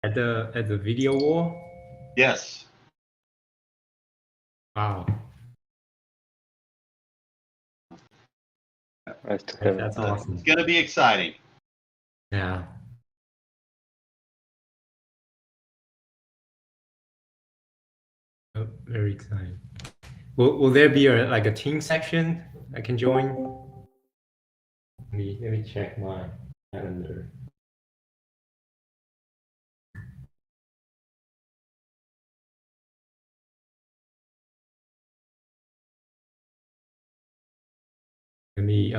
At the video wall? Yes. Wow. That's awesome. It's going to be exciting. Yeah. Oh, very exciting. Will there be like a team section I can join? Let me check my calendar. Let me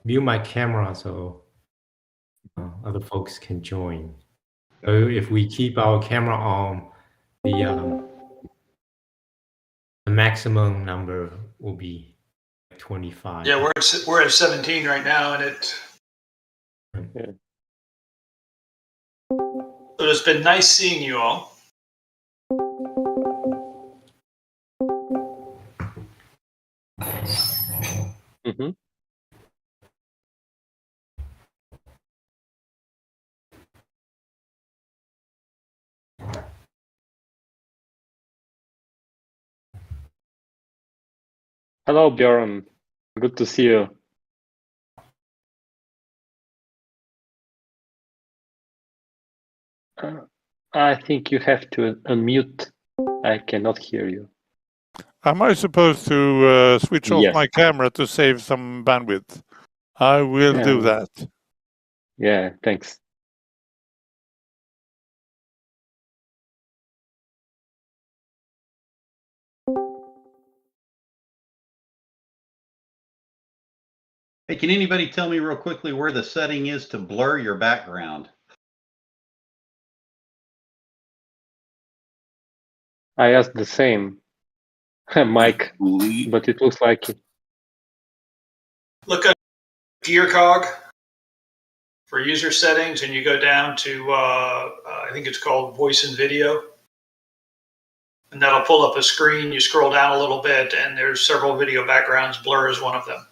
mute my camera so other folks can join. So if we keep our camera on, the maximum number will be 25. Yeah, we're at 17 right now, and it. Yeah. So it's been nice seeing you all. Mm-hmm. Hello, Bjorn. Good to see you. I think you have to unmute. I cannot hear you. Am I supposed to switch off Yes. my camera to save some bandwidth? I will do that. Yeah, thanks. Hey, can anybody tell me real quickly where the setting is to blur your background? I asked the same, Mike, but it looks like it. Look at Gear Cog for user settings, and you go down to I think it's called Voice and Video, and that'll pull up a screen. You scroll down a little bit, and there's several video backgrounds. Blur is one of them.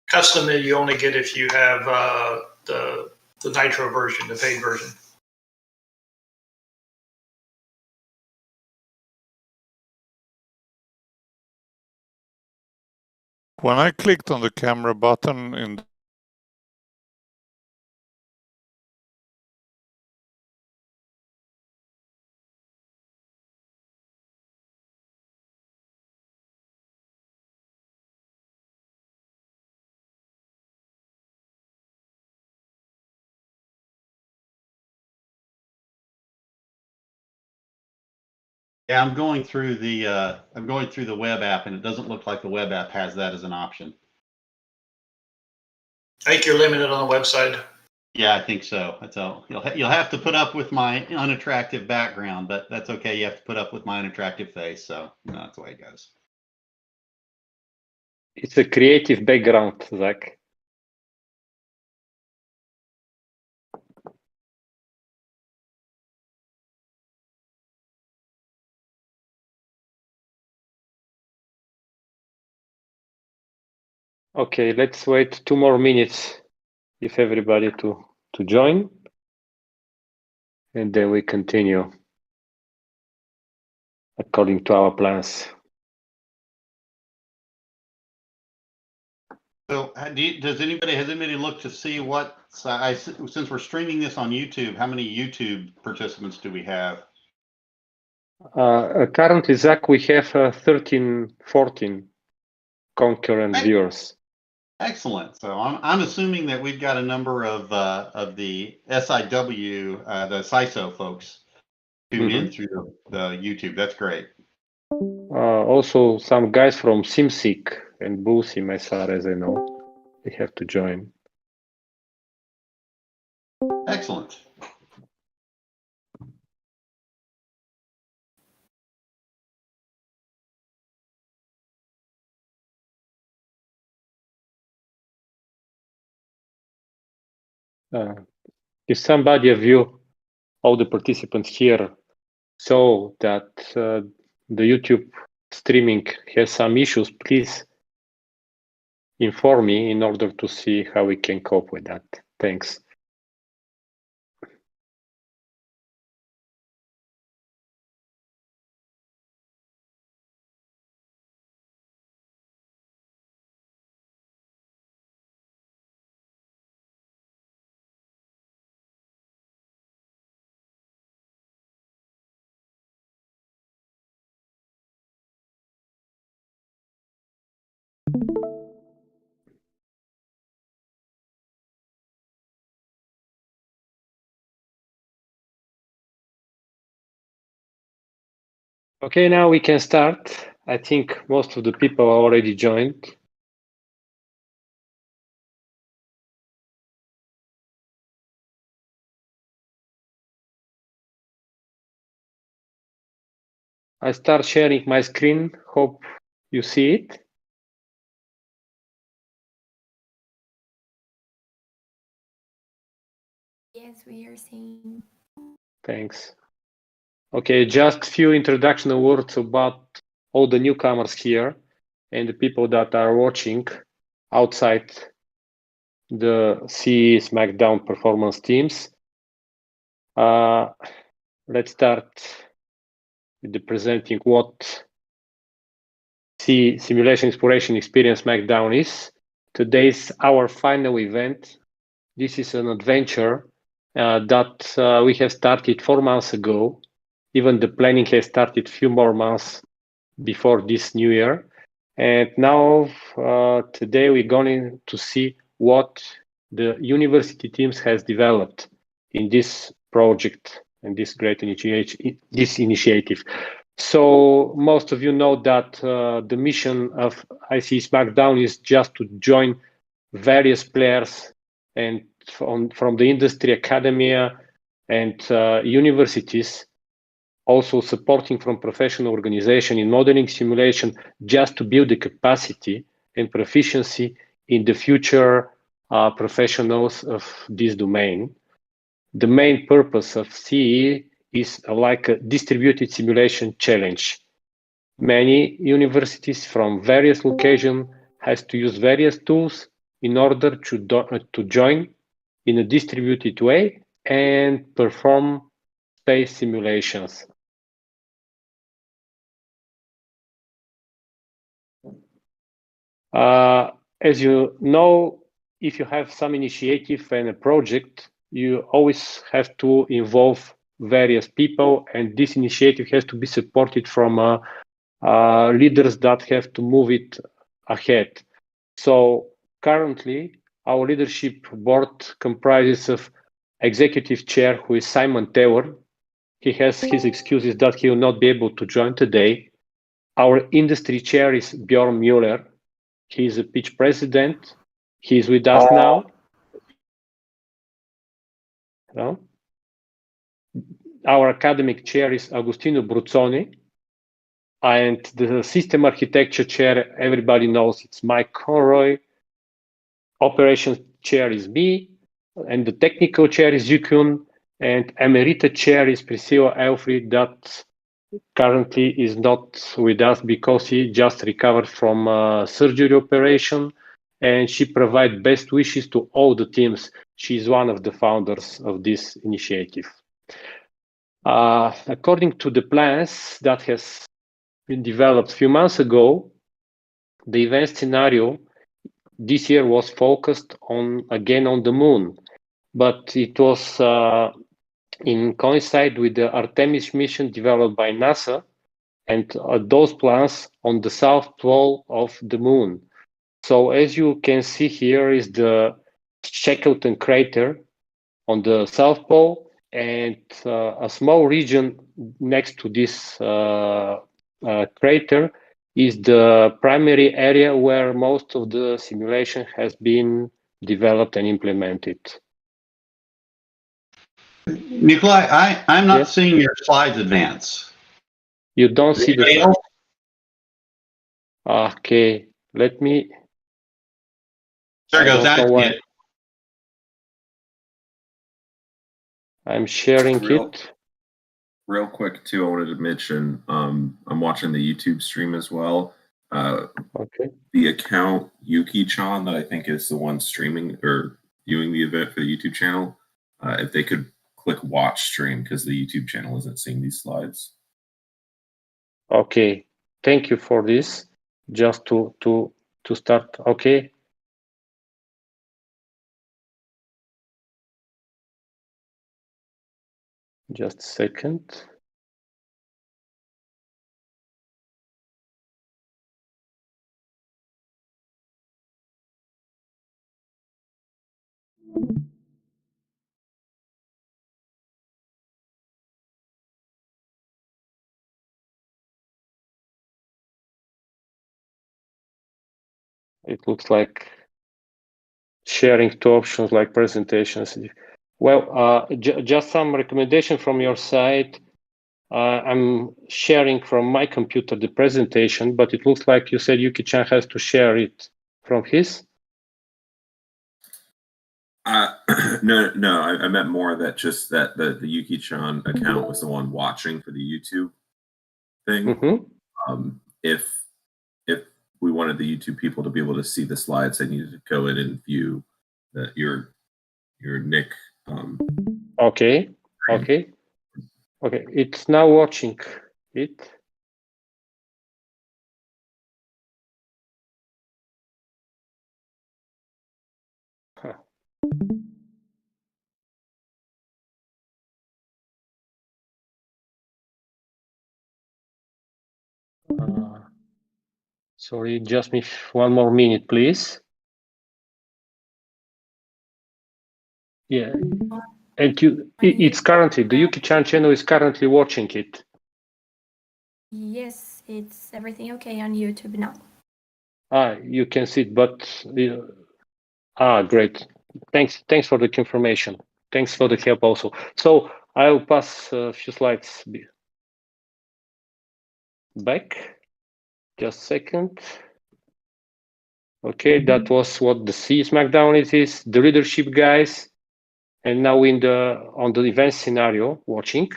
Custom that you only get if you have the Nitro version, the paid version. When I clicked on the camera button in Yeah, I'm going through the web app, and it doesn't look like the web app has that as an option. I think you're limited on the website. Yeah, I think so. That's all. You'll have to put up with my unattractive background, but that's okay. You have to put up with my unattractive face, so that's the way it goes. It's a creative background, Zach. Okay, let's wait 2 more minutes if everybody to join, and then we continue according to our plans. So, has anybody looked to see what since we're streaming this on YouTube, how many YouTube participants do we have? Currently, Zach, we have 13, 14 concurrent viewers. Excellent. So I'm assuming that we've got a number of the SIW, the SISO folks tuned in through the YouTube. That's great. Also, some guys from SimSeek and Bullsim, as far as I know, they have to join. Excellent. If somebody of you, all the participants here, saw that the YouTube streaming has some issues, please inform me in order to see how we can cope with that. Thanks. Okay, now we can start. I think most of the people already joined. I start sharing my screen. Hope you see it. Yes, we are seeing. Thanks. Okay, just few introductional words about all the newcomers here and the people that are watching outside the CE Smackdown performance teams. Let's start with the presenting what CE Simulation Exploration Experience Smackdown is. Today's our final event. This is an adventure that we have started 4 months ago. Even the planning has started a few more months before this new year. And now, today we're going to see what the university teams has developed in this project and this great initiative. So most of you know that the mission of ICE Smackdown is just to join various players and from the industry, academia, and universities, also supporting from professional organization in modeling simulation, just to build the capacity and proficiency in the future professionals of this domain. The main purpose of CE is like a distributed simulation challenge. Many universities from various locations has to use various tools in order to join in a distributed way and perform space simulations. As you know, if you have some initiative and a project, you always have to involve various people, and this initiative has to be supported from leaders that have to move it ahead. So currently, our leadership board comprises of executive chair, who is Simon Taylor. He has his excuses that he will not be able to join today. Our industry chair is Bjorn Mueller. He is a pitch president. He is with us now. Hello? Our academic chair is Agostino Bruzzoni. And the system architecture chair, everybody knows it's Mike Conroy. Operations chair is me. And the technical chair is Yukun. And emerita chair is Priscilla Elfried, that currently is not with us because he just recovered from a surgery operation, and she provides best wishes to all the teams. She's one of the founders of this initiative. According to the plans that has been developed a few months ago, the event scenario this year was focused on the moon, but it was in coincide with the Artemis mission developed by NASA, and those plans on the south pole of the moon. So as you can see here is the Shackleton crater on the south pole, and a small region next to this crater is the primary area where most of the simulation has been developed and implemented. Nikolai, I'm not Yes? seeing your slides advance. You don't see the Anybody else? Okay, let me. There I goes don't know that. why. I'm sharing it. Real quick too, I wanted to mention I'm watching the YouTube stream as well. Okay. The account Yuki-chan that I think is the one streaming or viewing the event for the YouTube channel, if they could click watch stream, because the YouTube channel isn't seeing these slides. Okay. Thank you for this. Just to start. Okay. Just a second. It looks like sharing two options like presentations. Well, just some recommendation from your side. I'm sharing from my computer the presentation, but it looks like you said Yuki-chan has to share it from his. No, I meant more that just that the Yuki-chan account was the one watching for the YouTube thing. If we wanted the YouTube people to be able to see the slides, they needed to go in and view your Nick. Okay. It's now watching it. Huh. Sorry, just me one more minute, please. Yeah, and it's currently, the Yuki-chan channel is currently watching it. Yes, it's everything okay on YouTube now. You can see it, but great. Thanks for the information. Thanks for the help also. So I'll pass a few slides back. Just a second. Okay, that was what the Smackdown is, the leadership guys, and now on the event scenario watching.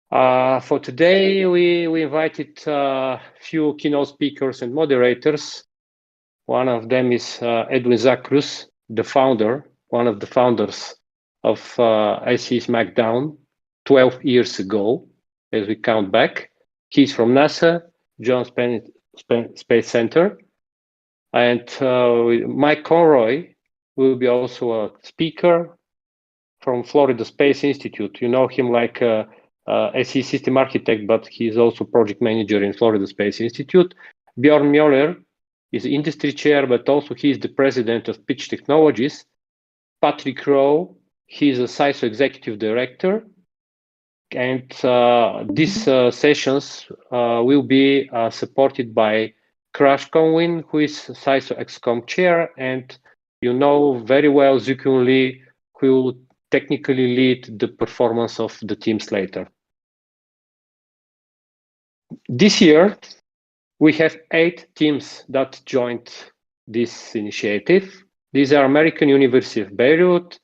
For today, we invited a few keynote speakers and moderators. One of them is Edwin Zacruz, one of the founders of IC Smackdown 12 years ago, as we count back. He's from NASA, Jones Space Center. And Mike Conroy will be also a speaker from Florida Space Institute. You know him like SE system architect, but he's also project manager in Florida Space Institute. Bjorn Mueller is industry chair, but also he's the president of Pitch Technologies. Patrick Rowe, he's a SISO executive director. And these sessions will be supported by Crash Conwin, who is SISO XCOM chair, and you know very well Zukun Lee, who will technically lead the performance of the teams later. This year, we have 8 teams that joined this initiative. These are American University of Beirut,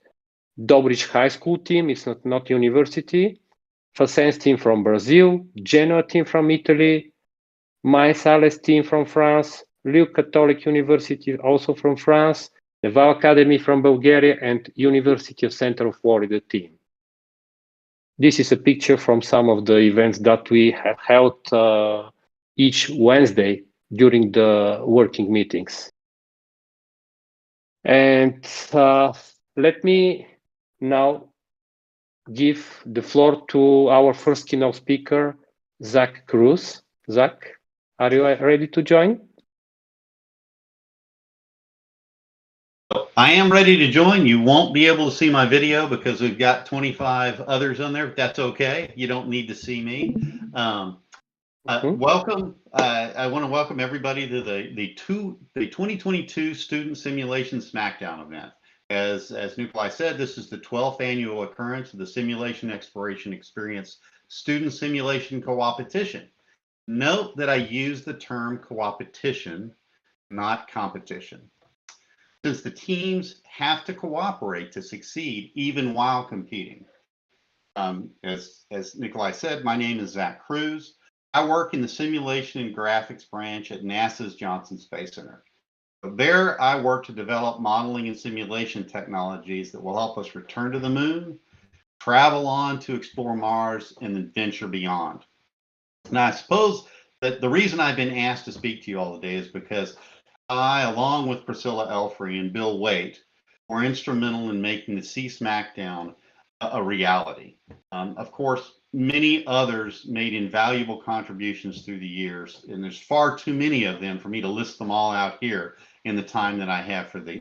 Dobrich High School team, it's not university, Facens team from Brazil, Genoa team from Italy, My Sales team from France, Lille Catholic University also from France, Naval Academy from Bulgaria, and University of Central Florida team. This is a picture from some of the events that we have held each Wednesday during the working meetings. And let me now give the floor to our first keynote speaker, Zach Cruz. Zach, are you ready to join? I am ready to join. You won't be able to see my video because we've got 25 others on there, but that's okay. You don't need to see me. Welcome. I want to welcome everybody to the 2022 Student Simulation Smackdown event. As Nikolai said, this is the 12th annual occurrence of the Simulation Exploration Experience Student Simulation Co-opetition. Note that I use the term co-opetition, not competition, since the teams have to cooperate to succeed even while competing. As Nikolai said, my name is Zach Cruz. I work in the simulation and graphics branch at NASA's Johnson Space Center. There, I work to develop modeling and simulation technologies that will help us return to the moon, travel on to explore Mars, and then venture beyond. Now, I suppose that the reason I've been asked to speak to you all today is because I, along with Priscilla Elfrey and Bill Waite, were instrumental in making the Smackdown a reality. Of course, many others made invaluable contributions through the years, and there's far too many of them for me to list them all out here in the time that I have for the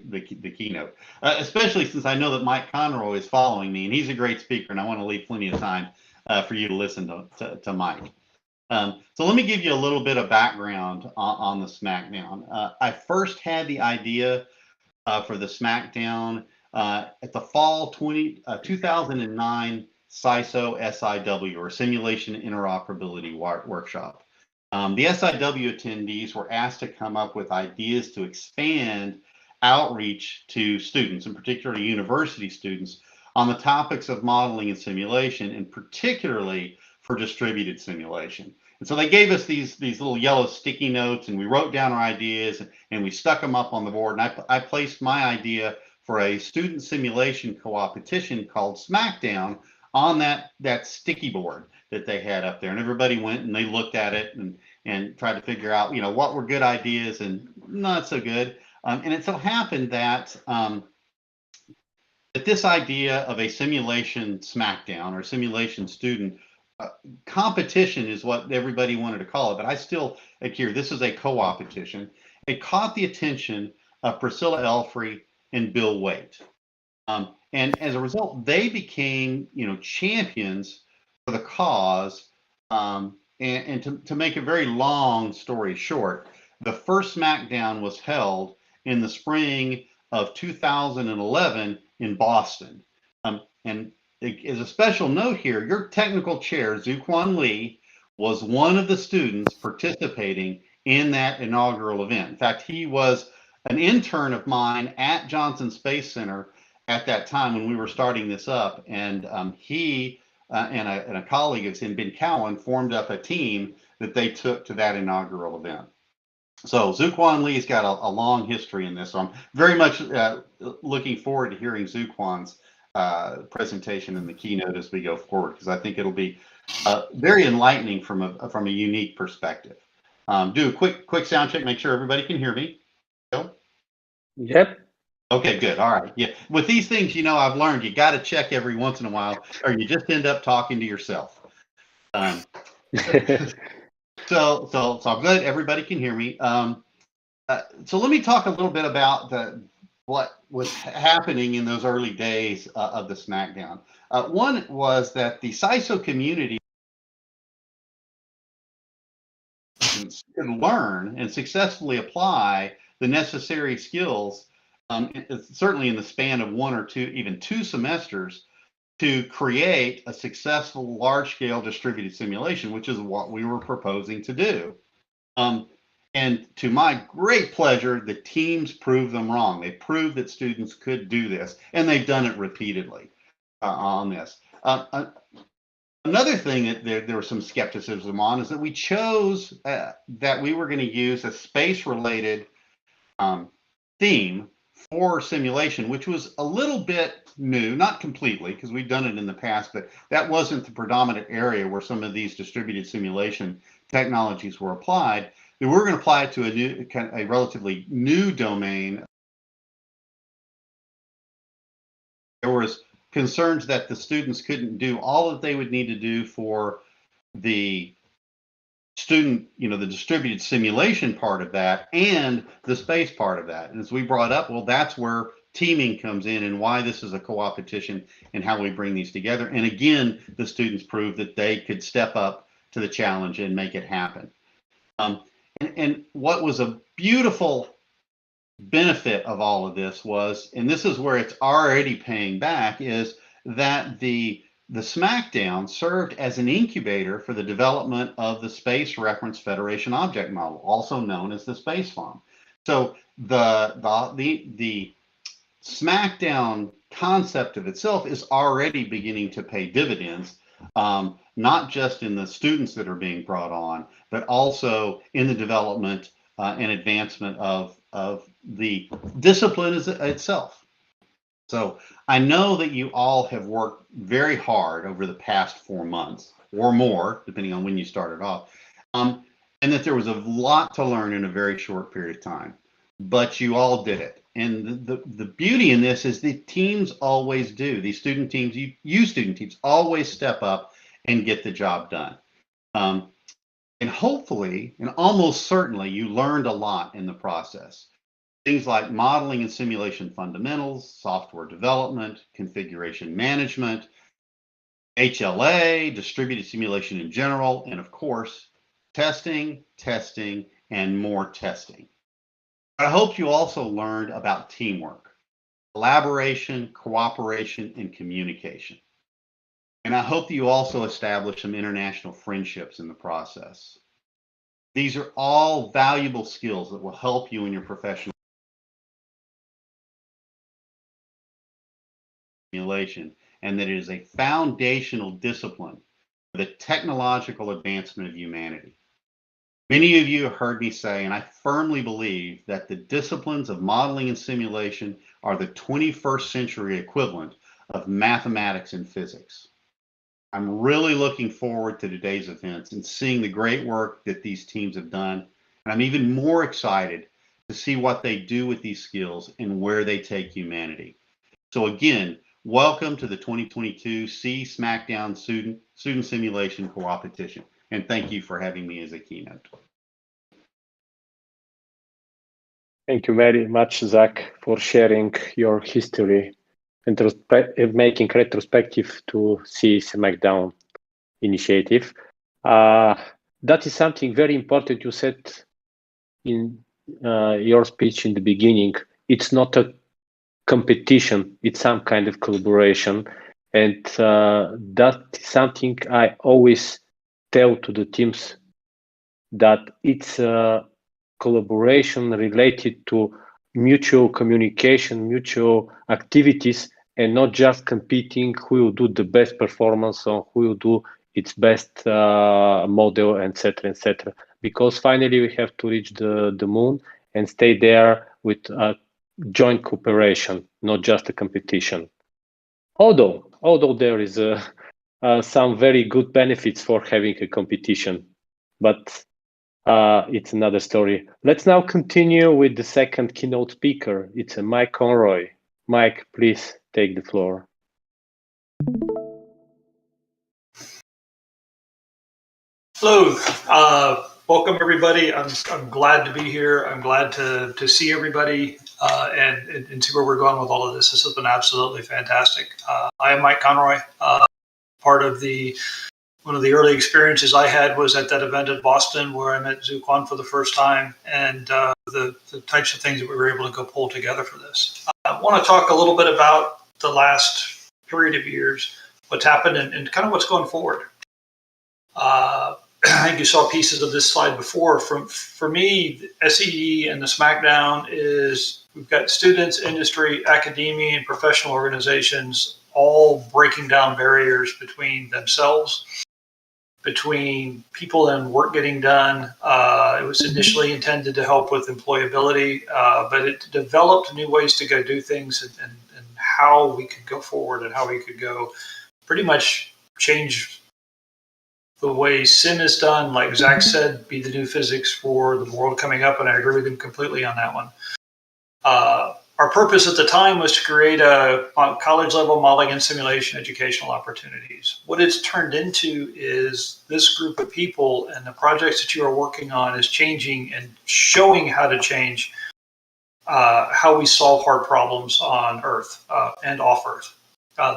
keynote, especially since I know that Mike Conroy is following me, and he's a great speaker, and I want to leave plenty of time for you to listen to Mike. So let me give you a little bit of background on the Smackdown. I first had the idea for the Smackdown at the fall 2009 SISO SIW, or Simulation Interoperability Workshop. The SIW attendees were asked to come up with ideas to expand outreach to students, and particularly university students, on the topics of modeling and simulation, and particularly for distributed simulation. And so they gave us these little yellow sticky notes, and we wrote down our ideas, and we stuck them up on the board. And I placed my idea for a student simulation co-opetition called Smackdown on that sticky board that they had up there. And everybody went and they looked at it and tried to figure out, what were good ideas and not so good. And it so happened that that this idea of a simulation Smackdown or simulation student competition is what everybody wanted to call it, but I still adhere. This is a co-opetition. It caught the attention of Priscilla Elfrey and Bill Waite, and as a result, they became champions for the cause. And to make a very long story short, the first Smackdown was held in the spring of 2011 in Boston, and as a special note here, your technical chair, Zuquan Lee, was one of the students participating in that inaugural event. In fact, he was an intern of mine at Johnson Space Center at that time when we were starting this up. And he and a colleague of his, Ben Cowan, formed up a team that they took to that inaugural event. So Zuquan Lee's got a long history in this. So I'm very much looking forward to hearing Zuquan's presentation in the keynote as we go forward, because I think it'll be very enlightening from a unique perspective. Do a quick sound check, make sure everybody can hear me. Bill? Yep. Okay, good. All right. Yeah. With these things, I've learned you got to check every once in a while, or you just end up talking to yourself. So I'm glad everybody can hear me. So let me talk a little bit about what was happening in those early days of the Smackdown. One was that the SISO community could learn and successfully apply the necessary skills, certainly in the span of one or two, even 2 semesters, to create a successful large-scale distributed simulation, which is what we were proposing to do. And to my great pleasure, the teams proved them wrong. They proved that students could do this, and they've done it repeatedly on this. Another thing that there was some skepticism on is that we chose that we were going to use a space-related theme for simulation, which was a little bit new, not completely, because we've done it in the past, but that wasn't the predominant area where some of these distributed simulation technologies were applied. That we're going to apply it to a relatively new domain. There was concerns that the students couldn't do all that they would need to do for the student, the distributed simulation part of that and the space part of that. And as we brought up, well, that's where teaming comes in and why this is a co-opetition and how we bring these together. And again, the students proved that they could step up to the challenge and make it happen. And what was a beautiful benefit of all of this was, and this is where it's already paying back, is that the Smackdown served as an incubator for the development of the Space Reference Federation Object Model, also known as the Space Farm. So the Smackdown concept of itself is already beginning to pay dividends, not just in the students that are being brought on, but also in the development and advancement of the discipline itself. So I know that you all have worked very hard over the past 4 months or more, depending on when you started off, and that there was a lot to learn in a very short period of time, but you all did it. And the beauty in this is the teams always do. These student teams, you student teams, always step up and get the job done. And hopefully, and almost certainly, you learned a lot in the process. Things like modeling and simulation fundamentals, software development, configuration management, HLA, distributed simulation in general, and of course, Testing, testing, and more testing. I hope you also learned about teamwork, collaboration, cooperation, and communication. And I hope that you also establish some international friendships in the process. These are all valuable skills that will help you in your professional simulation, and that it is a foundational discipline for the technological advancement of humanity. Many of you have heard me say, and I firmly believe, that the disciplines of modeling and simulation are the 21st century equivalent of mathematics and physics. I'm really looking forward to today's events and seeing the great work that these teams have done. And I'm even more excited to see what they do with these skills and where they take humanity. So again, welcome to the 2022 Smackdown Student Simulation Co-opetition. And thank you for having me as a keynote. Thank you very much, Zach, for sharing your history and making retrospective to Smackdown initiative. That is something very important you said in your speech in the beginning. It's not a competition, it's some kind of collaboration. And that is something I always tell to the teams, that it's a collaboration related to mutual communication, mutual activities, and not just competing who will do the best performance or who will do its best model, etc., etc. Because finally we have to reach the moon and stay there with joint cooperation, not just a competition. Although there is some very good benefits for having a competition, but it's another story. Let's now continue with the second keynote speaker. It's Mike Conroy. Mike, please take the floor. Hello, welcome everybody. I'm glad to be here. I'm glad to see everybody and see where we're going with all of this. This has been absolutely fantastic. I am Mike Conroy. Part of one of the early experiences I had was at that event in Boston where I met Zhu Quan for the first time, and the types of things that we were able to go pull together for this. I want to talk a little bit about the last period of years, what's happened, and kind of what's going forward. I think you saw pieces of this slide before. For me, SEE and the Smackdown is we've got students, industry, academia, and professional organizations all breaking down barriers between themselves, between people and work getting done. It was initially intended to help with employability, but it developed new ways to go do things and how we could go forward and how we could go pretty much change the way sim is done. Like Zach said, be the new physics for the world coming up, and I agree with him completely on that one. Our purpose at the time was to create a college-level modeling and simulation educational opportunities. What it's turned into is this group of people and the projects that you are working on is changing and showing how to change how we solve hard problems on Earth and off Earth.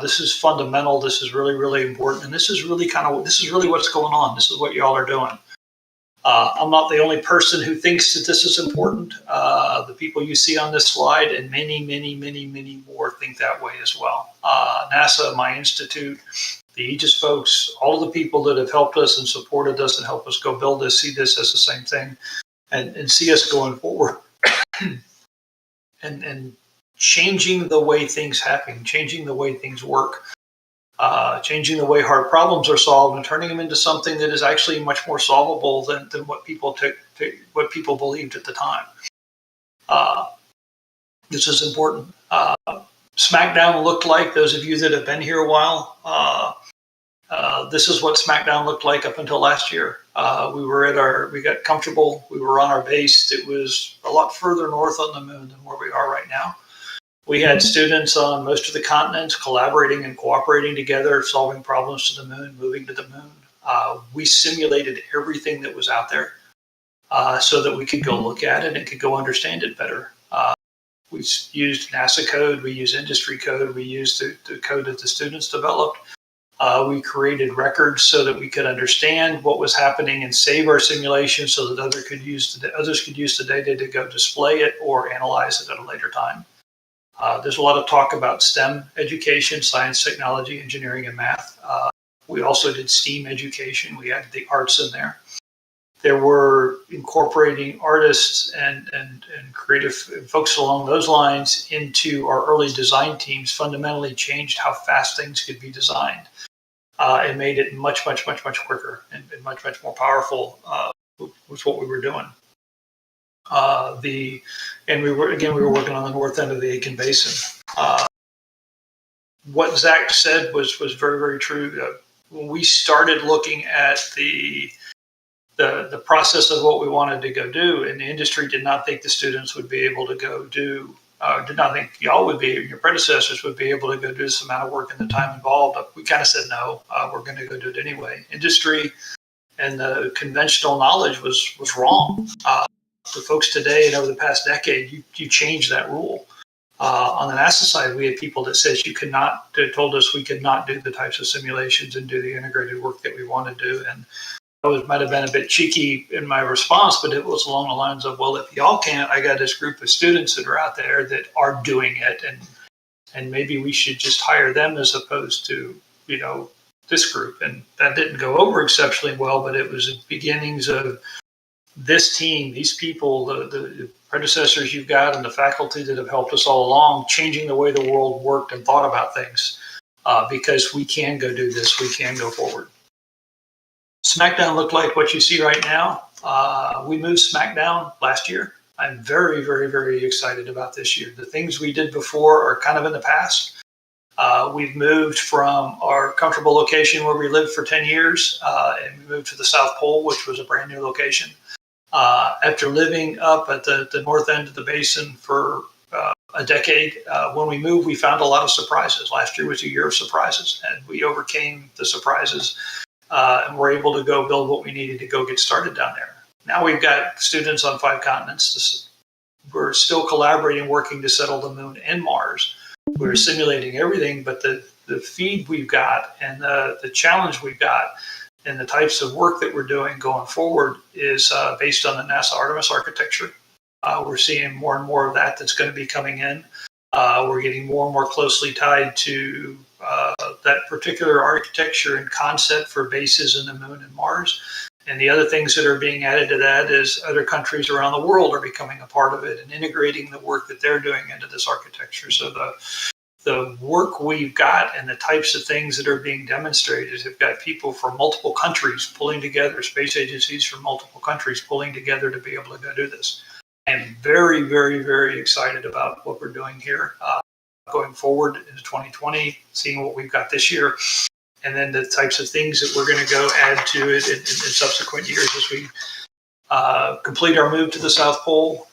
This is fundamental. This is really, really important. And this is really what's going on. This is what y'all are doing. I'm not the only person who thinks that this is important. The people you see on this slide and many, many, many, many more think that way as well. NASA, my institute, the Aegis folks, all of the people that have helped us and supported us and helped us go build this, see this as the same thing and see us going forward and changing the way things happen, changing the way things work. Changing the way hard problems are solved and turning them into something that is actually much more solvable than what people what people believed at the time. This is important. Smackdown looked like, those of you that have been here a while, this is what Smackdown looked like up until last year. We got comfortable. We were on our base. It was a lot further north on the moon than where we are right now. We had students on most of the continents collaborating and cooperating together, solving problems to the moon, moving to the moon. We simulated everything that was out there so that we could go look at it and could go understand it better. We used NASA code, we used industry code, we used the code that the students developed. We created records so that we could understand what was happening and save our simulation so that others could use the data to go display it or analyze it at a later time. There's a lot of talk about STEM education, science, technology, engineering, and math. We also did STEAM education. We had the arts in there. There were incorporating artists and creative folks along those lines into our early design teams fundamentally changed how fast things could be designed. And made it much quicker and much more powerful was what we were doing. We were working on the north end of the Aiken Basin. What Zach said was very true. When we started looking at the process of what we wanted to go do, and the industry did not think the students would be able to go do, did not think y'all would be, your predecessors would be able to go do this amount of work and the time involved. We kind of said, no, we're going to go do it anyway. Industry and the conventional knowledge was wrong. The folks today and over the past decade, you changed that rule. On the NASA side, we had people that said told us we could not do the types of simulations and do the integrated work that we want to do. And I might have been a bit cheeky in my response, but it was along the lines of, well, if y'all can't, I got this group of students that are out there that are doing it, and maybe we should just hire them as opposed to, this group. And that didn't go over exceptionally well, but it was the beginnings of this team, these people, the predecessors you've got and the faculty that have helped us all along, changing the way the world worked and thought about things, because we can go do this, we can go forward. Smackdown looked like what you see right now. We moved Smackdown last year. I'm very excited about this year. The things we did before are kind of in the past. We've moved from our comfortable location where we lived for 10 years, and we moved to the South Pole, which was a brand new location. After living up at the north end of the basin for a decade, when we moved, we found a lot of surprises. Last year was a year of surprises, and we overcame the surprises and were able to go build what we needed to go get started down there. Now we've got students on 5 continents. We're still collaborating, working to settle the moon and Mars. We're simulating everything, but the feed we've got and the challenge we've got and the types of work that we're doing going forward is based on the NASA Artemis architecture. We're seeing more and more of that that's going to be coming in. We're getting more and more closely tied to that particular architecture and concept for bases in the moon and Mars. And the other things that are being added to that is other countries around the world are becoming a part of it and integrating the work that they're doing into this architecture. So the work we've got and the types of things that are being demonstrated have got people from multiple countries pulling together, space agencies from multiple countries pulling together to be able to go do this. I'm very excited about what we're doing here going forward into 2020, seeing what we've got this year, and then the types of things that we're going to go add to it in subsequent years as we complete our move to the South Pole,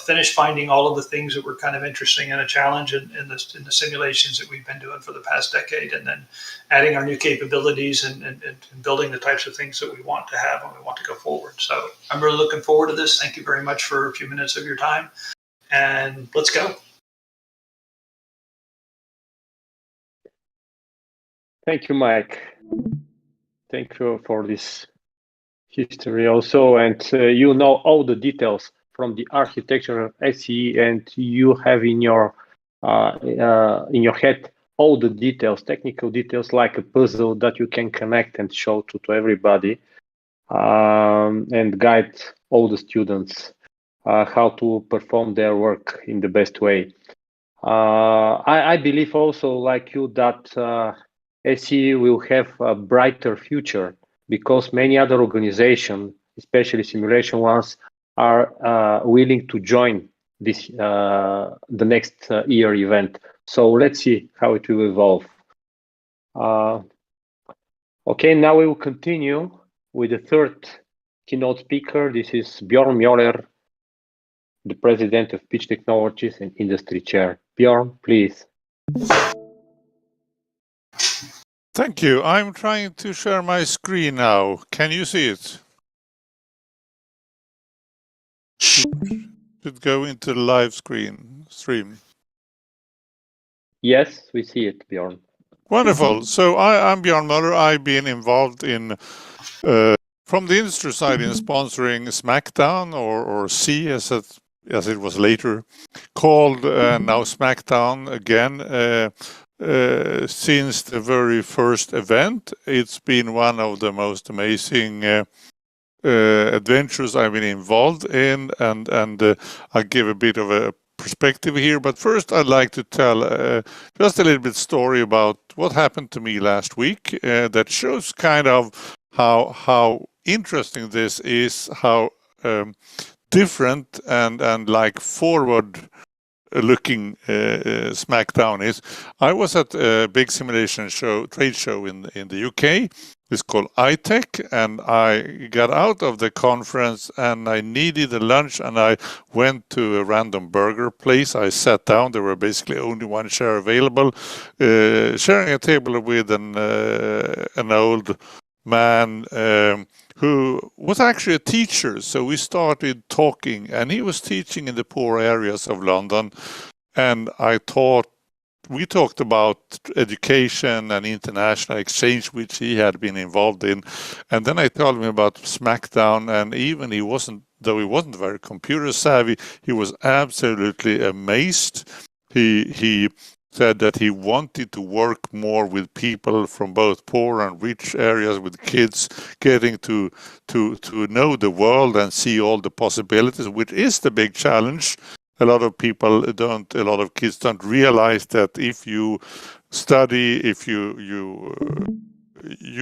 finish finding all of the things that were kind of interesting and a challenge in the simulations that we've been doing for the past decade, and then adding our new capabilities and building the types of things that we want to have when we want to go forward. So I'm really looking forward to this. Thank you very much for a few minutes of your time, and let's go. Thank you, Mike. Thank you for this history also, and you know all the details from the architecture of SE, and you have in your head all the details, technical details, like a puzzle that you can connect and show to everybody, and guide all the students how to perform their work in the best way. I believe also, like you, that SE will have a brighter future, because many other organizations, especially simulation ones, are willing to join this the next year event. So let's see how it will evolve. Okay, now we will continue with the third keynote speaker. This is Bjorn Mjoller, the president of Pitch Technologies and industry chair. Bjorn, please. Thank you. I'm trying to share my screen now. Can you see it? Should go into the live stream. Yes, we see it, Bjorn. Wonderful. So I'm Björn Möller. I've been involved in, from the industry side, in sponsoring Smackdown, or C as it was later called, now Smackdown again. Since the very first event, it's been one of the most amazing adventures I've been involved in, and I'll give a bit of a perspective here. But first, I'd like to tell just a little bit story about what happened to me last week that shows kind of how interesting this is, how different and like forward looking Smackdown is. I was at a big simulation trade show in the UK. It's called iTech, and I got out of the conference and I needed a lunch, and I went to a random burger place. I sat down. There were basically only one chair available, sharing a table with an old man who was actually a teacher. So we started talking, and he was teaching in the poor areas of London, and we talked about education and international exchange, which he had been involved in. And then I told him about Smackdown, and even he wasn't very computer savvy, he was absolutely amazed. He said that he wanted to work more with people from both poor and rich areas, with kids getting to know the world and see all the possibilities, which is the big challenge. A lot of kids don't realize that if you study, if you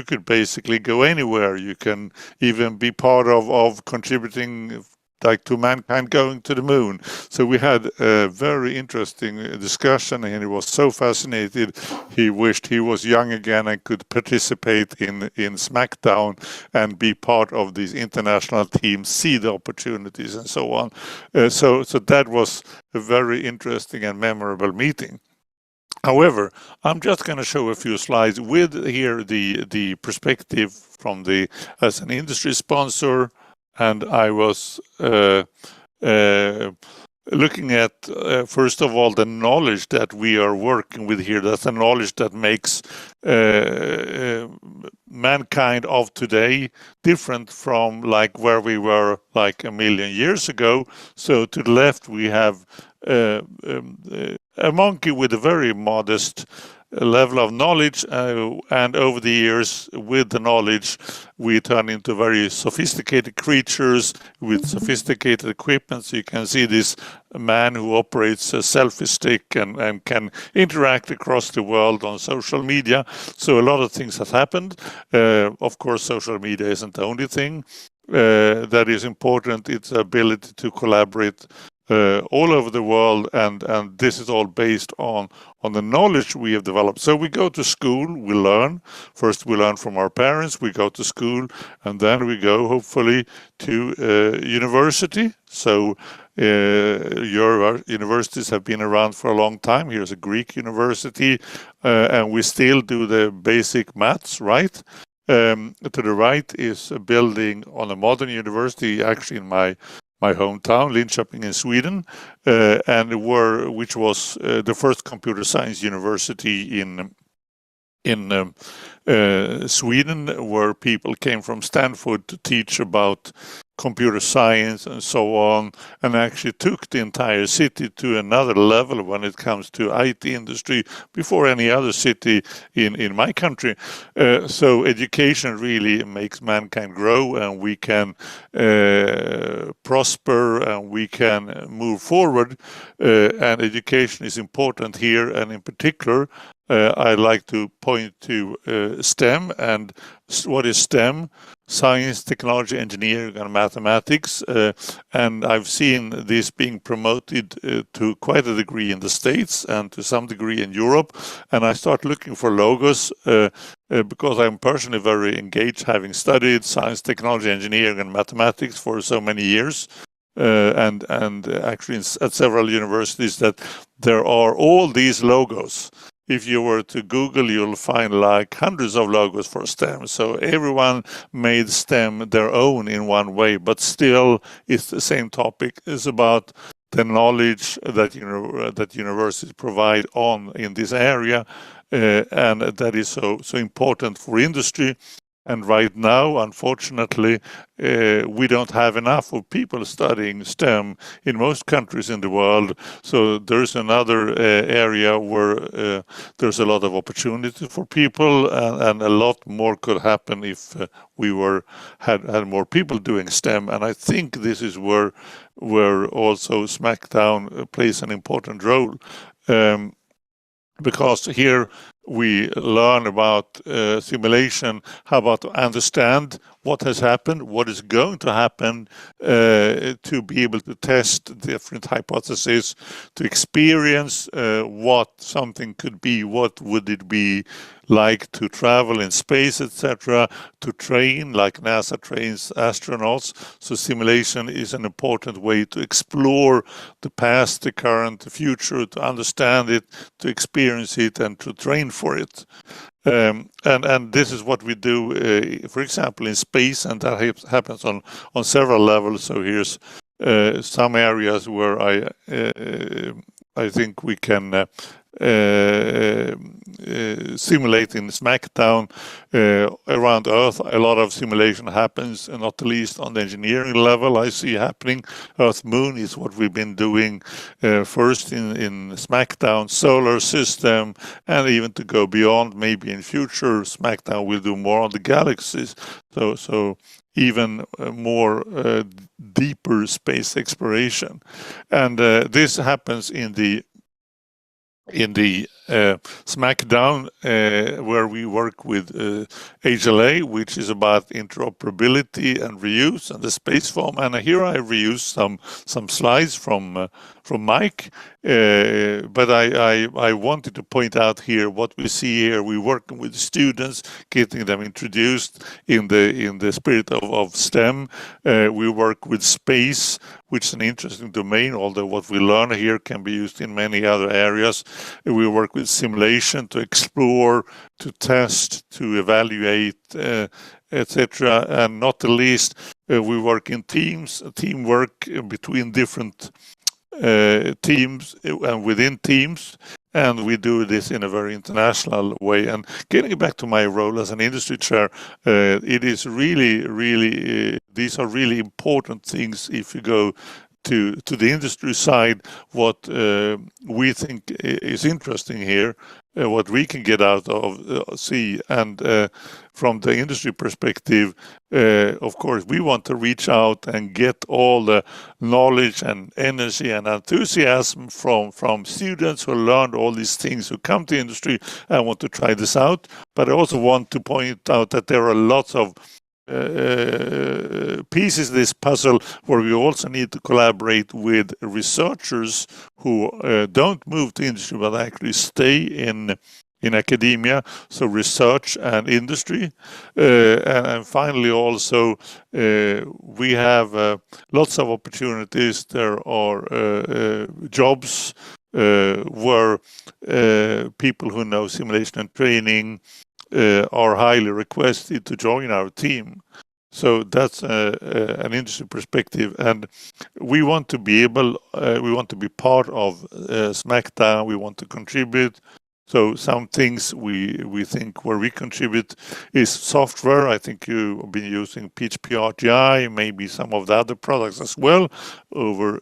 could basically go anywhere. You can even be part of contributing, like, to mankind going to the moon. So we had a very interesting discussion, and he was so fascinated. He wished he was young again and could participate in Smackdown and be part of these international teams, see the opportunities and so on. So that was a very interesting and memorable meeting. However, I'm just going to show a few slides with here the perspective from as an industry sponsor. And I was looking at, first of all, the knowledge that we are working with here. That's the knowledge that makes mankind of today different from like where we were like a million years ago. So to the left, we have a monkey with a very modest level of knowledge, and over the years, with the knowledge, we turn into very sophisticated creatures with sophisticated equipment. So you can see this man who operates a selfie stick and can interact across the world on social media. So a lot of things have happened. Of course, social media isn't the only thing that is important. It's the ability to collaborate all over the world, and this is all based on the knowledge we have developed. So we go to school, we learn. First we learn from our parents, we go to school, and then we go hopefully to university. So your universities have been around for a long time. Here's a Greek university, and we still do the basic maths, right? To the right is a building on a modern university, actually in my hometown, Linköping in Sweden, which was the first computer science university in Sweden, where people came from Stanford to teach about computer science and so on, and actually took the entire city to another level when it comes to IT industry before any other city in my country. So education really makes mankind grow, and we can prosper, and we can move forward, and education is important here. And in particular, I like to point to STEM. And what is STEM? Science, technology, engineering, and mathematics. And I've seen this being promoted to quite a degree in the States and to some degree in Europe. And I start looking for logos because I'm personally very engaged, having studied science, technology, engineering, and mathematics for so many years. And actually at several universities, that there are all these logos. If you were to Google, you'll find like hundreds of logos for STEM. So everyone made STEM their own in one way, but still it's the same topic. It's about the knowledge that that universities provide in this area, and that is so important for industry. And right now, unfortunately, we don't have enough of people studying STEM in most countries in the world. So there's another area where there's a lot of opportunity for people, and a lot more could happen if we had more people doing STEM. And I think this is where also Smackdown plays an important role. Because here we learn about simulation, how about to understand what has happened, what is going to happen, to be able to test different hypotheses, to experience what something could be, what would it be like to travel in space, etc., to train like NASA trains astronauts. So simulation is an important way to explore the past, the current, the future, to understand it, to experience it, and to train for it. And this is what we do, for example, in space, and that happens on several levels. So here's some areas where I think we can simulate in Smackdown. Around Earth, a lot of simulation happens, and not the least on the engineering level I see happening. Earth Moon is what we've been doing first in Smackdown, solar system, and even to go beyond, maybe in future Smackdown will do more on the galaxies. So even more deeper space exploration, and this happens in the Smackdown, where we work with HLA, which is about interoperability and reuse and the space form. And here I reuse some slides from Mike, but I wanted to point out here what we see here. We're working with students, getting them introduced in the spirit of STEM. We work with space, which is an interesting domain, although what we learn here can be used in many other areas. We work with simulation to explore, to test, to evaluate, etc. And not the least, we work in teams, teamwork between different teams and within teams. And we do this in a very international way. And getting back to my role as an industry chair, it is really, these are really important things if you go to the industry side. What we think is interesting here, what we can get out of see, and from the industry perspective, of course, we want to reach out and get all the knowledge and energy and enthusiasm from students who learned all these things, who come to industry and want to try this out. But I also want to point out that there are lots of pieces of this puzzle where we also need to collaborate with researchers who don't move to industry but actually stay in academia, so research and industry. And finally also we have lots of opportunities. There are jobs where people who know simulation and training are highly requested to join our team. So that's an industry perspective, and we want to be we want to be part of Smackdown. We want to contribute. So some things we think where we contribute is software. I think you've been using PHP RTI, maybe some of the other products as well over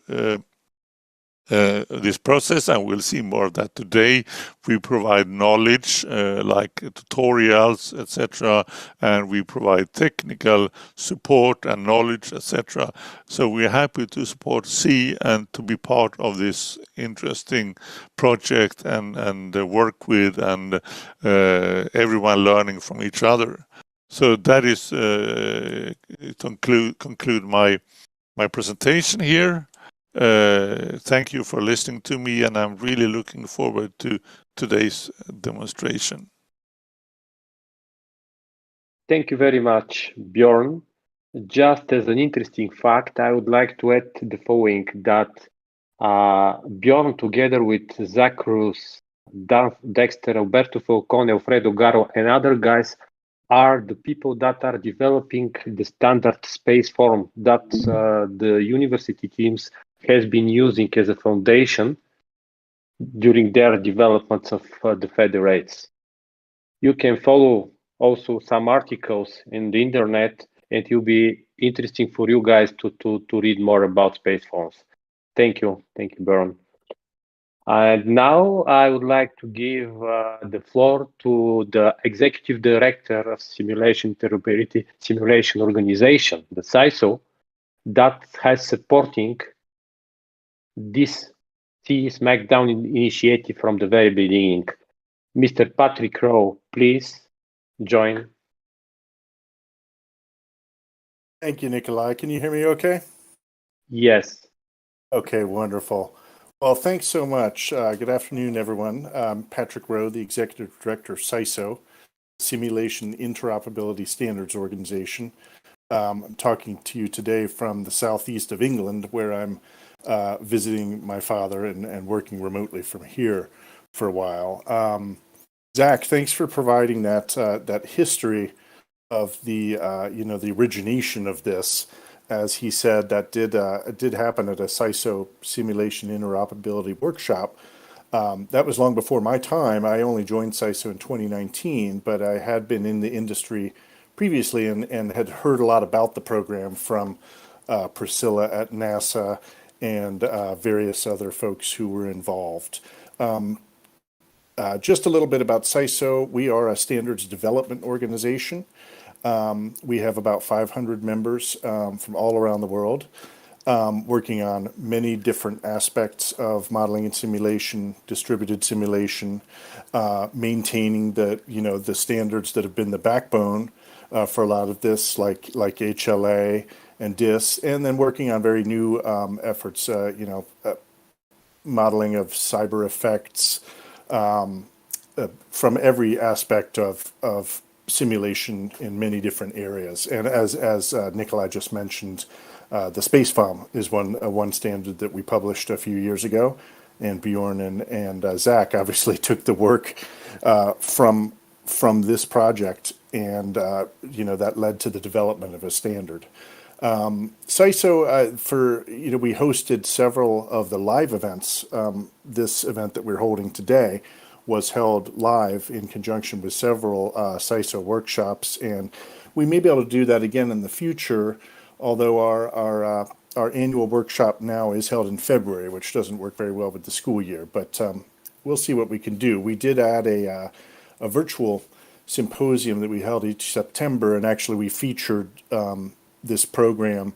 this process, and we'll see more of that today. We provide knowledge like tutorials, etc., and we provide technical support and knowledge, etc. So we're happy to support C and to be part of this interesting project and work with, and everyone learning from each other. So that is conclude my presentation here. Thank you for listening to me, and I'm really looking forward to today's demonstration. Thank you very much, Bjorn. Just as an interesting fact, I would like to add the following, that Bjorn, together with Zach Cruz, Dan Dexter, Alberto Falcone, Alfredo Garo, and other guys, are the people that are developing the standard space form that the university teams has been using as a foundation during their developments of the federates. You can follow also some articles in the internet, and it will be interesting for you guys to read more about space phones. Thank you, Baron. And now I would like to give the floor to the Executive Director of Simulation Interoperability Simulation Organization, the SISO, that has supporting this Smackdown initiative from the very beginning. Mr. Patrick Rowe, please join. Thank you, Nikolai. Can you hear me okay? Yes. Okay, wonderful. Well, thanks so much. Good afternoon, everyone. I'm Patrick Rowe, the Executive Director of SISO, Simulation Interoperability Standards Organization. I'm talking to you today from the southeast of England, where I'm visiting my father and working remotely from here for a while. Zach, thanks for providing that history of the the origination of this. As he said, that did happen at a SISO simulation interoperability workshop. That was long before my time. I only joined SISO in 2019, but I had been in the industry previously and had heard a lot about the program from Priscilla at NASA and various other folks who were involved. Just a little bit about SISO. We are a standards development organization. We have about 500 members from all around the world, working on many different aspects of modeling and simulation, distributed simulation, maintaining the standards that have been the backbone for a lot of this, like HLA and DIS, and then working on very new efforts, modeling of cyber effects from every aspect of simulation in many different areas. And as Nikolai just mentioned, the space FOM is one standard that we published a few years ago, and Bjorn and Zach obviously took the work from this project, and that led to the development of a standard. SISO, we hosted several of the live events. This event that we're holding today was held live in conjunction with several SISO workshops, and we may be able to do that again in the future, although our annual workshop now is held in February, which doesn't work very well with the school year, but we'll see what we can do. We did add a virtual symposium that we held each September, and actually we featured this program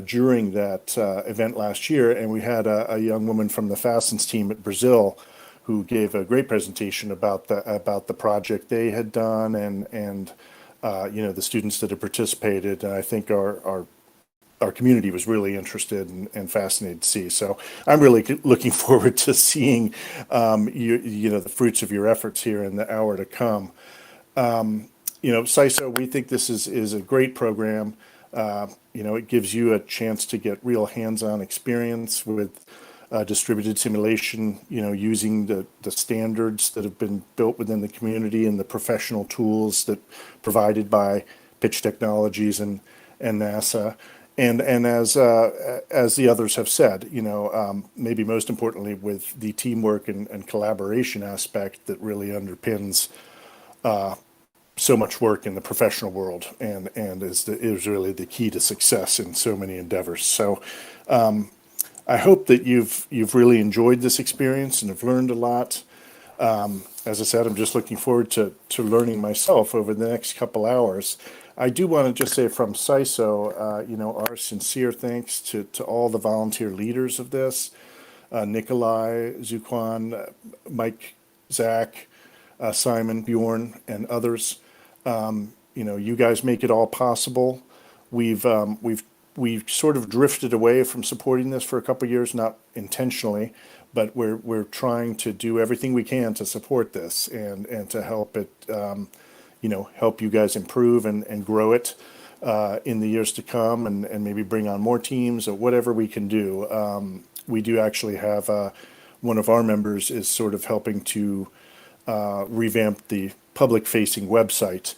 during that event last year, and we had a young woman from the Fastens team at Brazil who gave a great presentation about the project they had done and the students that had participated. And I think our community was really interested and fascinated to see. So I'm really looking forward to seeing the fruits of your efforts here in the hour to come. SISO, we think this is a great program. It gives you a chance to get real hands-on experience with distributed simulation, using the standards that have been built within the community and the professional tools that provided by Pitch Technologies and NASA. And as the others have said, maybe most importantly with the teamwork and collaboration aspect that really underpins so much work in the professional world and is really the key to success in so many endeavors. So I hope that you've really enjoyed this experience and have learned a lot. As I said, I'm just looking forward to learning myself over the next couple hours. I do want to just say from SISO, our sincere thanks to all the volunteer leaders of this, Nikolai, Zukwan, Mike, Zach, Simon, Bjorn, and others. You guys make it all possible. We've sort of drifted away from supporting this for a couple of years, not intentionally, but we're trying to do everything we can to support this and to help it, help you guys improve and grow it in the years to come, and maybe bring on more teams or whatever we can do. We do actually have one of our members is sort of helping to revamp the public-facing website,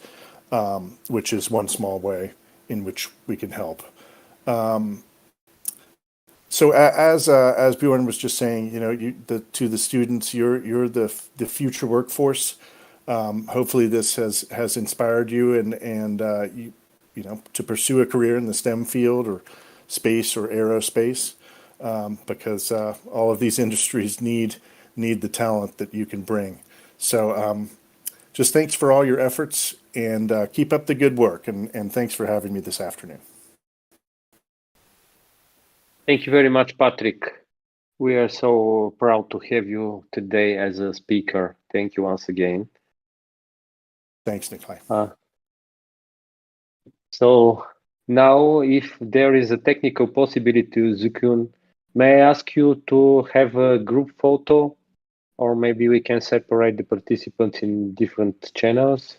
which is one small way in which we can help. So as Bjorn was just saying, you know, to the students, you're the future workforce. Hopefully, this has inspired you and you know, to pursue a career in the STEM field or space or aerospace, because all of these industries need the talent that you can bring. So just thanks for all your efforts and keep up the good work. And thanks for having me this afternoon. Thank you very much, Patrick. We are so proud to have you today as a speaker. Thank you once again. Thanks, Nikolai. So now, if there is a technical possibility, Zukun, may I ask you to have a group photo, or maybe we can separate the participants in different channels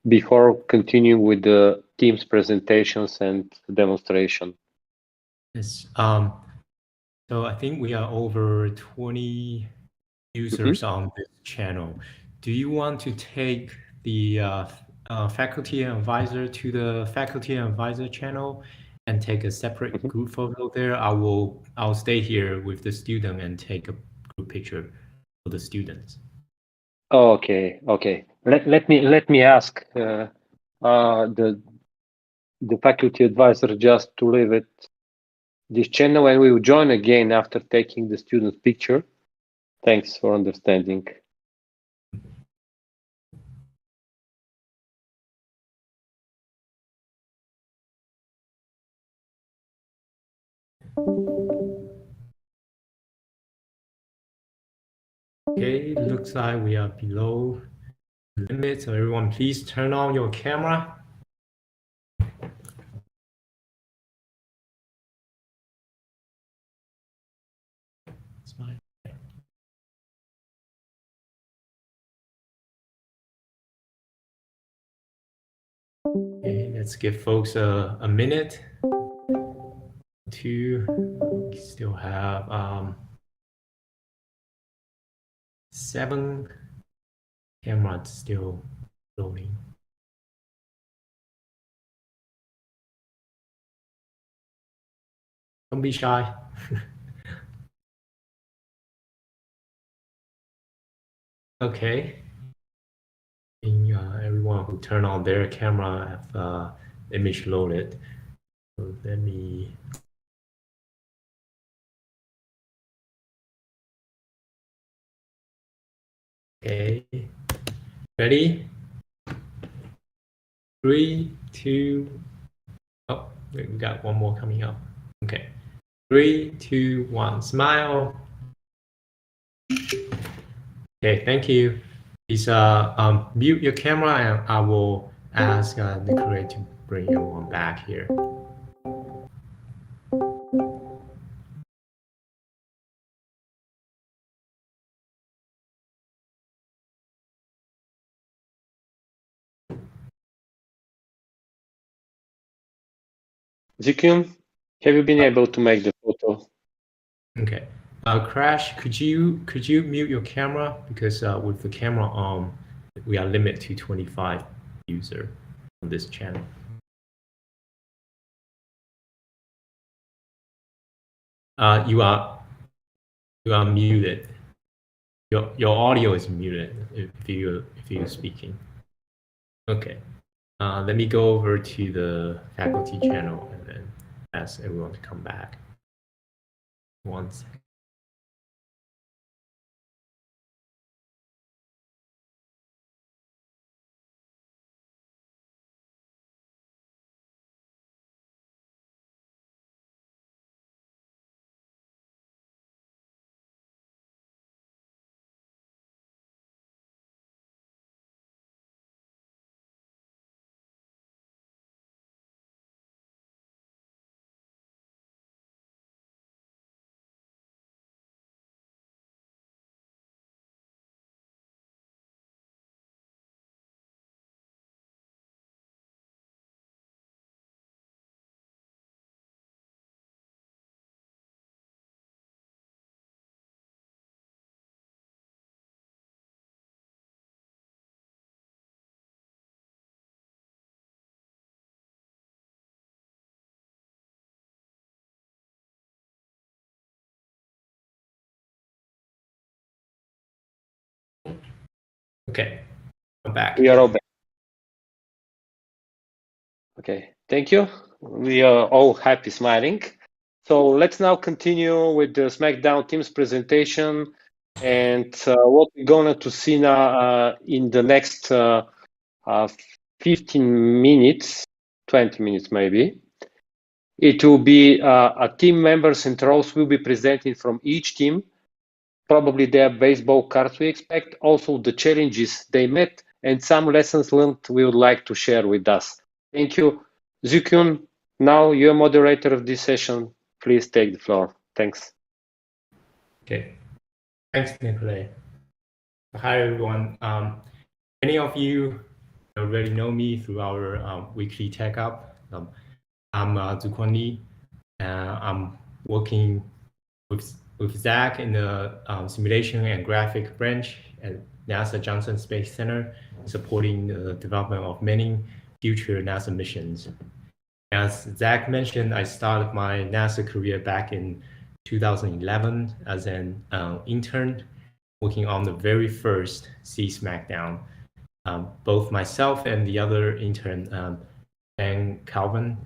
before continuing with the team's presentations and demonstration. Yes. So I think we are over 20 users on this channel. Do you want to take the faculty and advisor to the faculty and advisor channel and take a separate group photo there? I'll stay here with the student and take a group picture for the students. Okay. Let me ask the faculty advisor just to leave it this channel, and we will join again after taking the student's picture. Thanks for understanding. Okay, looks like we are below the limit. So everyone, please turn on your camera. Smile. Okay, let's give folks a minute. We still have 7 cameras still rolling. Don't be shy. Okay. Everyone who turned on their camera have image loaded. So let me. Okay. Ready? 3, 2. Oh, we got one more coming up. Okay. 3, 2, 1. Smile. Okay, thank you. Please mute your camera, and I will ask Nikolai to bring everyone back here. Zikun, have you been able to make the photo? Okay. Crash, could you mute your camera, because with the camera on, we are limited to 25 user on this channel. You are muted. Your audio is muted if you're speaking. Okay. Let me go over to the faculty channel and then ask everyone to come back. 1 second. Okay, I'm back. We are all back. Okay, thank you. We are all happy, smiling. So let's now continue with the Smackdown team's presentation and what we're going to see now in the next 15 minutes, 20 minutes maybe. It will be a team members and roles will be presented from each team, probably their baseball cards we expect, also the challenges they met, and some lessons learned we would like to share with us. Thank you. Zukyun, now you're moderator of this session. Please take the floor. Thanks. Okay. Thanks, Nikolai. Hi, everyone. Many of you already know me through our weekly Tech Up. I'm Zukwon Lee. I'm working with Zach in the simulation and graphic branch at NASA Johnson Space Center, supporting the development of many future NASA missions. As Zach mentioned, I started my NASA career back in 2011 as an intern, working on the very first Smackdown. Both myself and the other intern, Ben Calvin,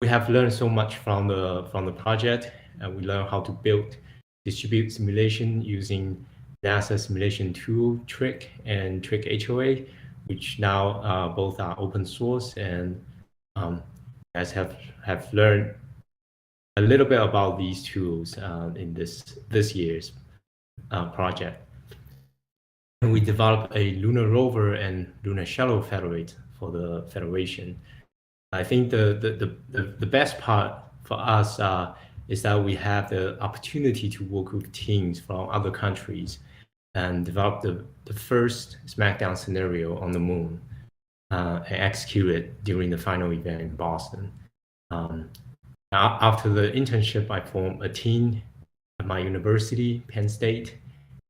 we have learned so much from the project, and we learned how to build distributed simulation using NASA simulation tool Trick and Trick HOA, which now both are open source, and guys have learned a little bit about these tools in this year's project. And we developed a Lunar rover and Lunar shuttle Federate for the Federation. I think the best part for us is that we have the opportunity to work with teams from other countries and develop the first Smackdown scenario on the moon and execute it during the final event in Boston. After the internship, I formed a team at my university, Penn State,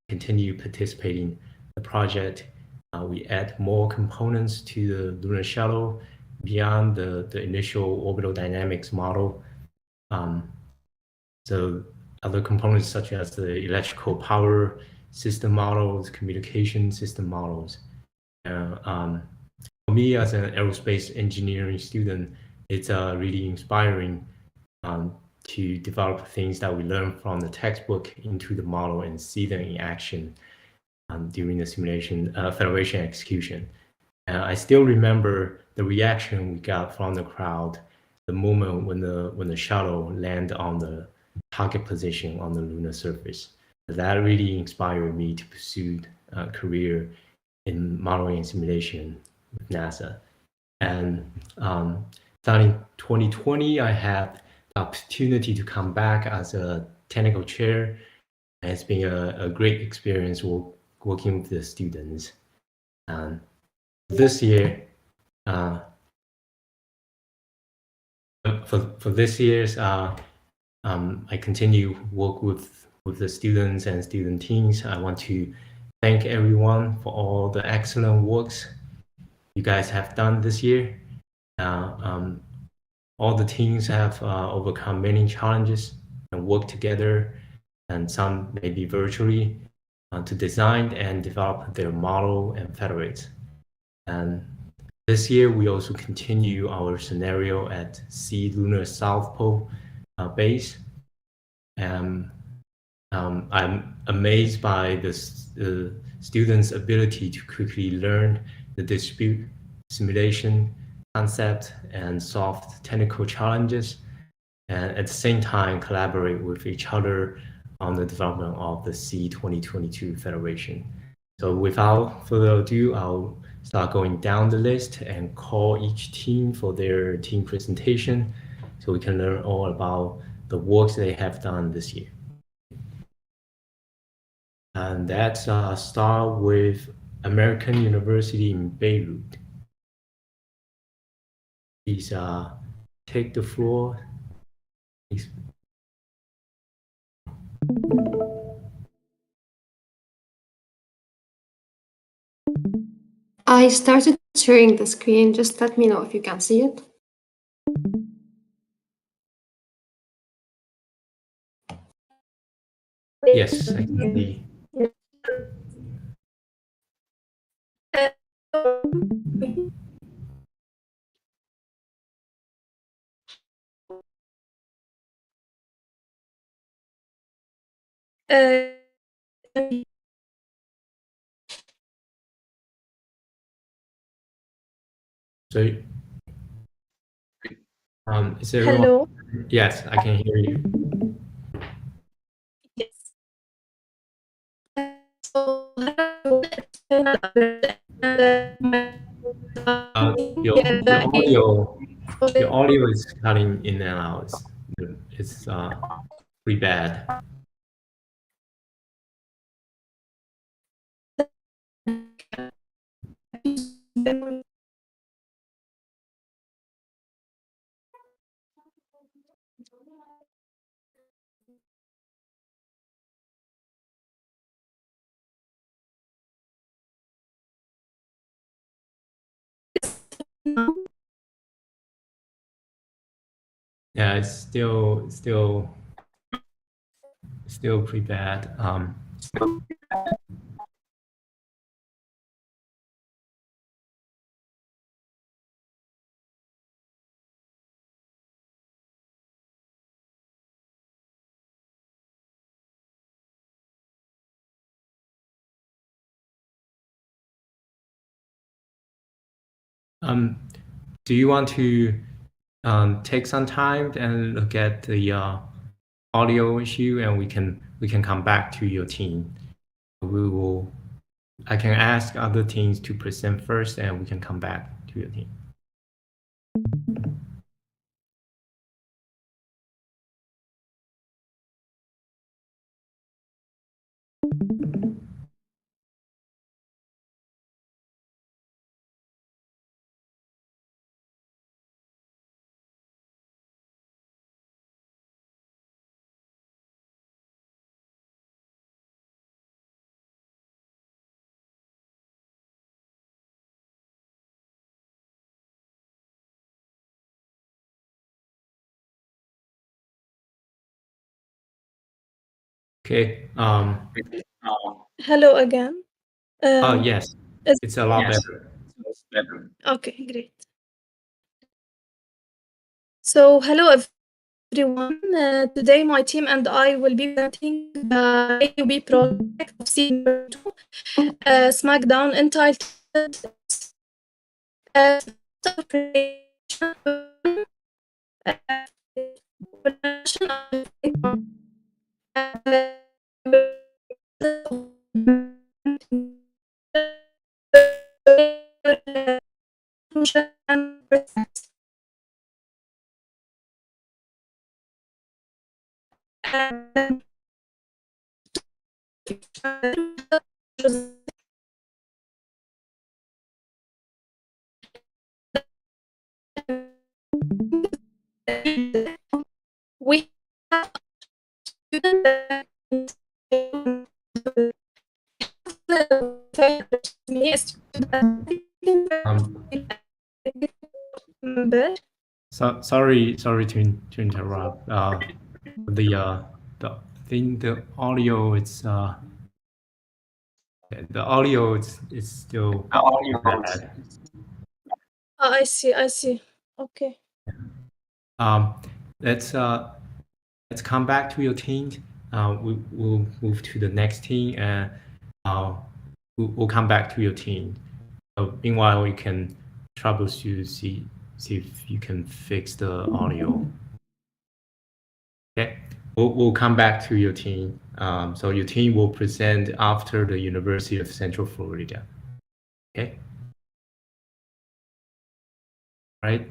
continue participating in the project. We add more components to the Lunar shuttle beyond the initial orbital dynamics model. So other components such as the electrical power system models, communication system models. For me as an aerospace engineering student, it's really inspiring to develop things that we learn from the textbook into the model and see them in action during the simulation Federation execution. I still remember the reaction we got from the crowd the moment when the shuttle landed on the target position on the lunar surface. That really inspired me to pursue a career in modeling and simulation with NASA. And starting 2020, I had the opportunity to come back as a technical chair. And it's been a great experience working with the students. This year, for this year's, I continue work with the students and student teams. I want to thank everyone for all the excellent works you guys have done this year. All the teams have overcome many challenges and worked together, and some maybe virtually, to design and develop their model and federates. And this year, we also continue our scenario at Sea Lunar South Pole base. I'm amazed by the students' ability to quickly learn the dispute simulation concept and solve technical challenges, and at the same time collaborate with each other on the development of the Sea 2022 Federation. So without further ado, I'll start going down the list and call each team for their team presentation so we can learn all about the works they have done this year. And let's start with American University in Beirut. Please take the floor. Please. I started sharing the screen. Just let me know if you can see it. Yes, I can see. So, is everyone? Hello. Yes, I can hear you. Yes. So, your audio is cutting in and out. It's pretty bad. Yeah, it's still pretty bad. Do you want to take some time and look at the audio issue, and we can come back to your team? I can ask other teams to present first, and we can come back to your team. Okay. Hello again. Oh yes, it's a lot better. Okay, great. So, hello everyone. Today, my team and I will be presenting the AUB project of season 2, Smackdown, entitled we have students that Sorry to interrupt. The thing, the audio, the audio is still bad. I see. Okay. Let's come back to your team. We'll move to the next team, and we'll come back to your team. So meanwhile, we can troubleshoot, see if you can fix the audio. Okay, we'll come back to your team. So your team will present after the University of Central Florida. Okay. Right.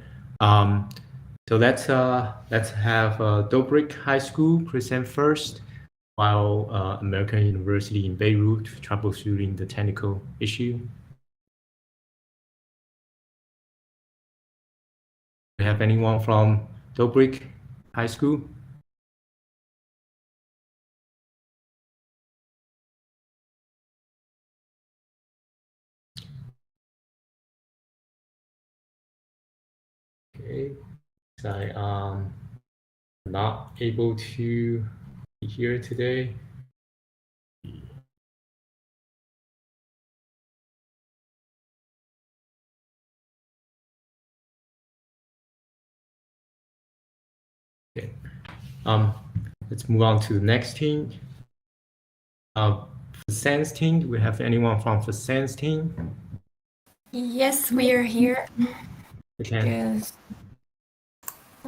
So let's have Dobrik High School present first, while American University in Beirut troubleshooting the technical issue. Do you have anyone from Dobrik High School? Okay, so I'm not able to be here today. Okay. Let's move on to the next team. For Sense team, do we have anyone from the Sense team? Yes, we are here. Okay. Just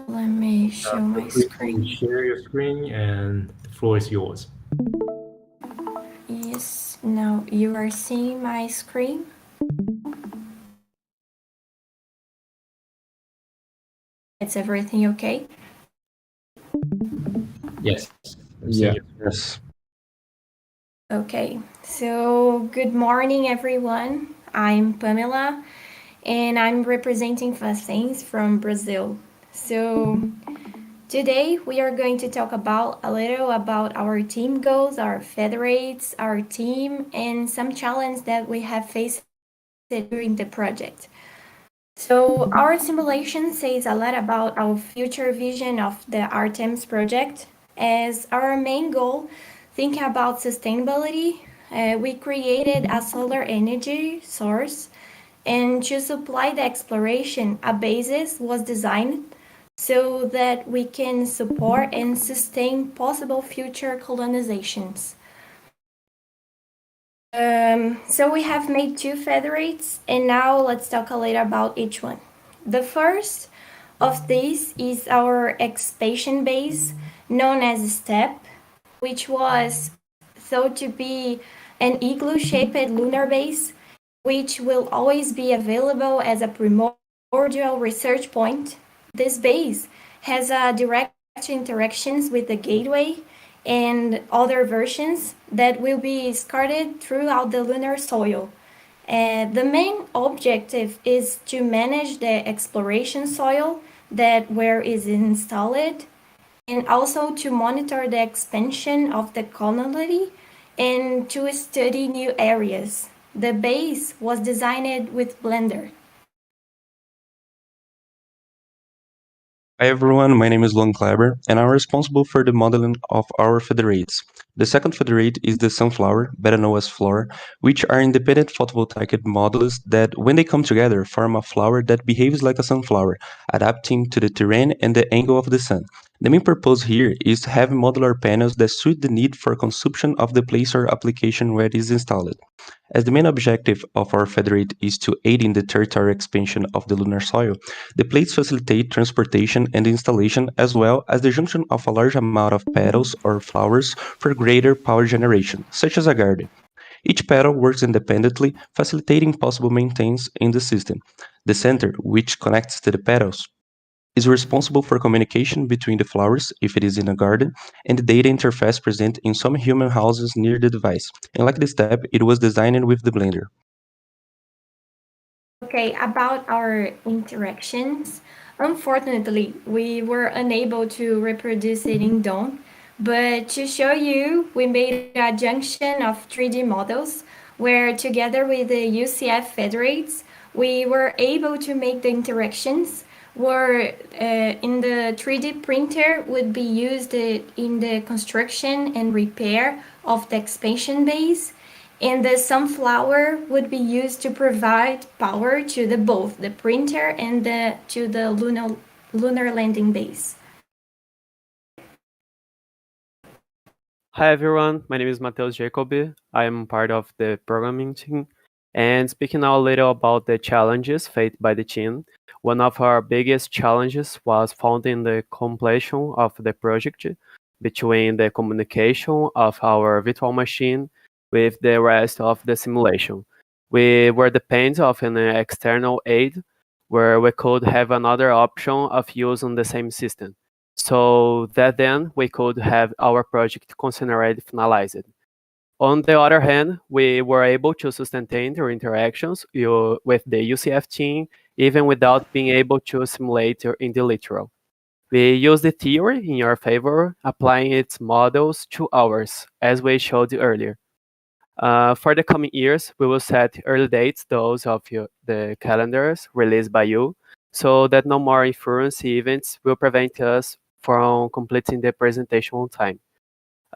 let me show my Please screen. share your screen and the floor is yours. Yes, now you are seeing my screen. Is everything okay? Yes. Yes. Okay, so good morning, everyone. I'm Pamela, and I'm representing Facens from Brazil. So today we are going to talk about a little about our team goals, our federates, our team, and some challenges that we have faced during the project. So our simulation says a lot about our future vision of the Artemis project. As our main goal, thinking about sustainability, we created a solar energy source, and to supply the exploration, a basis was designed so that we can support and sustain possible future colonizations. So we have made two federates, and now let's talk a little about each one. The first of these is our expansion base, known as STEP, which was thought to be an igloo-shaped lunar base, which will always be available as a primordial research point. This base has a direct interactions with the gateway and other versions that will be scattered throughout the lunar soil. The main objective is to manage the exploration soil that where is installed, and also to monitor the expansion of the colony and to study new areas. The base was designed with Blender. Hi everyone, my name is Lon Kleber, and I'm responsible for the modeling of our federates. The second federate is the sunflower, better known as flower, which are independent photovoltaic modules that, when they come together, form a flower that behaves like a sunflower, adapting to the terrain and the angle of the sun. The main purpose here is to have modular panels that suit the need for consumption of the place or application where it is installed. As the main objective of our federate is to aid in the territorial expansion of the lunar soil, the plates facilitate transportation and installation as well as the junction of a large amount of petals or flowers for greater power generation, such as a garden. Each petal works independently, facilitating possible maintenance in the system. The center, which connects to the petals, is responsible for communication between the flowers, if it is in a garden, and the data interface present in some human houses near the device. And like the step, it was designed with the Blender. Okay, about our interactions. Unfortunately, we were unable to reproduce it in Dawn, but to show you, we made a junction of 3D models where together with the UCF federates, we were able to make the interactions where in the 3D printer would be used in the construction and repair of the expansion base, and the sunflower would be used to provide power to the both the printer and to the lunar landing base. Hi everyone, my name is Matheus Jacobi. I am part of the programming team. And speaking now a little about the challenges faced by the team, one of our biggest challenges was found in the completion of the project between the communication of our virtual machine with the rest of the simulation. We were dependent of an external aid where we could have another option of using the same system, so that then we could have our project considered finalized. On the other hand, we were able to sustain our interactions with the UCF team even without being able to simulate in the literal. We use the theory in our favor, applying its models to ours, as we showed earlier. For the coming years, we will set early dates, those of the calendars released by you, so that no more inference events will prevent us from completing the presentation on time.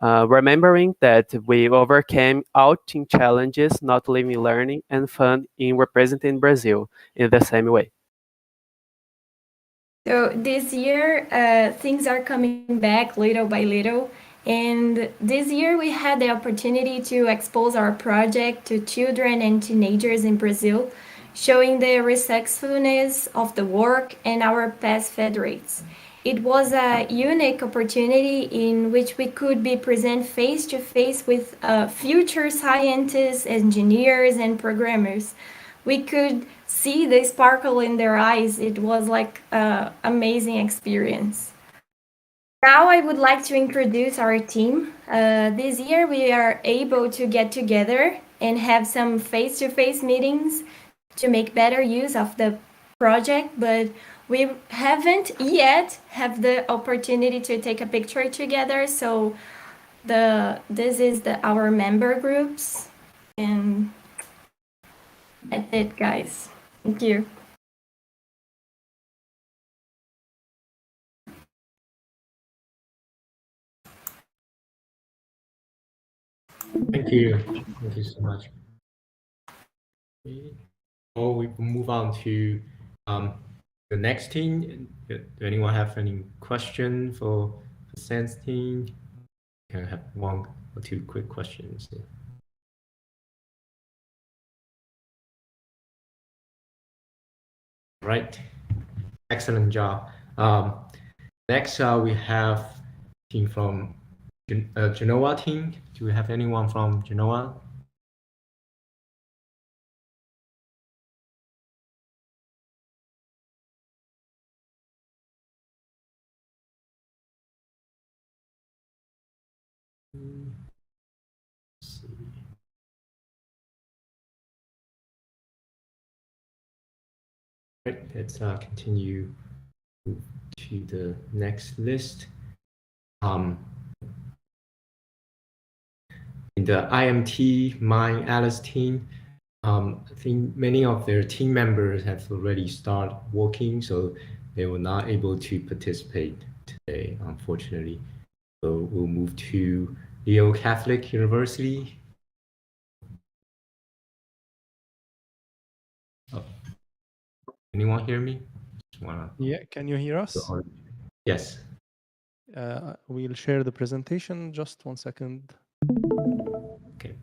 Remembering that we overcame all team challenges, not leaving learning and fun in representing Brazil in the same way. So this year, things are coming back little by little. And this year, we had the opportunity to expose our project to children and teenagers in Brazil, showing the resourcefulness of the work and our past federates. It was a unique opportunity in which we could be present face to face with future scientists, engineers, and programmers. We could see the sparkle in their eyes. It was like an amazing experience. Now I would like to introduce our team. This year we are able to get together and have some face-to-face meetings to make better use of the project, but we haven't yet have the opportunity to take a picture together. So this is our member groups, and that's it, guys. Thank you. Thank you. Thank you so much. Before we move on to the next team, do anyone have any question for the Sense team? Can I have one or two quick questions? Right. Excellent job. Next, we have team from Genoa team. Do we have anyone from Genoa? Let's see. Right, let's continue to the next list. In the IMT Mind Alice team, I think many of their team members have already started working, so they were not able to participate today, unfortunately. So we'll move to Leo Catholic University. Oh. Anyone hear me? Yeah, can you hear us? Yes. We'll share the presentation. Just 1 second. Okay.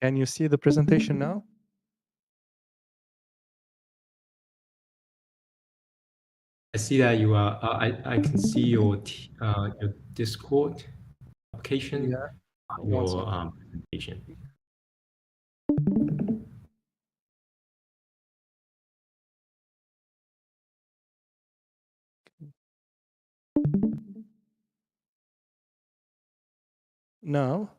Can you see the presentation now? I see that you are. I can see your Discord application. Yeah. Your presentation. Now,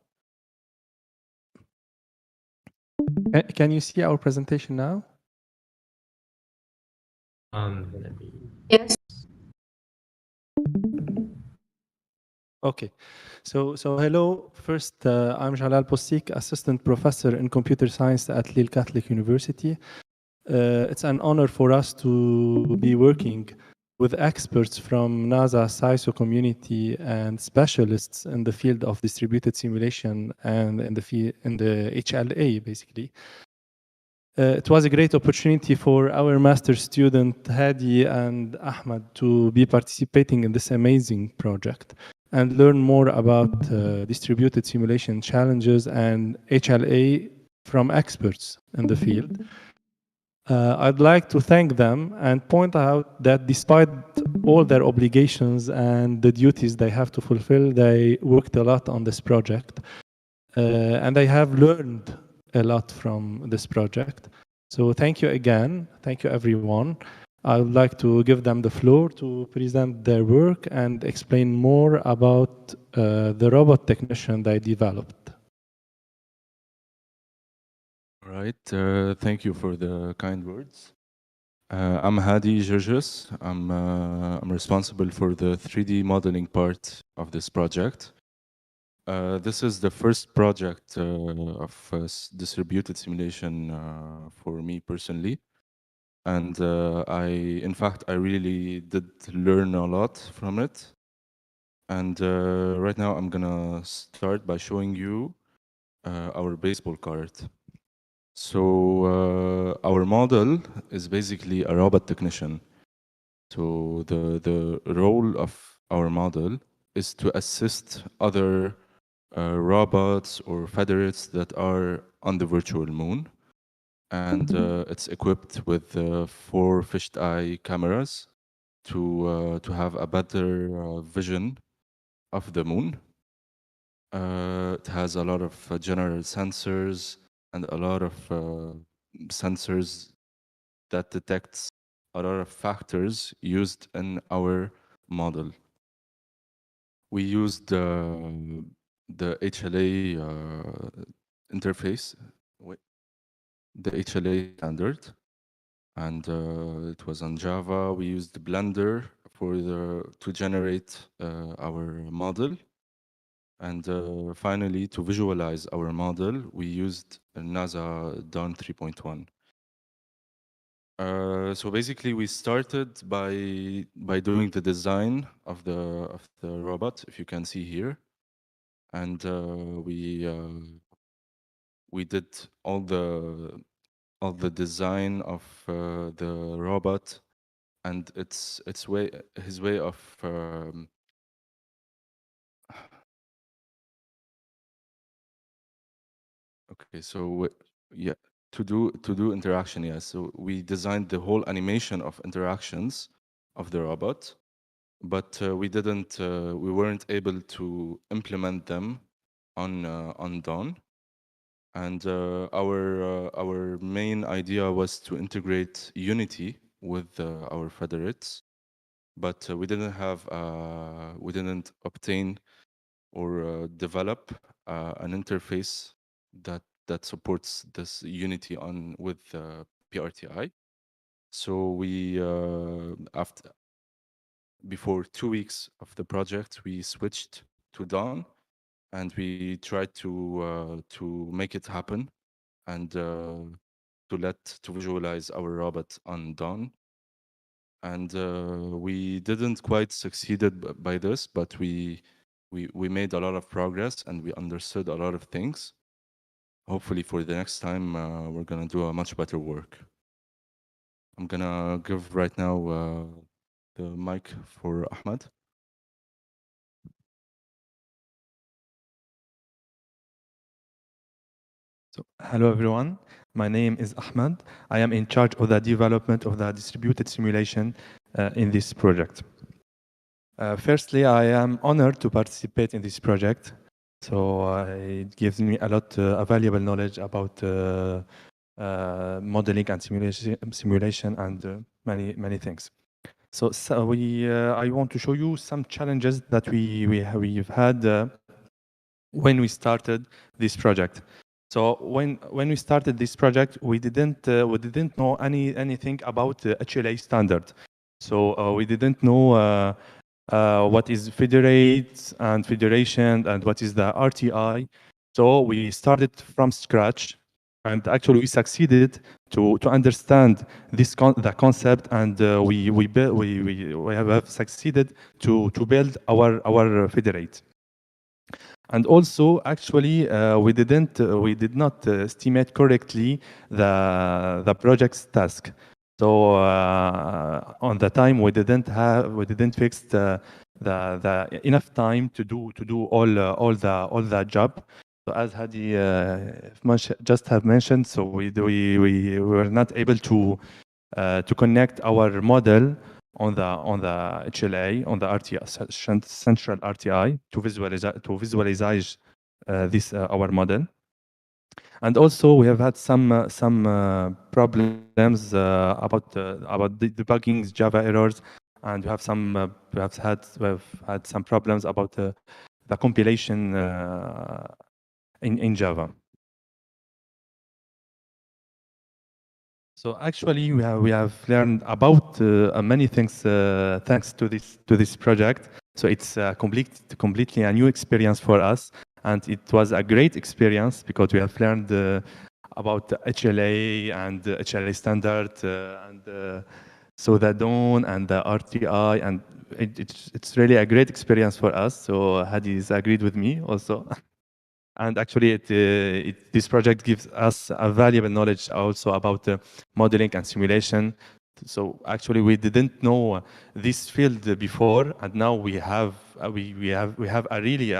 can you see our presentation now? Let me... Yes. Okay. So hello. First, I'm Jalal Postik, Assistant Professor in Computer Science at Lille Catholic University. It's an honor for us to be working with experts from NASA SISO community and specialists in the field of distributed simulation and in the HLA, basically. It was a great opportunity for our master student Hadi and Ahmad to be participating in this amazing project and learn more about distributed simulation challenges and HLA from experts in the field. I'd like to thank them and point out that despite all their obligations and the duties they have to fulfill, they worked a lot on this project. And they have learned a lot from this project. So thank you again. Thank you, everyone. I would like to give them the floor to present their work and explain more about the robot technician they developed. All right. Thank you for the kind words. I'm Hadi Georges. I'm responsible for the 3D modeling part of this project. This is the first project of distributed simulation for me personally. And in fact, I really did learn a lot from it. And right now I'm gonna start by showing you our baseball card. So our model is basically a robot technician. So the role of our model is to assist other robots or federates that are on the virtual moon. And it's equipped with 4 fisheye cameras to have a better vision of the moon. It has a lot of general sensors and a lot of sensors that detects a lot of factors used in our model. We used the HLA interface, the HLA standard, and it was on Java. We used Blender to generate our model. And finally, to visualize our model, we used NASA Dawn 3.1. So basically, we started by doing the design of the robot, if you can see here, and we did all the design of the robot and his way of okay, so yeah, to do interaction, yes. So we designed the whole animation of interactions of the robot, but we weren't able to implement them on Dawn. And our main idea was to integrate Unity with our federates, but we didn't obtain or develop an interface that supports this Unity with PRTI. So we before 2 weeks of the project, we switched to Dawn, and we tried to make it happen and to visualize our robot on Dawn. And we didn't quite succeeded by this, but we made a lot of progress and we understood a lot of things. Hopefully for the next time, we're gonna do a much better work. I'm gonna give right now the mic for Ahmed. So, hello everyone. My name is Ahmed. I am in charge of the development of the distributed simulation in this project. Firstly, I am honored to participate in this project. So it gives me a lot of valuable knowledge about modeling and simulation and many things. So I want to show you some challenges that we've had when we started this project. So when we started this project, we didn't know anything about the HLA standard. So we didn't know what is federate and federation and what is the RTI. So we started from scratch, and actually we succeeded to understand the concept, and we have succeeded to build our federate. And also, actually, we did not estimate correctly the project's task. So on the time we didn't fix the enough time to do all the job. So as Hadi just have mentioned, so we were not able to connect our model on the HLA, on the RTI, central RTI, to visualize this our model. And also we have had some problems about debugging Java errors, and we have had some problems about the compilation in Java. So actually, we have learned about many things thanks to this project. So it's completely a new experience for us, and it was a great experience because we have learned about the HLA and the HLA standard and so the Dawn and the RTI, and it's really a great experience for us. So Hadi has agreed with me also. And actually, this project gives us a valuable knowledge also about modeling and simulation. So actually, we didn't know this field before, and now we have a really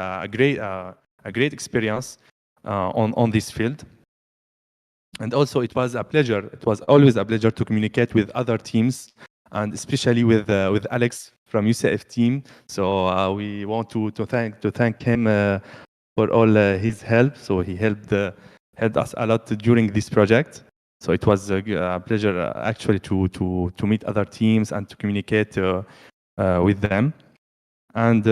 great experience on this field. And also, it was a pleasure. It was always a pleasure to communicate with other teams, and especially with Alex from UCF team. So we want to thank him for all his help. So he helped us a lot during this project. So it was a pleasure actually to meet other teams and to communicate with them. And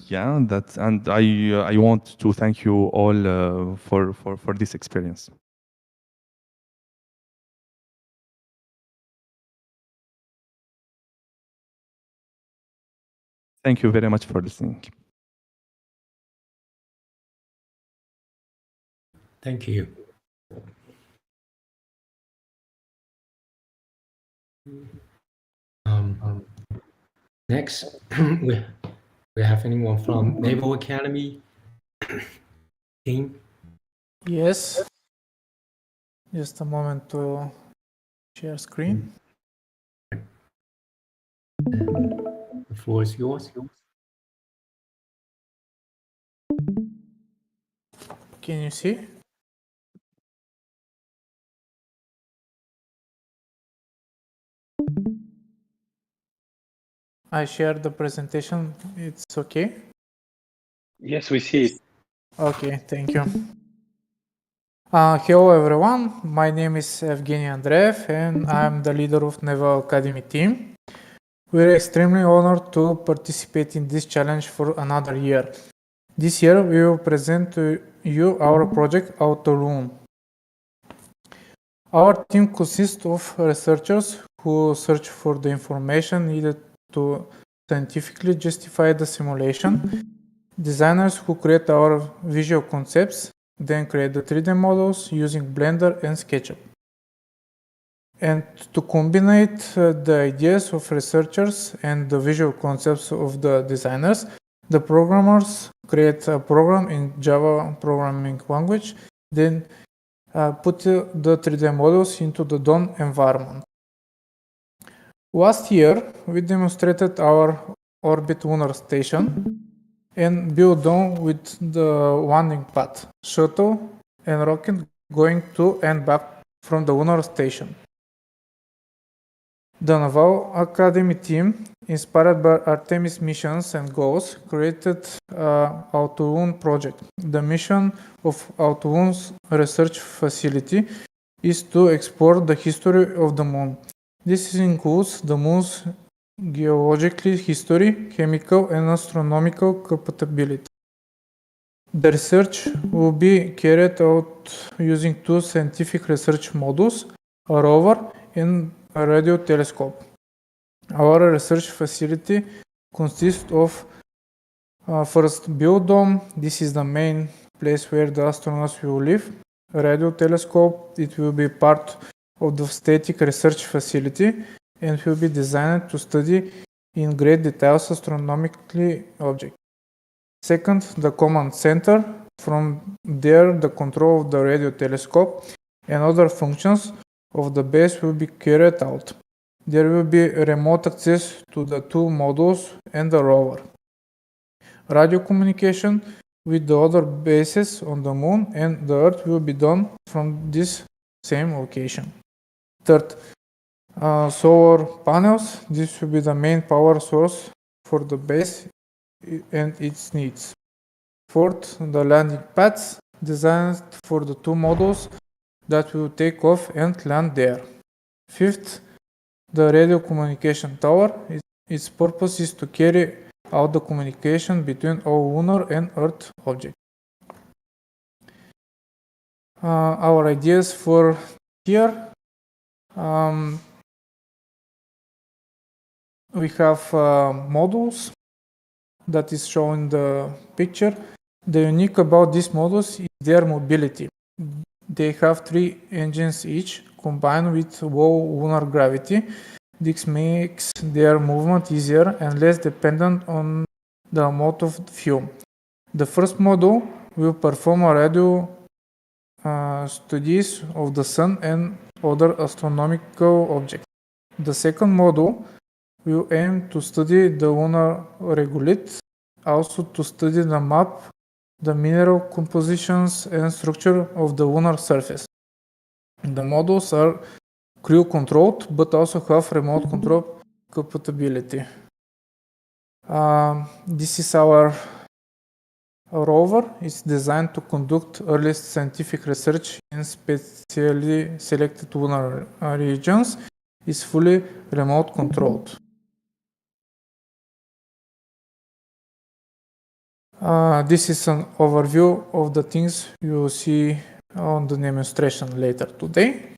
yeah, and I want to thank you all for this experience. Thank you very much for listening. Thank you. Next, we have anyone from Naval Academy team? Yes. Just a moment to share screen. The floor is yours. Can you see? I shared the presentation. It's okay? Yes, we see it. Okay, thank you. Hello everyone, my name is Evgeny Andreev and I'm the leader of Naval Academy team. We're extremely honored to participate in this challenge for another year. This year we will present to you our project Autoloon. Our team consists of researchers who search for the information needed to scientifically justify the simulation, designers who create our visual concepts, then create the 3D models using Blender and SketchUp. And to combine the ideas of researchers and the visual concepts of the designers, the programmers create a program in Java programming language, then put the 3D models into the DOM environment. Last year, we demonstrated our orbit lunar station and built DOM with the landing pad, shuttle, and rocket going to and back from the lunar station. The Naval Academy team, inspired by Artemis missions and goals, created Autoloon project. The mission of Autoloon's research facility is to explore the history of the moon. This includes the moon's geological history, chemical and astronomical compatibility. The research will be carried out using two scientific research modules, a rover and a radio telescope. Our research facility consists of first build dome. This is the main place where the astronauts will live. A radio telescope, it will be part of the static research facility and will be designed to study in great details astronomical objects. Second, the command center. From there, the control of the radio telescope and other functions of the base will be carried out. There will be remote access to the two modules and the rover. Radio communication with the other bases on the moon and the Earth will be done from this same location. Third, solar panels. This will be the main power source for the base and its needs. Fourth, the landing pads designed for the two models that will take off and land there. Fifth, the radio communication tower. Its purpose is to carry out the communication between all lunar and Earth objects. Our ideas for here. We have modules that is shown in the picture. The unique about these models is their mobility. They have 3 engines each, combined with low lunar gravity. This makes their movement easier and less dependent on the amount of fuel. The first module will perform a radio studies of the Sun and other astronomical objects. The second module will aim to study the lunar regolith, also to study the map, the mineral compositions and structure of the lunar surface. The modules are crew controlled, but also have remote control compatibility. This is our rover. It's designed to conduct early scientific research in specially selected lunar regions. It's fully remote controlled. This is an overview of the things you will see on the demonstration later today.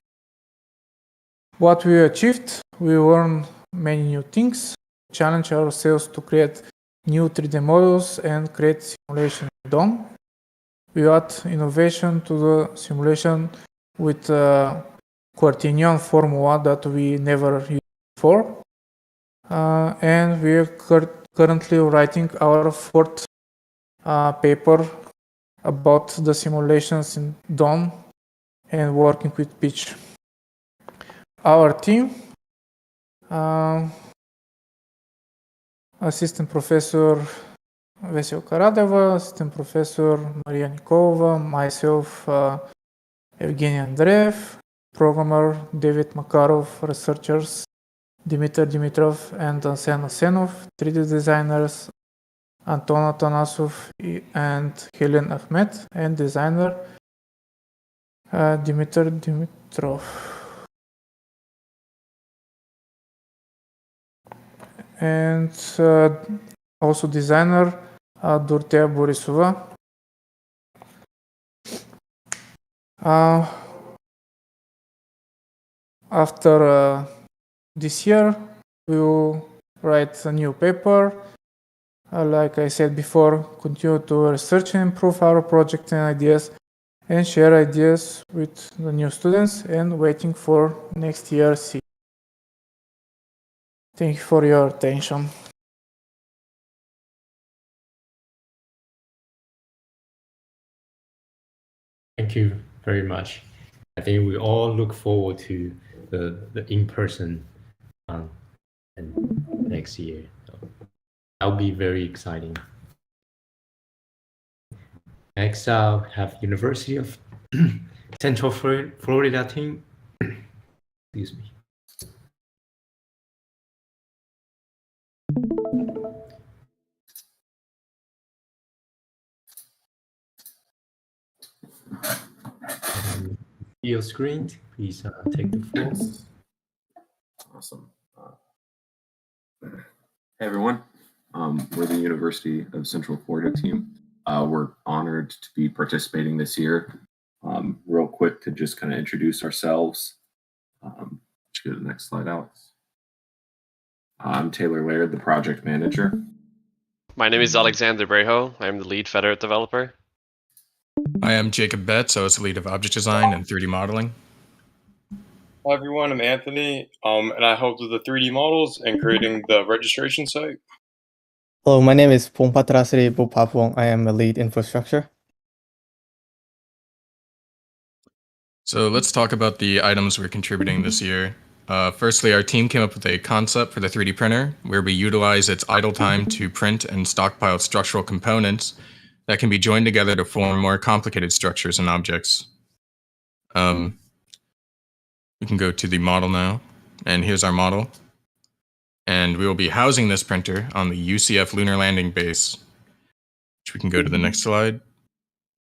What we achieved, we learned many new things, challenge ourselves to create new 3D models and create simulation in DOM. We add innovation to the simulation with quaternion formula that we never used before. And we are currently writing our fourth paper about the simulations in DOM and working with pitch. Our team, Assistant Professor Vesel Karadeva, Assistant Professor Maria Nikolova, myself, Evgeny Andreev, programmer David Makarov, researchers Dimitar Dimitrov and Arsen Asenov, 3D designers Anton Atanasov and Helen Ahmed, and designer Dimitar Dimitrov. And also designer Dortea Borisova. After this year, we will write a new paper. Like I said before, continue to research and improve our project and ideas, and share ideas with the new students, and waiting for next year. Thank you for your attention. Thank you very much. I think we all look forward to the in-person and next year. So that'll be very exciting. Next up, have University of Central Florida team. Excuse me. Your screen, please take the floor. Awesome. Hey everyone, we're the University of Central Florida team. We're honored to be participating this year. Real quick to just kind of introduce ourselves. Let's go to the next slide, Alex. I'm Taylor Laird, the project manager. My name is Alexander Brejo. I'm the lead Federate developer. I am Jacob Betts. I was the lead of object design and 3D modeling. Hi everyone, I'm Anthony, and I helped with the 3D models and creating the registration site. Hello, my name is Pongpatrasri Bupapong. I am a lead infrastructure. So let's talk about the items we're contributing this year. Firstly, our team came up with a concept for the 3D printer where we utilize its idle time to print and stockpile structural components that can be joined together to form more complicated structures and objects. We can go to the model now, and here's our model. And we will be housing this printer on the UCF Lunar Landing Base, which we can go to the next slide,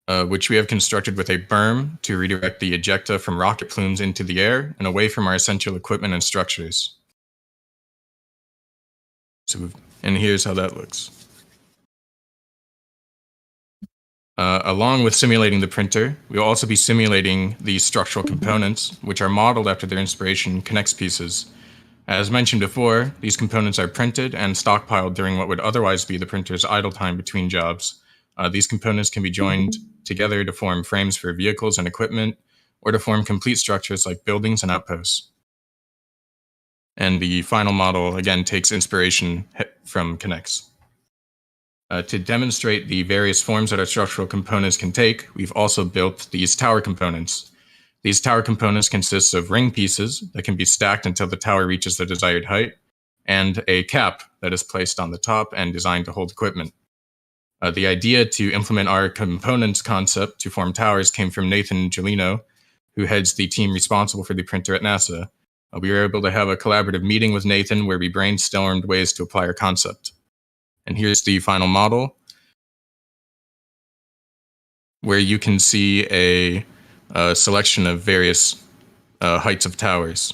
which we have constructed with a berm to redirect the ejecta from rocket plumes into the air and away from our essential equipment and structures. And here's how that looks. Along with simulating the printer, we will also be simulating the structural components, which are modeled after their inspiration Connects pieces. As mentioned before, these components are printed and stockpiled during what would otherwise be the printer's idle time between jobs. These components can be joined together to form frames for vehicles and equipment, or to form complete structures like buildings and outposts. And the final model, again, takes inspiration from Connects. To demonstrate the various forms that our structural components can take, we've also built these tower components. These tower components consist of ring pieces that can be stacked until the tower reaches the desired height, and a cap that is placed on the top and designed to hold equipment. The idea to implement our components concept to form towers came from Nathan Gelino, who heads the team responsible for the printer at NASA. We were able to have a collaborative meeting with Nathan where we brainstormed ways to apply our concept. And here's the final model, where you can see a selection of various heights of towers.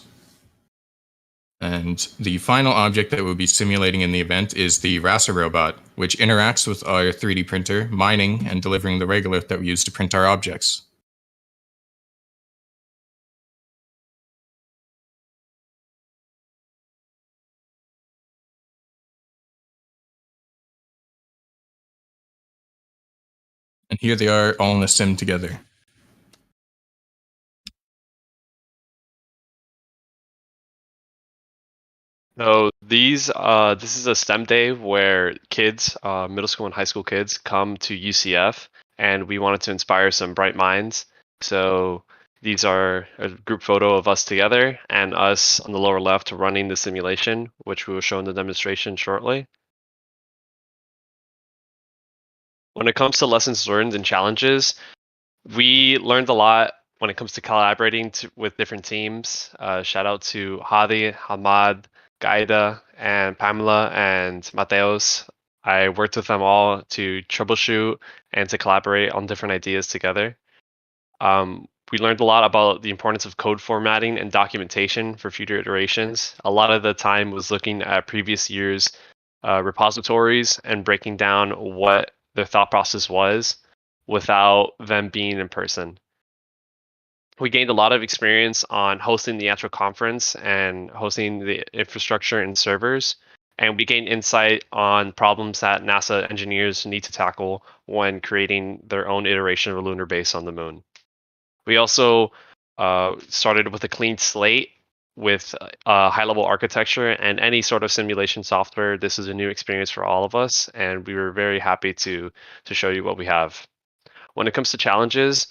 And the final object that we'll be simulating in the event is the RASA robot, which interacts with our 3D printer, mining and delivering the regolith that we use to print our objects. And here they are all in a sim together. So this is a STEM day where kids, middle school and high school kids, come to UCF, and we wanted to inspire some bright minds. So these are a group photo of us together and us on the lower left running the simulation, which we will show in the demonstration shortly. When it comes to lessons learned and challenges, we learned a lot when it comes to collaborating with different teams. Shout out to Hadi, Hamad, Gaida, and Pamela and Mateos. I worked with them all to troubleshoot and to collaborate on different ideas together. We learned a lot about the importance of code formatting and documentation for future iterations. A lot of the time was looking at previous years' repositories and breaking down what their thought process was without them being in person. We gained a lot of experience on hosting the actual conference and hosting the infrastructure and servers, and we gained insight on problems that NASA engineers need to tackle when creating their own iteration of a lunar base on the moon. We also started with a clean slate with high-level architecture and any sort of simulation software. This is a new experience for all of us, and we were very happy to show you what we have. When it comes to challenges,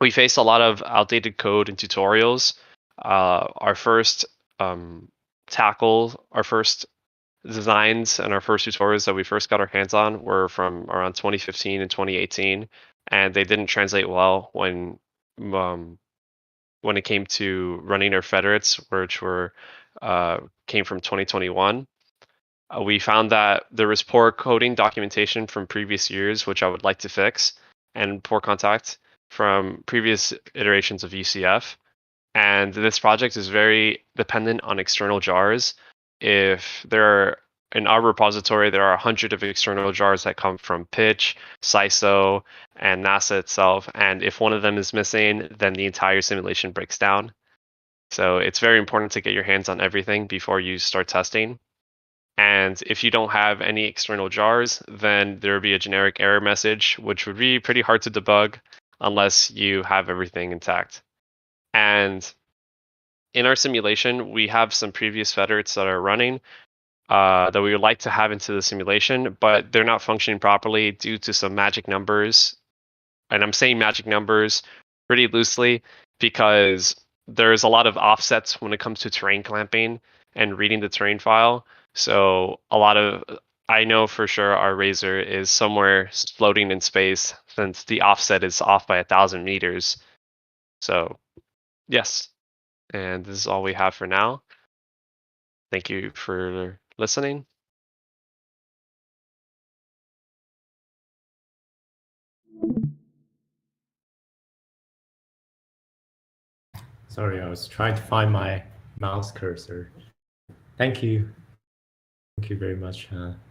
we faced a lot of outdated code and tutorials. Our first our first designs and our first tutorials that we first got our hands on were from around 2015 and 2018, and they didn't translate well when it came to running our federates, which were came from 2021. We found that there was poor coding documentation from previous years, which I would like to fix, and poor contact from previous iterations of UCF. And this project is very dependent on external jars. If there are, in our repository, there are 100 of external jars that come from Pitch, SISO, and NASA itself. And if one of them is missing, then the entire simulation breaks down. So it's very important to get your hands on everything before you start testing. And if you don't have any external jars, then there will be a generic error message, which would be pretty hard to debug unless you have everything intact. And in our simulation, we have some previous federates that are running that we would like to have into the simulation, but they're not functioning properly due to some magic numbers. And I'm saying magic numbers pretty loosely because there's a lot of offsets when it comes to terrain clamping and reading the terrain file. So I know for sure our Razor is somewhere floating in space since the offset is off by 1,000 meters. So yes, and this is all we have for now. Thank you for listening. Sorry, I was trying to find my mouse cursor. Thank you. Thank you very much.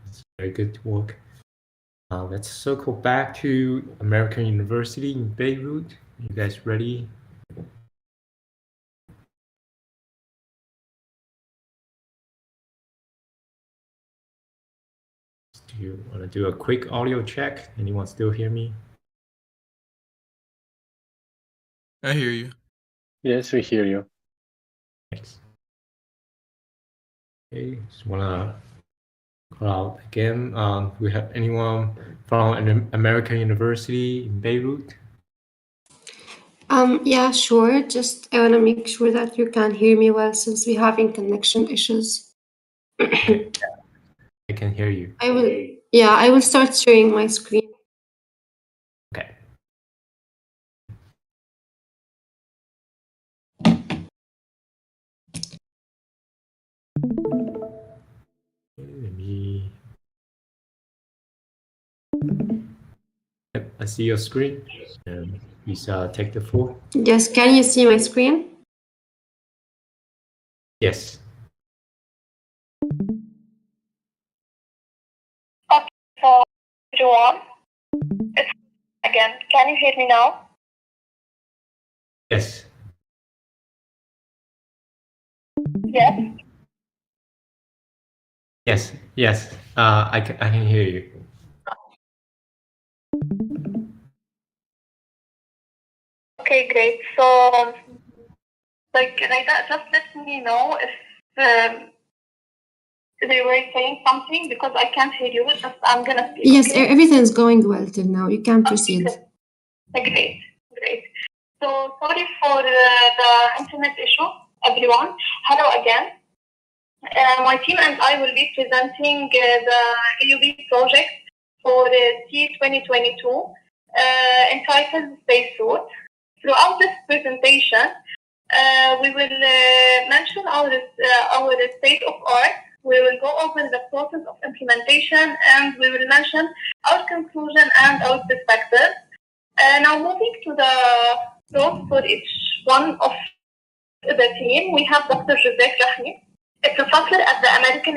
It's very good work. Let's circle back to American University in Beirut. You guys ready? Do you want to do a quick audio check? Anyone still hear me? I hear you. Yes, we hear you. Thanks. Okay, just want to crowd again. Do we have anyone from an American university in Beirut? Yeah, sure. Just I want to make sure that you can hear me well since we're having connection issues. Okay, I can hear you. I will start sharing my screen. Okay. Let me. Yep, I see your screen. Please take the floor. Yes, can you see my screen? Yes. Okay, so everyone, again, can you hear me now? Yes. Yes. Yes. Yes. I can hear you. Okay, great. So, just let me know if they were saying something because I can't hear you. Just I'm gonna speak. Yes, okay? everything's going well till now. You can proceed. Great. So sorry for the internet issue, everyone. Hello again. My team and I will be presenting the EUB project for C 2022 entitled Spacesuit. Throughout this presentation, we will mention our state of art. We will go over the process of implementation, and we will mention our conclusion and our perspective. Now moving to the talk for each one of the team, we have Dr. Joseph Rahmi, a professor at the American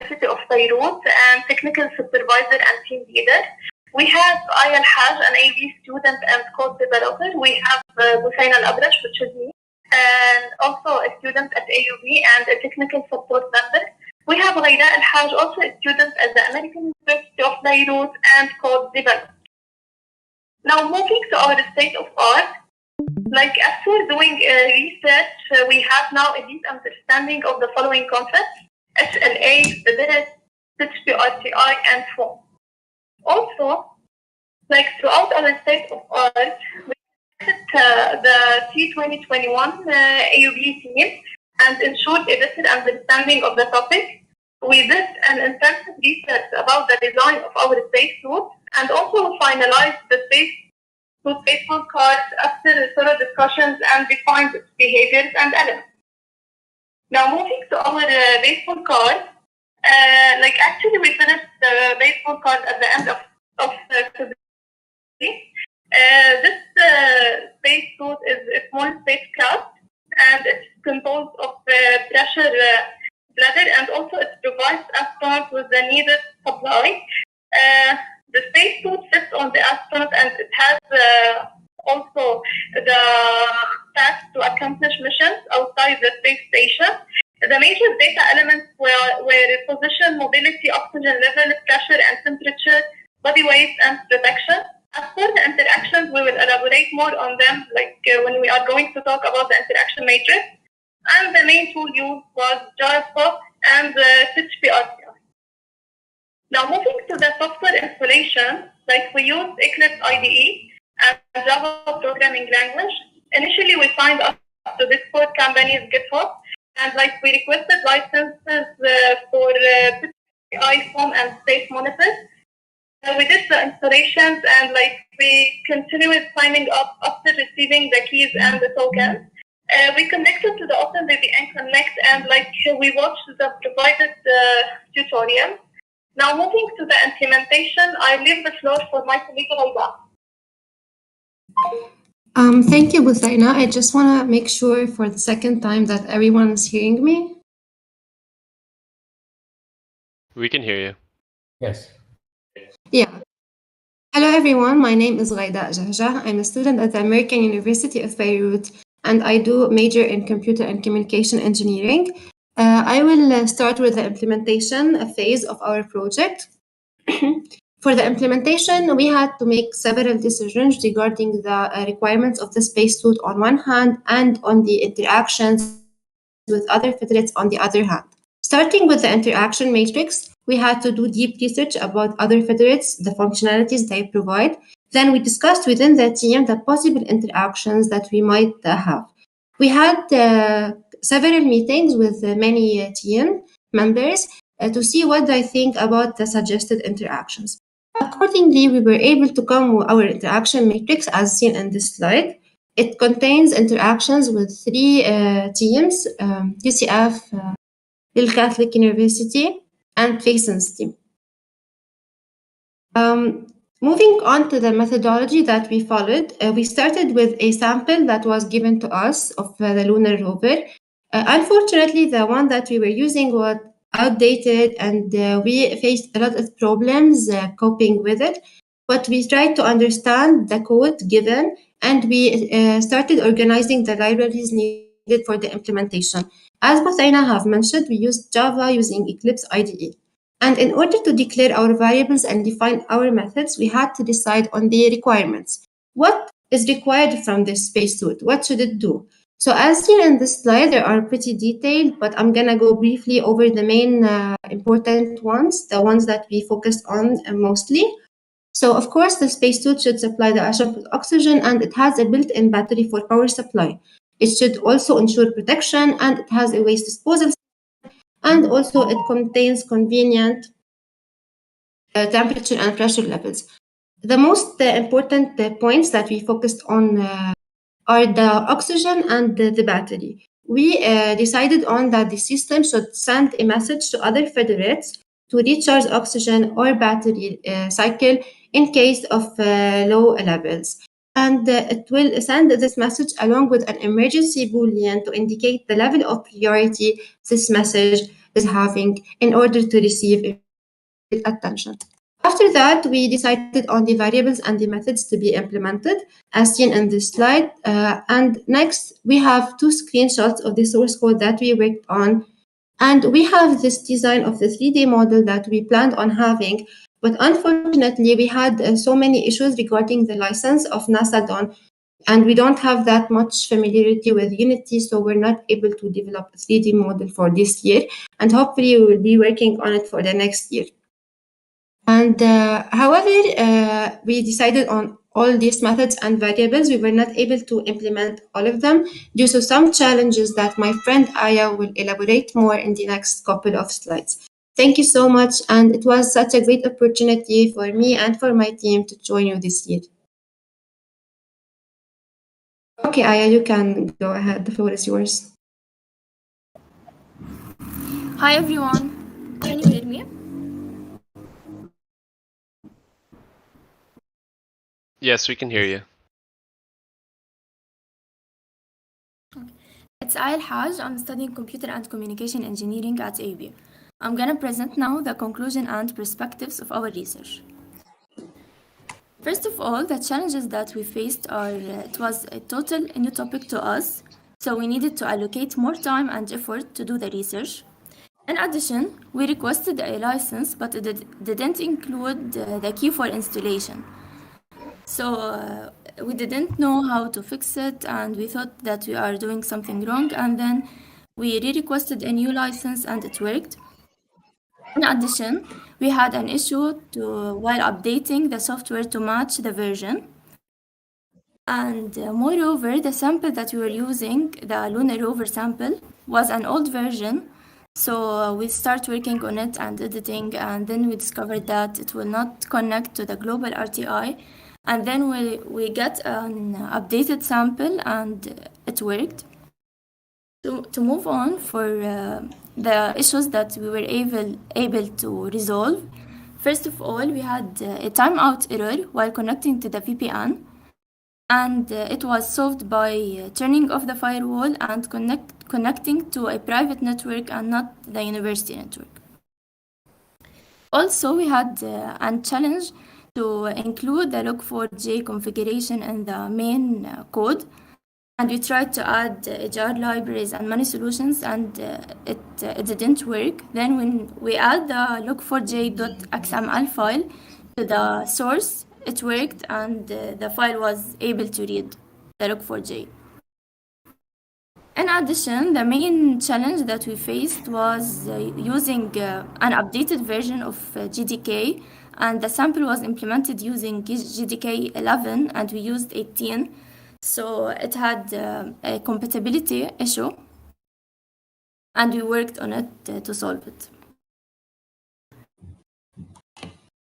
University of Beirut and technical supervisor and team leader. We have Aya Al-Haj, an AV student and code developer. We have Hussein Al-Abrash, which is me, and also a student at AUB and a technical support member. We have Ghayda Al-Haj, also a student at the American University of Beirut and code developer. Now moving to our state of art, after doing research, we have now a deep understanding of the following concepts: SLA, stability, HPRTI, and so on. Also, throughout our state of art, we tested the C2021 AUB team and ensured a better understanding of the topic. We did an intensive research about the design of our spacesuit and also finalized the spacesuit cards after thorough discussions and defined its behaviors and elements. Now moving to our baseball card, actually we finished the baseball card at the end of February. This spacesuit is a small spacecraft and it's composed of pressure bladder, and also it provides astronauts with the needed supply. The spacesuit fits on the astronaut and it has also the task to accomplish missions outside the space station. The major data elements were position, mobility, oxygen level, pressure and temperature, body weight, and protection. As for the interactions, we will elaborate more on them when we are going to talk about the interaction matrix. And the main tool used was JavaScript and HPRTI. Now moving to the software installation, we used Eclipse IDE and Java programming language. Initially, we signed up to Discord company's GitHub, and we requested licenses for iPhone and Space Monitor. We did the installations and we continued signing up after receiving the keys and the tokens. We connected to the OpenVPN Connect and we watched the provided tutorial. Now moving to the implementation, I leave the floor for my colleague Ghayda. Thank you, Busaina. I just want to make sure for the second time that everyone is hearing me. We can hear you. Yes. Yeah. Hello, everyone. My name is Ghayda Jahjah. I'm a student at the American University of Beirut, and I do major in computer and communication engineering. I will start with the implementation phase of our project. For the implementation, we had to make several decisions regarding the requirements of the spacesuit on one hand and on the interactions with other federates on the other hand. Starting with the interaction matrix, we had to do deep research about other federates, the functionalities they provide. Then we discussed within the team the possible interactions that we might have. We had several meetings with many team members to see what they think about the suggested interactions. Accordingly, we were able to come with our interaction matrix as seen in this slide. It contains interactions with three teams, UCF, Hill Catholic University, and Clayton's team. Moving on to the methodology that we followed, we started with a sample that was given to us of the Lunar rover. Unfortunately, the one that we were using was outdated and we faced a lot of problems coping with it. But we tried to understand the code given and we started organizing the libraries needed for the implementation. As Buthaina have mentioned, we used Java using Eclipse IDE. And in order to declare our variables and define our methods, we had to decide on the requirements. What is required from this spacesuit? What should it do? So as seen in this slide, they are pretty detailed, but I'm going to go briefly over the main important ones, the ones that we focused on mostly. So of course, the spacesuit should supply the astronaut with oxygen and it has a built-in battery for power supply. It should also ensure protection and it has a waste disposal and also it contains convenient temperature and pressure levels. The most important points that we focused on are the oxygen and the battery. We decided on that the system should send a message to other federates to recharge oxygen or battery cycle in case of low levels. And it will send this message along with an emergency boolean to indicate the level of priority this message is having in order to receive attention. After that, we decided on the variables and the methods to be implemented, as seen in this slide. And next, we have two screenshots of the source code that we worked on. And we have this design of the 3D model that we planned on having. But unfortunately, we had so many issues regarding the license of NASA Dawn. And we don't have that much familiarity with Unity, so we're not able to develop a 3D model for this year. And hopefully, we will be working on it for the next year. And however, we decided on all these methods and variables. We were not able to implement all of them due to some challenges that my friend Aya will elaborate more in the next couple of slides. Thank you so much. And it was such a great opportunity for me and for my team to join you this year. Okay, Aya, you can go ahead. The floor is yours. Hi, everyone. Can you hear me? Yes, we can hear you. It's Ayel Haj. I'm studying computer and communication engineering at AB. I'm going to present now the conclusion and perspectives of our research. First of all, the challenges that we faced are it was a total new topic to us, so we needed to allocate more time and effort to do the research. In addition, we requested a license, but it didn't include the key for installation. So we didn't know how to fix it, and we thought that we are doing something wrong, and then we re-requested a new license and it worked. In addition, we had an issue while updating the software to match the version. And moreover, the sample that we were using, the Lunar rover sample, was an old version. So we start working on it and editing, and then we discovered that it will not connect to the global RTI. And then we get an updated sample and it worked. To move on for the issues that we were able to resolve, first of all, we had a timeout error while connecting to the VPN. And it was solved by turning off the firewall and connecting to a private network and not the university network. Also, we had a challenge to include the log4j configuration in the main code. And we tried to add jar libraries and many solutions, and it didn't work. Then when we add the log4j.xml file to the source, it worked, and the file was able to read the log4j. In addition, the main challenge that we faced was using an updated version of GDK, and the sample was implemented using GDK 11 and we used 18, so it had a compatibility issue and we worked on it to solve it.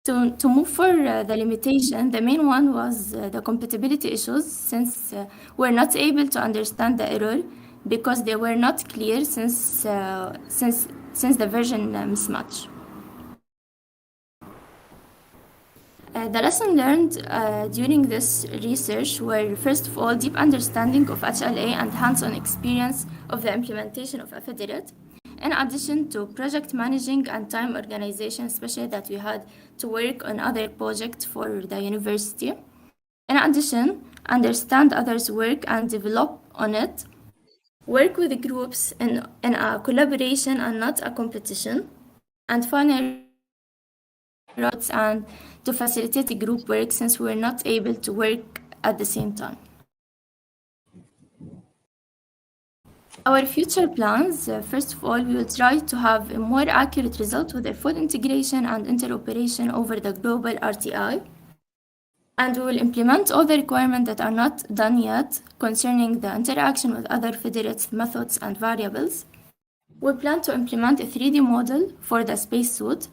To move for the limitation, the main one was the compatibility issues, since we're not able to understand the error because they were not clear since the version mismatch. The lesson learned during this research were, first of all, deep understanding of HLA and hands-on experience of the implementation of a federate, in addition to project managing and time organization, especially that we had to work on other projects for the university. In addition, understand others' work and develop on it. Work with groups in a collaboration and not a competition. And finally, and to facilitate group work since we were not able to work at the same time. Our future plans, first of all, we will try to have a more accurate result with a full integration and interoperation over the global RTI. And we will implement all the requirements that are not done yet concerning the interaction with other federates, methods, and variables. We plan to implement a 3D model for the spacesuit.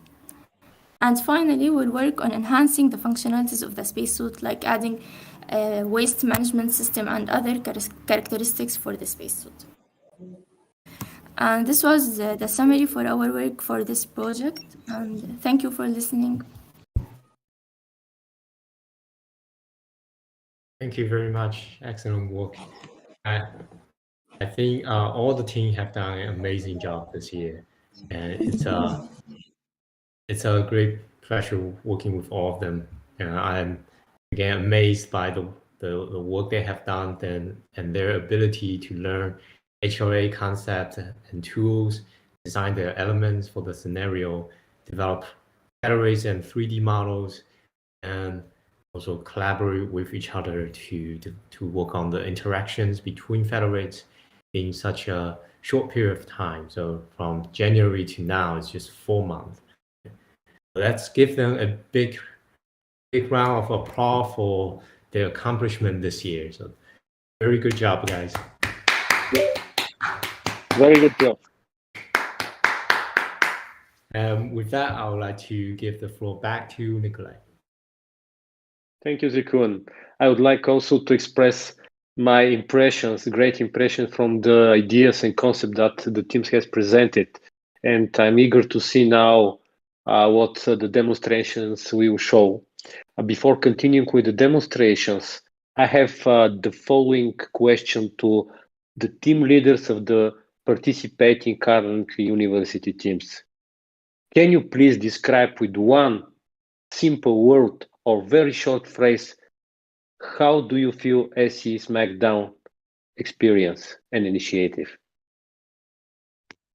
And finally, we'll work on enhancing the functionalities of the spacesuit, like adding a waste management system and other characteristics for the spacesuit. And this was the summary for our work for this project. And thank you for listening. Thank you very much. Excellent work. I think all the team have done an amazing job this year, and it's a great pleasure working with all of them. And I'm again amazed by the work they have done and their ability to learn HLA concepts and tools, design the elements for the scenario, develop federates and 3D models, and also collaborate with each other to work on the interactions between federates in such a short period of time. So from January to now, it's just 4 months. Let's give them a big round of applause for their accomplishment this year. So very good job, guys. Very good job. With that, I would like to give the floor back to Nikolai. Thank you, Zikun. I would like also to express my impressions, great impressions from the ideas and concept that the teams has presented. And I'm eager to see now what the demonstrations will show. Before continuing with the demonstrations, I have the following question to the team leaders of the participating currently university teams. Can you please describe with one simple word or very short phrase, how do you feel SE Smackdown experience and initiative?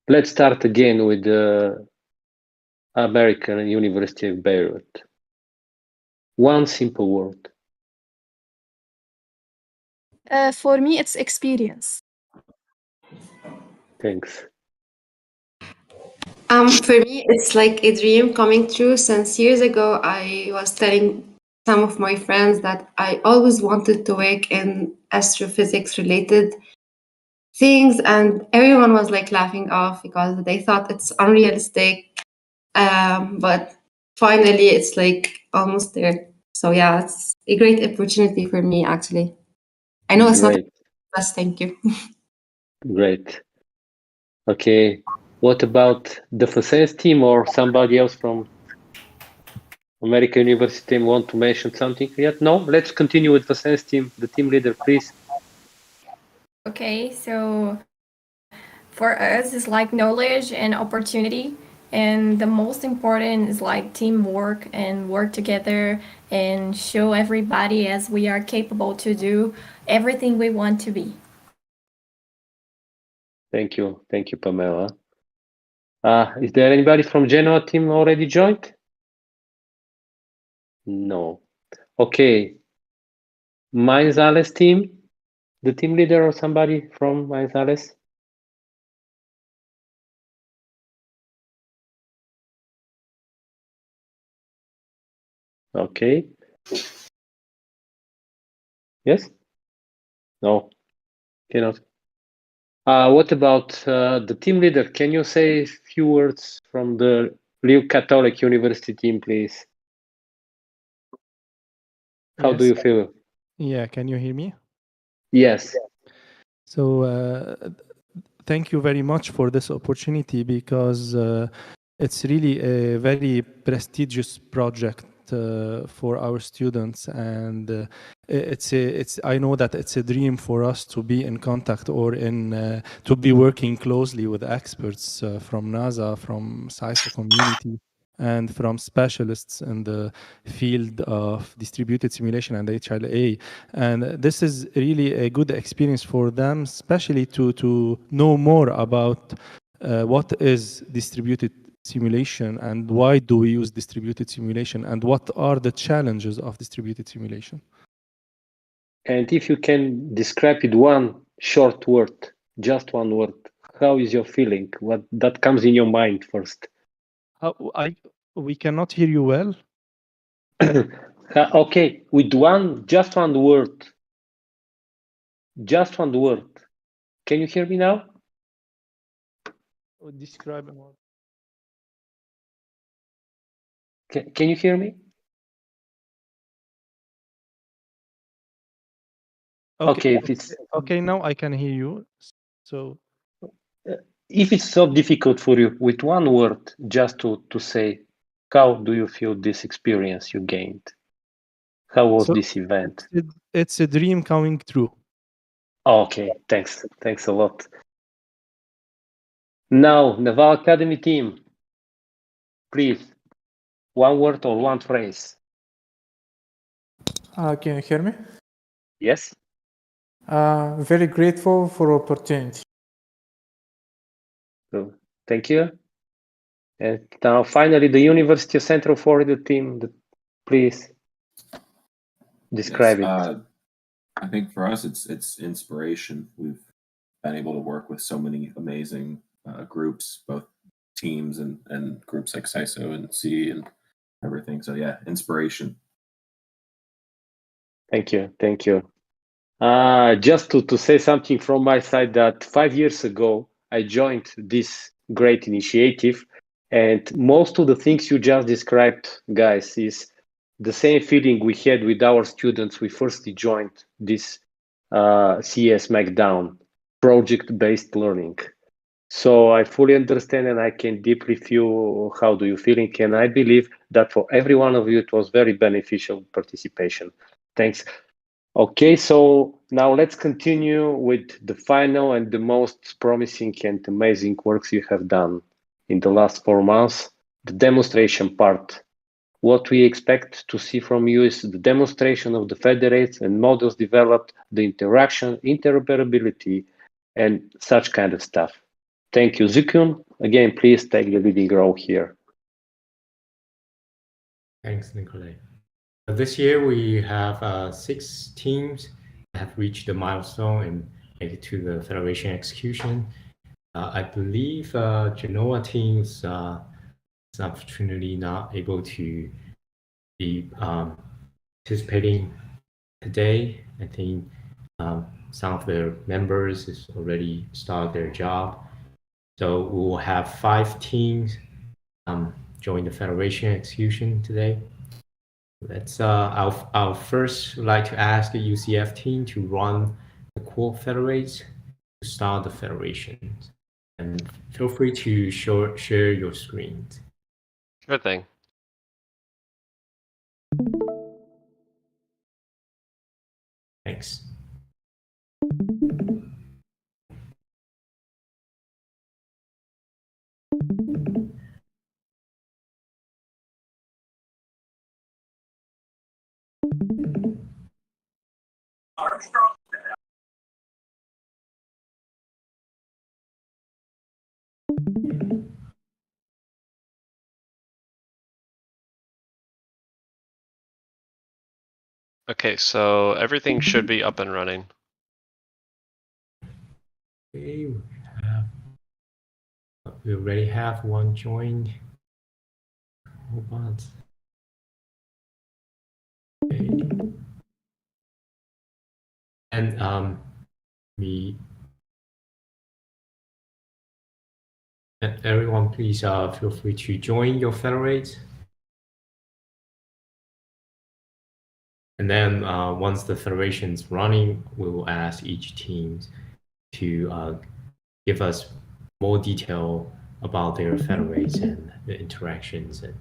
Let's start again with the American University of Beirut. One simple word. For me, it's experience. Thanks. For me, it's like a dream coming true. Since years ago, I was telling some of my friends that I always wanted to work in astrophysics related things, and everyone was like laughing off because they thought it's unrealistic. But finally, it's like almost there. So yeah, it's a great opportunity for me, actually. I know it's Great. not the best, thank you. Great. Okay. What about the Facens team or somebody else from American University team want to mention something yet? No? Let's continue with Facens team. The team leader, please. Okay, so for us, it's like knowledge and opportunity. And the most important is like teamwork and work together and show everybody as we are capable to do everything we want to be. Thank you. Thank you, Pamela. Is there anybody from Genoa team already joined? No. Okay. Mainzales team, the team leader or somebody from Manizales? Okay. Yes? No, cannot. What about the team leader? Can you say a few words from the Lviv Catholic University team, please? How do Yes. you feel? Yeah, can you hear me? Yes. So thank you very much for this opportunity because it's really a very prestigious project for our students, and it's I know that it's a dream for us to be in contact or to be working closely with experts from NASA, from SISO community, and from specialists in the field of distributed simulation and HLA. And this is really a good experience for them, especially to know more about what is distributed simulation and why do we use distributed simulation and what are the challenges of distributed simulation. And if you can describe it one short word, just one word, how is your feeling? What that comes in your mind first? We cannot hear you well. Okay, with just one word. Just one word. Can you hear me now? Describe more. Can you hear me? Okay, if it's okay, now I can hear you. So if it's so difficult for you, with one word, just to say, how do you feel this experience you gained? How was this event? It's a dream coming true. Okay, thanks a lot. Now, Naval Academy team, please, one word or one phrase. Can you hear me? Yes. Very grateful for opportunity. So, thank you. And now, finally, the University of Central Florida team, please describe it. I think for us, it's inspiration. We've been able to work with so many amazing groups, both teams and groups like SISO and C and everything. So yeah, inspiration. Thank you. Just to say something from my side, that 5 years ago, I joined this great initiative, and most of the things you just described, guys, is the same feeling we had with our students. We first joined this CS Smackdown, project-based learning. So I fully understand and I can deeply feel how do you feeling, and I believe that for every one of you, it was very beneficial participation. Thanks. Okay, so now let's continue with the final and the most promising and amazing works you have done in the last 4 months, the demonstration part. What we expect to see from you is the demonstration of the federates and models developed, the interaction, interoperability, and such kind of stuff. Thank you. Zikun, again, please take the leading role here. Thanks, Nikolai. This year we have 6 teams that have reached the milestone and made it to the federation execution. I believe Genoa teams unfortunately not able to be participating today. I think some of their members has already started their job. So we will have 5 teams join the federation execution today. Let's I'll first like to ask the UCF team to run the core federates to start the federation. And feel free to share your screens. Good thing. Thanks. Okay, so everything should be up and running. Okay, we already have one joined. Robots. Okay. And everyone, please feel free to join your federates. And then once the federation is running, we will ask each team to give us more detail about their federates and the interactions. And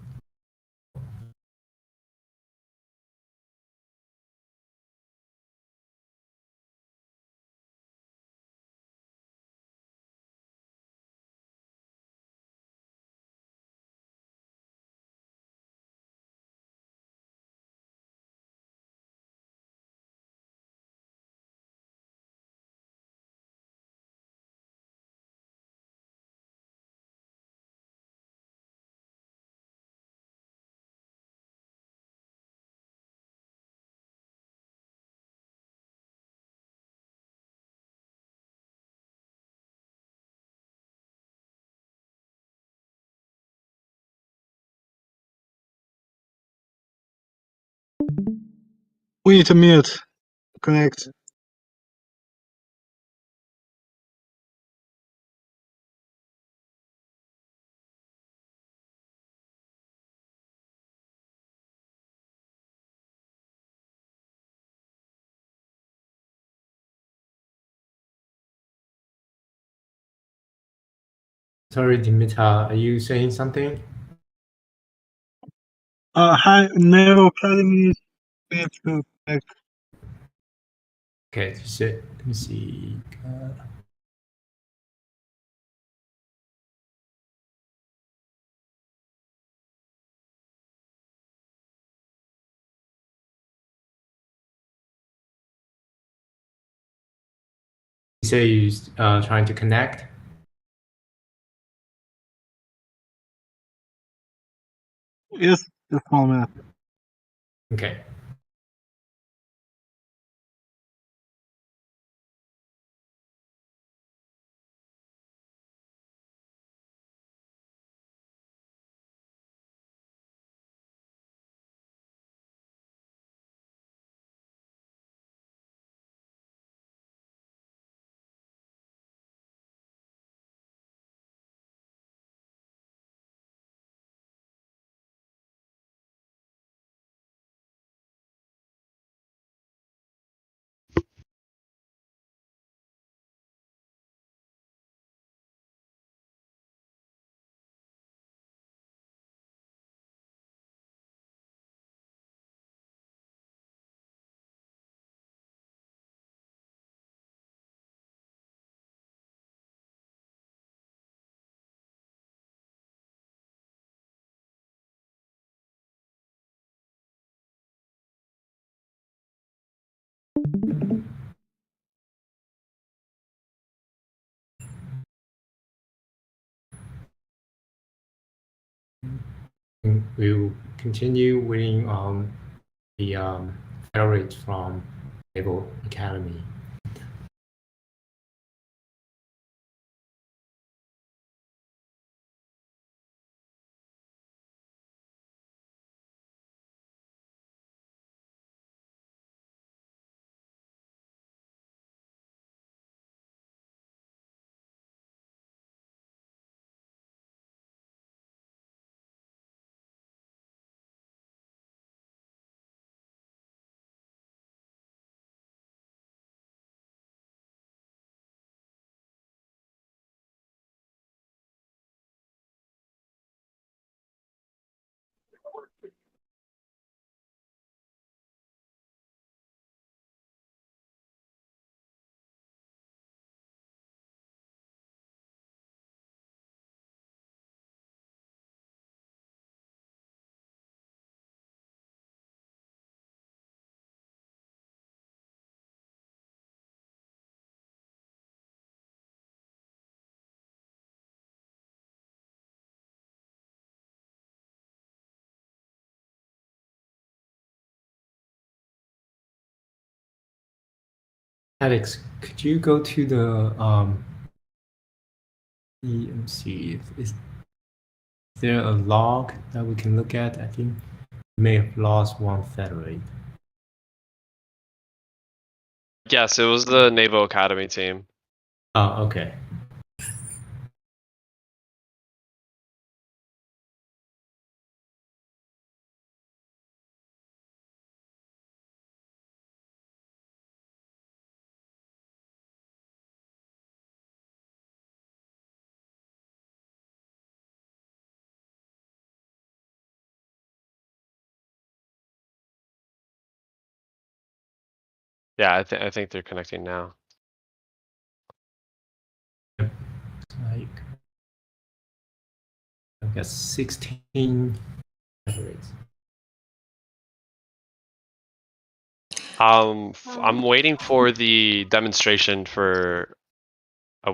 We need to mute. Connect. sorry, Dimitar, are you saying something? Hi, Nero Academy. We need to connect. Okay, just let me see. You say you're trying to connect? Yes, the format. Okay. We will continue waiting on the federates from Naval Academy. Alex, could you go to the Let me see. Is there a log that we can look at? I think we may have lost one federate. Yes, it was the Naval Academy team. Oh, okay. Yeah, I think they're connecting now. Like, I guess 16 federates. I'm waiting for the demonstration for.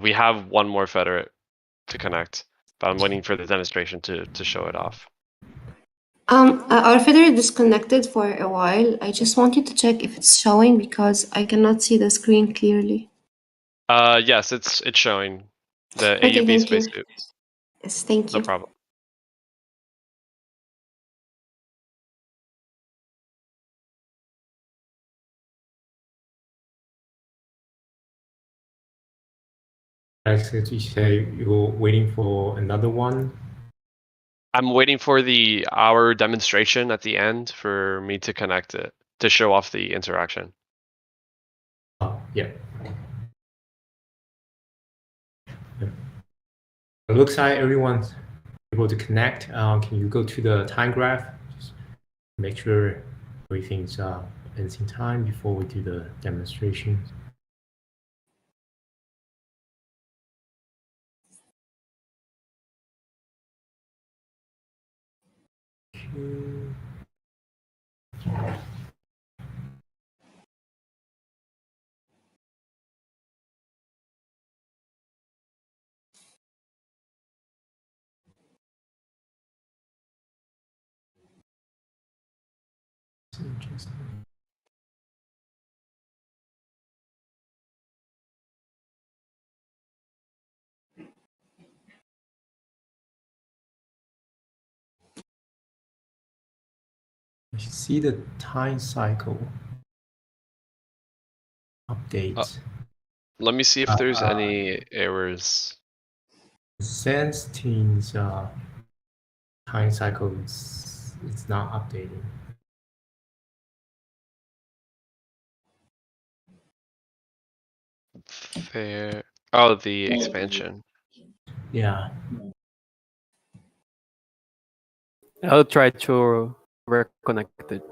We have one more federate to connect, but I'm waiting for the demonstration to show it off. Our federate disconnected for a while. I just wanted to check if it's showing because I cannot see the screen clearly. Yes, it's showing the Okay, AUV thank you. spacesuit. Yes, thank No you. problem. Actually, you say you're waiting for another one? I'm waiting for our demonstration at the end for me to connect it to show off the interaction. Oh, yeah. It looks like everyone's able to connect. Can you go to the time graph? Just make sure everything's in time before we do the demonstration. You see the time cycle updates. Let me see if there's any errors. Sense team's time cycle is it's not updating. There. Oh, the expansion. Yeah. I'll try to reconnect it.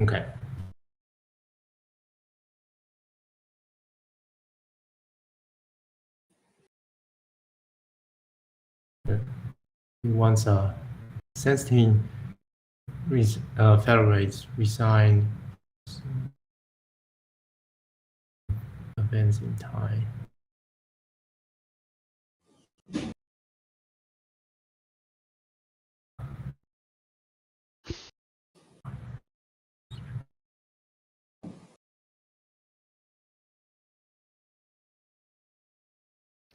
Okay. Once sense team federates resign events in time.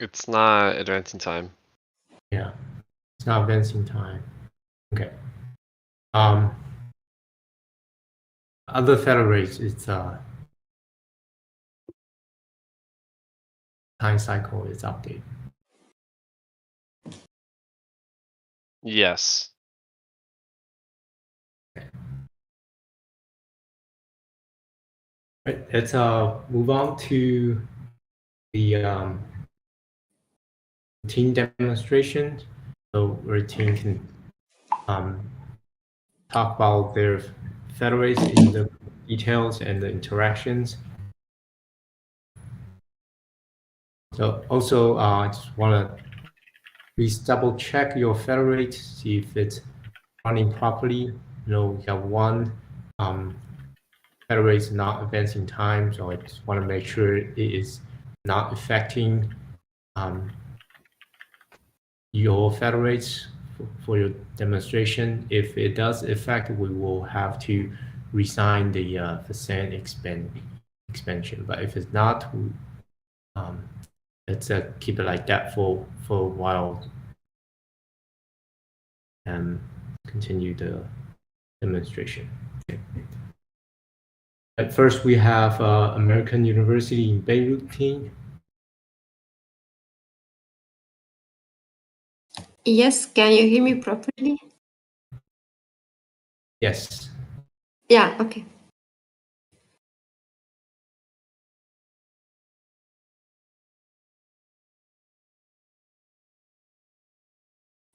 It's not advancing time. Yeah, it's not advancing time. Okay. Other federates, it's time cycle is updated. Yes. Right, let's move on to the team demonstration. So our team can talk about their federates in the details and the interactions. So also, I just want to please double check your federate, see if it's running properly. You know, we have one federate is not advancing time, so I just want to make sure it is not affecting your federates for your demonstration. If it does affect, we will have to resign the percent expand expansion. But if it's not, let's keep it like that for a while and continue the demonstration. Okay. At first, we have American University in Beirut team. Yes, can you hear me properly? Yes. Yeah, okay.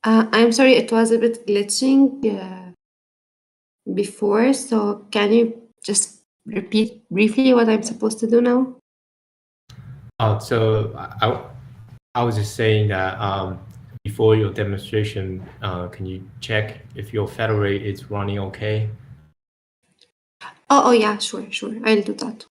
I'm sorry, it was a bit glitching before, so can you just repeat briefly what I'm supposed to do now? So I was just saying that before your demonstration, can you check if your federate is running okay? Oh, yeah, sure. I'll do that.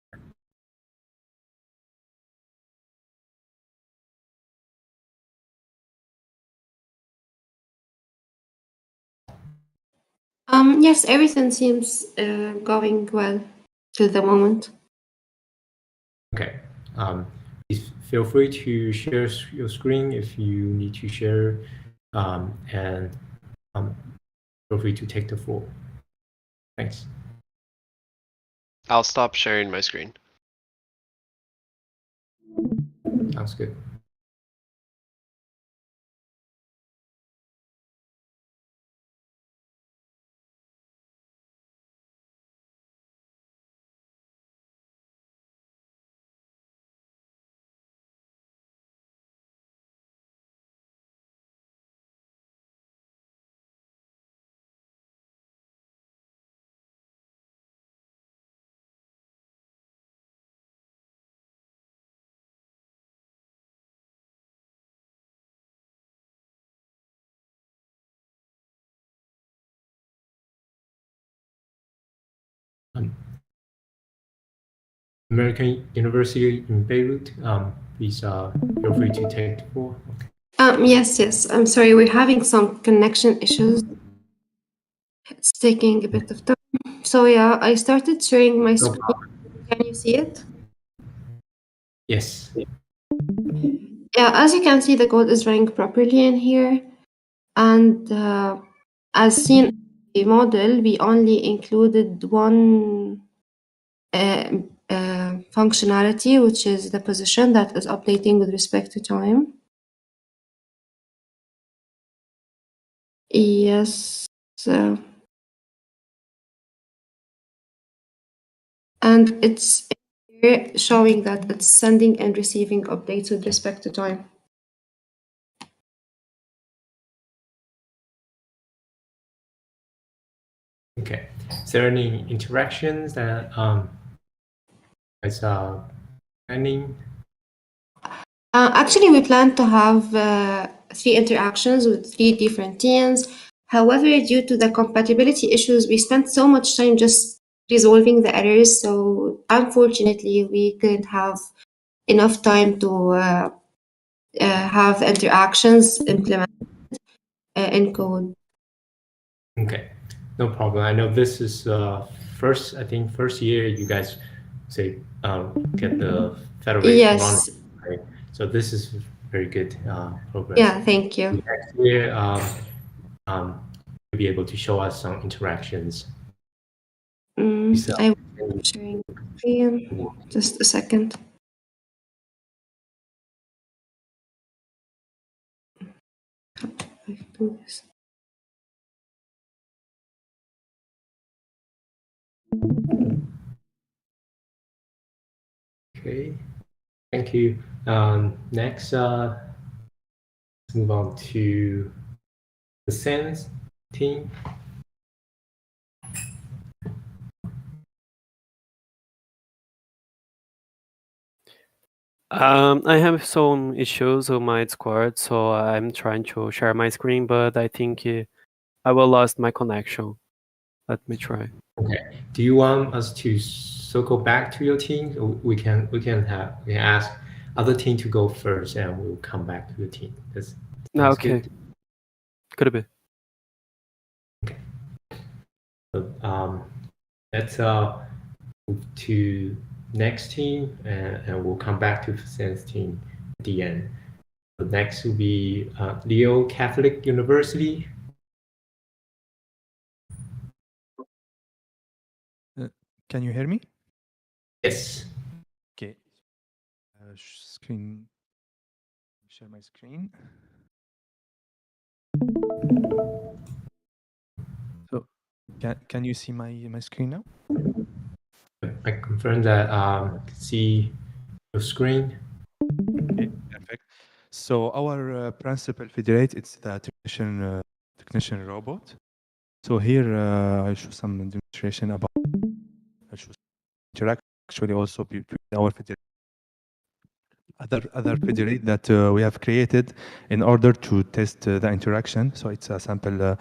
Yes, everything seems going well till the moment. Okay. Please feel free to share your screen if you need to share, and feel free to take the floor. Thanks. I'll stop sharing my screen. Sounds good. American University in Beirut, please feel free to take the floor. Okay. Yes. I'm sorry, we're having some connection issues. It's taking a bit of time. So yeah, I started sharing my screen. Can you see it? Yes. Yeah, as you can see, the code is running properly in here. And as seen in the model, we only included one functionality, which is the position that is updating with respect to time. Yes. And it's here showing that it's sending and receiving updates with respect to time. Okay. Is there any interactions that is pending? Actually, we plan to have 3 interactions with 3 different teams. However, due to the compatibility issues, we spent so much time just resolving the errors. So unfortunately, we couldn't have enough time to have interactions implemented in code. Okay, no problem. I know this is first year you guys say get the federate Yes. running, right? So this is very good progress. Yeah, thank you. Next year, you'll be able to show us some interactions. I'm sharing screen. Just a second. How do I do this? Okay, thank you. Next, let's move on to the Sense team. I have some issues with my Discord, so I'm trying to share my screen, but I think I will lost my connection. Let me try. Okay. Do you want us to circle back to your team? Or we can ask other team to go first, and we'll come back to the team. Okay. Good? Could be. Okay. So, let's move to next team, and we'll come back to Sen's team at the end. So next will be Leo Catholic University. Can you hear me? Yes. Okay. Screen. Share my screen. So, can you see my screen now? I confirm that see your screen. Okay, perfect. So our principal federate, it's the technician robot. So here I show some demonstration about interaction actually also between our federate. Other federate that we have created in order to test the interaction. So it's a sample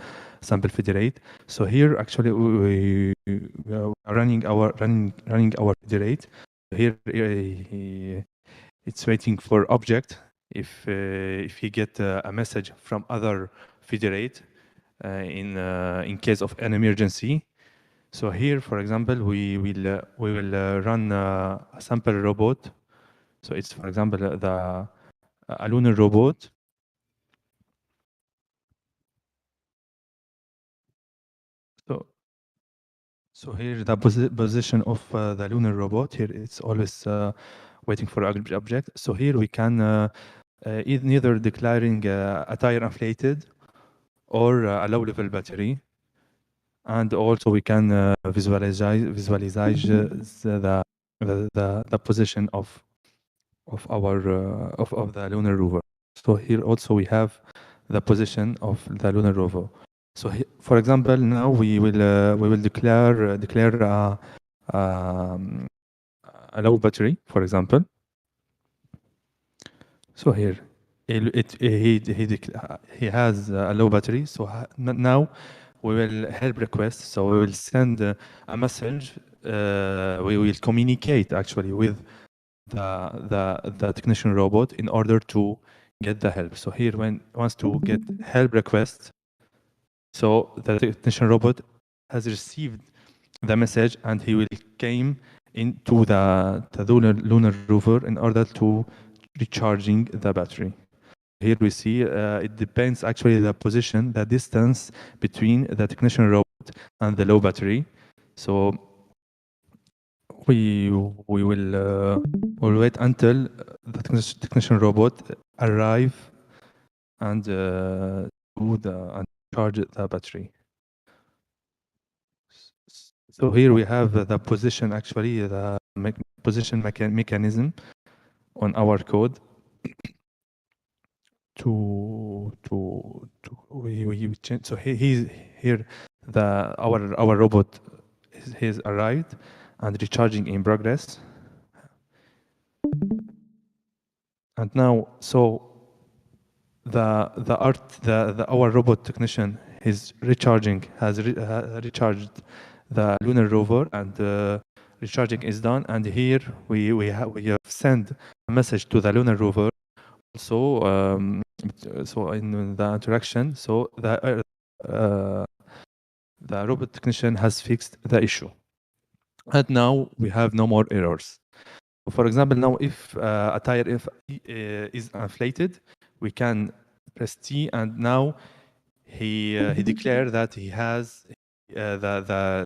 federate. So here actually we are running our federate. Here it's waiting for object. If he get a message from other federate in case of an emergency. So here, for example, we will run a sample robot. So it's, for example, a lunar robot. So here the position of the lunar robot. Here it's always waiting for object. So here we can either declaring a tire inflated or a low level battery, and also we can visualize the position of our of the lunar rover. So here also we have the position of the lunar rover. So for example, now we will declare a low battery, for example. So here he has a low battery. So now we will help request. So we will send a message. We will communicate actually with the technician robot in order to get the help. So here when wants to get help request, so the technician robot has received the message and he will came into the lunar rover in order to recharging the battery. Here we see it depends actually the position, the distance between the technician robot and the low battery. So we will wait until the technician robot arrive and and charge the battery. So here we have the position actually the position mechanism on our code to we change. So he's here our robot has arrived and recharging in progress. And now, so our robot technician is recharging, has recharged the lunar rover, and recharging is done. And here we have sent a message to the lunar rover. Also, so in the interaction, so the robot technician has fixed the issue, and now we have no more errors. For example, now if a tire is inflated, we can press T, and now he declared that he has the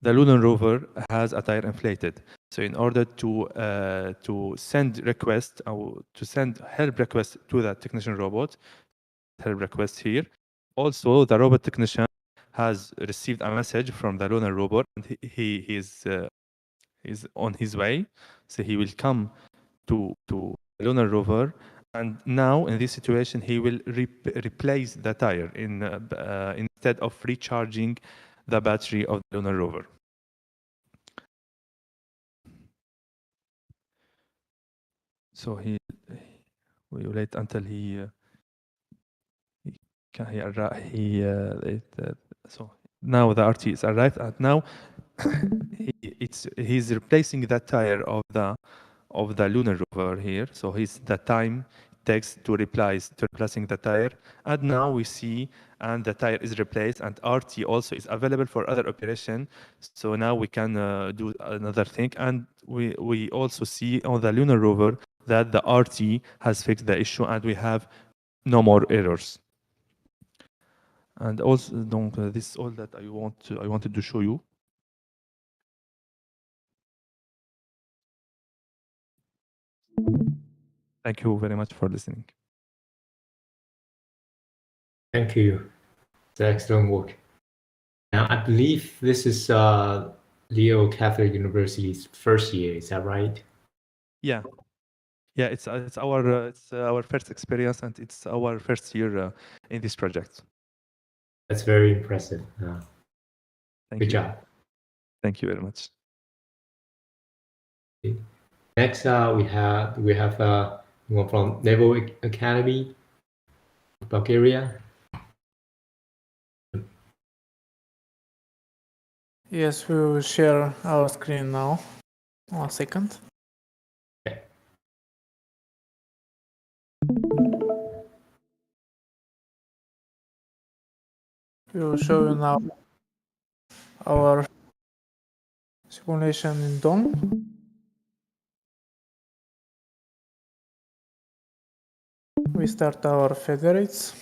lunar rover has a tire inflated. So in order to send request or to send help request to the technician robot, help request here. Also, the robot technician has received a message from the lunar robot, and he is on his way. So he will come to the lunar rover, and now in this situation he will replace the tire instead of recharging the battery of the lunar rover. So we wait until so now the RT is arrived, and now he's replacing the tire of the lunar rover here. So the time text to replacing the tire. And now we see, and the tire is replaced, and RT also is available for other operation. So now we can do another thing. And we also see on the Lunar rover that the RT has fixed the issue, and we have no more errors. And also, donc, this is all that I wanted to show you. Thank you very much for listening. Thank you. It's excellent work. Now, I believe this is Leo Catholic University's first year. Is that right? Yeah, it's our first experience, and it's our first year in this project. That's very impressive. Thank Good you. job. Thank you very much. Next, we have one from Naval Academy, Bulgaria. Yes, we will share our screen now. 1 second. Okay. We will show you now our simulation in DOM. We start our federates.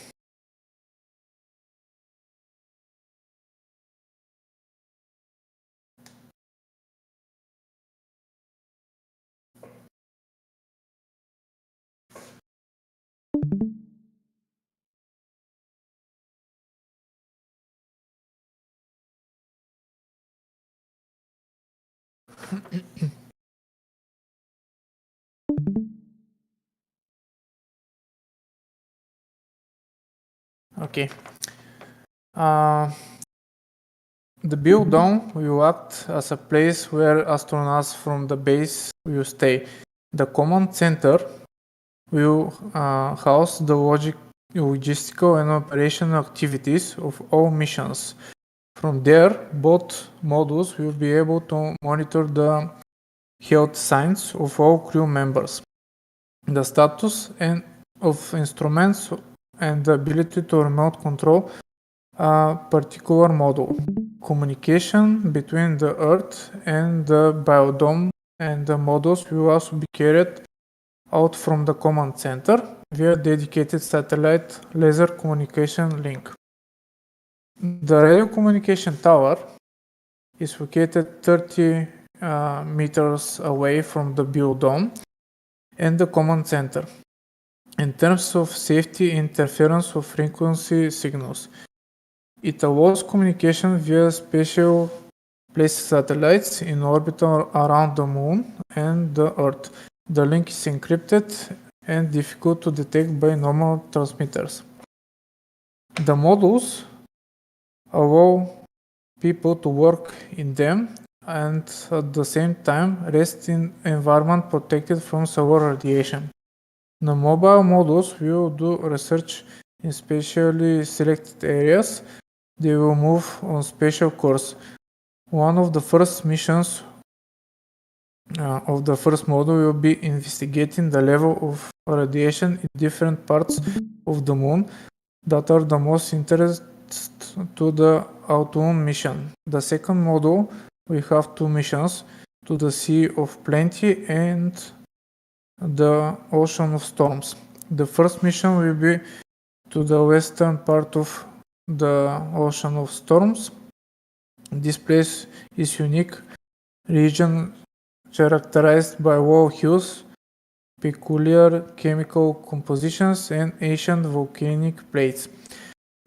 Okay. The build dome will act as a place where astronauts from the base will stay. The command center will house the logistical and operational activities of all missions. From there, both modules will be able to monitor the health signs of all crew members, the status of instruments, and the ability to remote control a particular module. Communication between the Earth and the biodome and the modules will also be carried out from the command center via dedicated satellite laser communication link. The radio communication tower is located 30 meters away from the biodome and the command center. In terms of safety interference of frequency signals, it allows communication via special placed satellites in orbit around the Moon and the Earth. The link is encrypted and difficult to detect by normal transmitters. The modules allow people to work in them and at the same time rest in environment protected from solar radiation. The mobile modules will do research in specially selected areas. They will move on special course. One of the first missions of the first module will be investigating the level of radiation in different parts of the Moon that are the most interest to the Autumn mission. The second module will have two missions, to the Sea of Plenty and the Ocean of Storms. The first mission will be to the western part of the Ocean of Storms. This place is unique region characterized by low hues, peculiar chemical compositions, and ancient volcanic plates.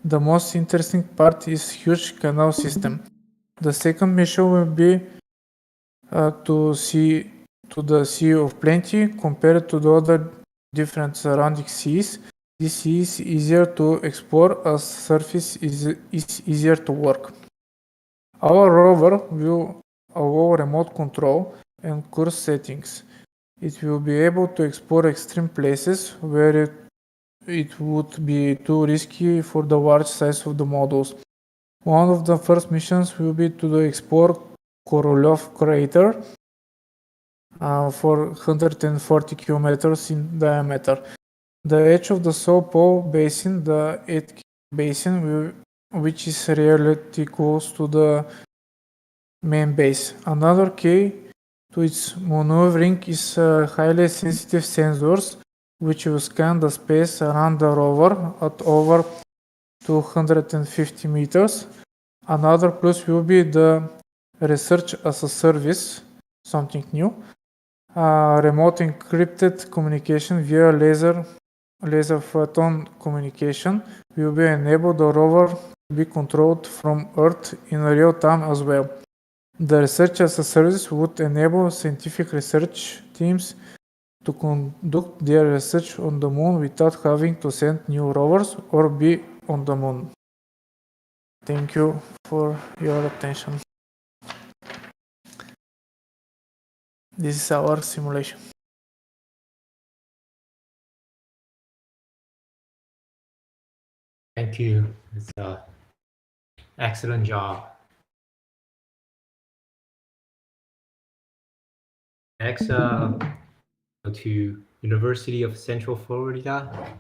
The most interesting part is huge canal system. The second mission will be to the Sea of Plenty. Compared to the other different surrounding seas, this sea is easier to explore as surface is easier to work. Our rover will allow remote control and course settings. It will be able to explore extreme places where it would be too risky for the large size of the modules. One of the first missions will be to explore Korolev crater for 140 kilometers in diameter. The edge of the South Pole Basin, the 8 basin, which is relatively close to the main base. Another key to its maneuvering is highly sensitive sensors, which will scan the space around the rover at over 250 meters. Another plus will be the research as a service, something new. Remote encrypted communication via laser photon communication will be enabled the rover to be controlled from Earth in real time as well. The research as a service would enable scientific research teams to conduct their research on the moon without having to send new rovers or be on the moon. Thank you for your attention. This is our simulation. Thank you. It's an excellent job. Next, go to University of Central Florida.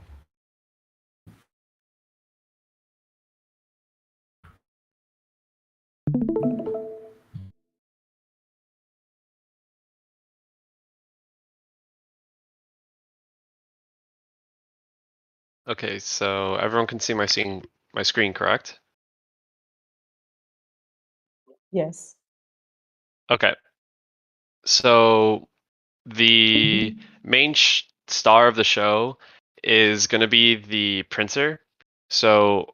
Okay, so everyone can see my screen, correct? Yes. Okay. So the main star of the show is going to be the printer. So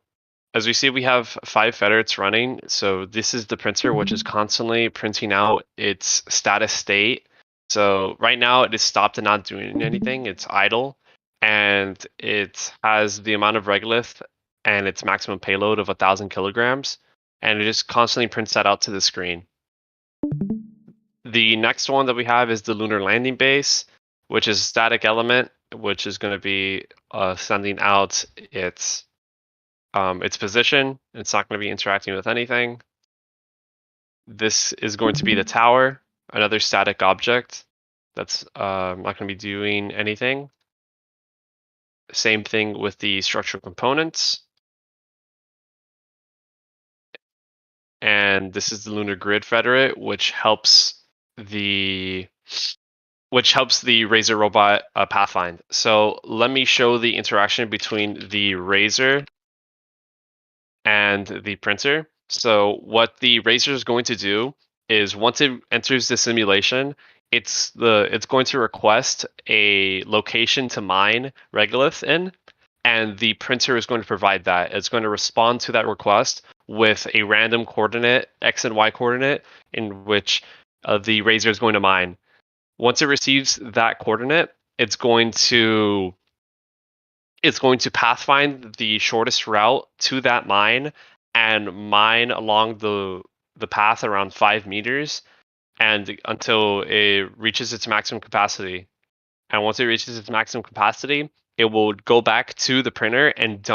as we see, we have 5 federates running. So this is the printer, which is constantly printing out its status state. So right now it is stopped and not doing anything. It's idle, and it has the amount of regolith and its maximum payload of 1,000 kilograms, and it just constantly prints that out to the screen. The next one that we have is the lunar landing base, which is a static element, which is going to be sending out its position. It's not going to be interacting with anything. This is going to be the tower, another static object that's not going to be doing anything. Same thing with the structural components. And this is the lunar grid federate, which helps the Razor robot pathfind. So let me show the interaction between the Razor and the printer. So what the Razor is going to do is once it enters the simulation, it's going to request a location to mine regolith in, and the printer is going to provide that. It's going to respond to that request with a random coordinate, X and Y coordinate, in which the Razor is going to mine. Once it receives that coordinate, it's going to pathfind the shortest route to that mine and mine along the path around 5 meters and until it reaches its maximum capacity. And once it reaches its maximum capacity, it will go back to the printer and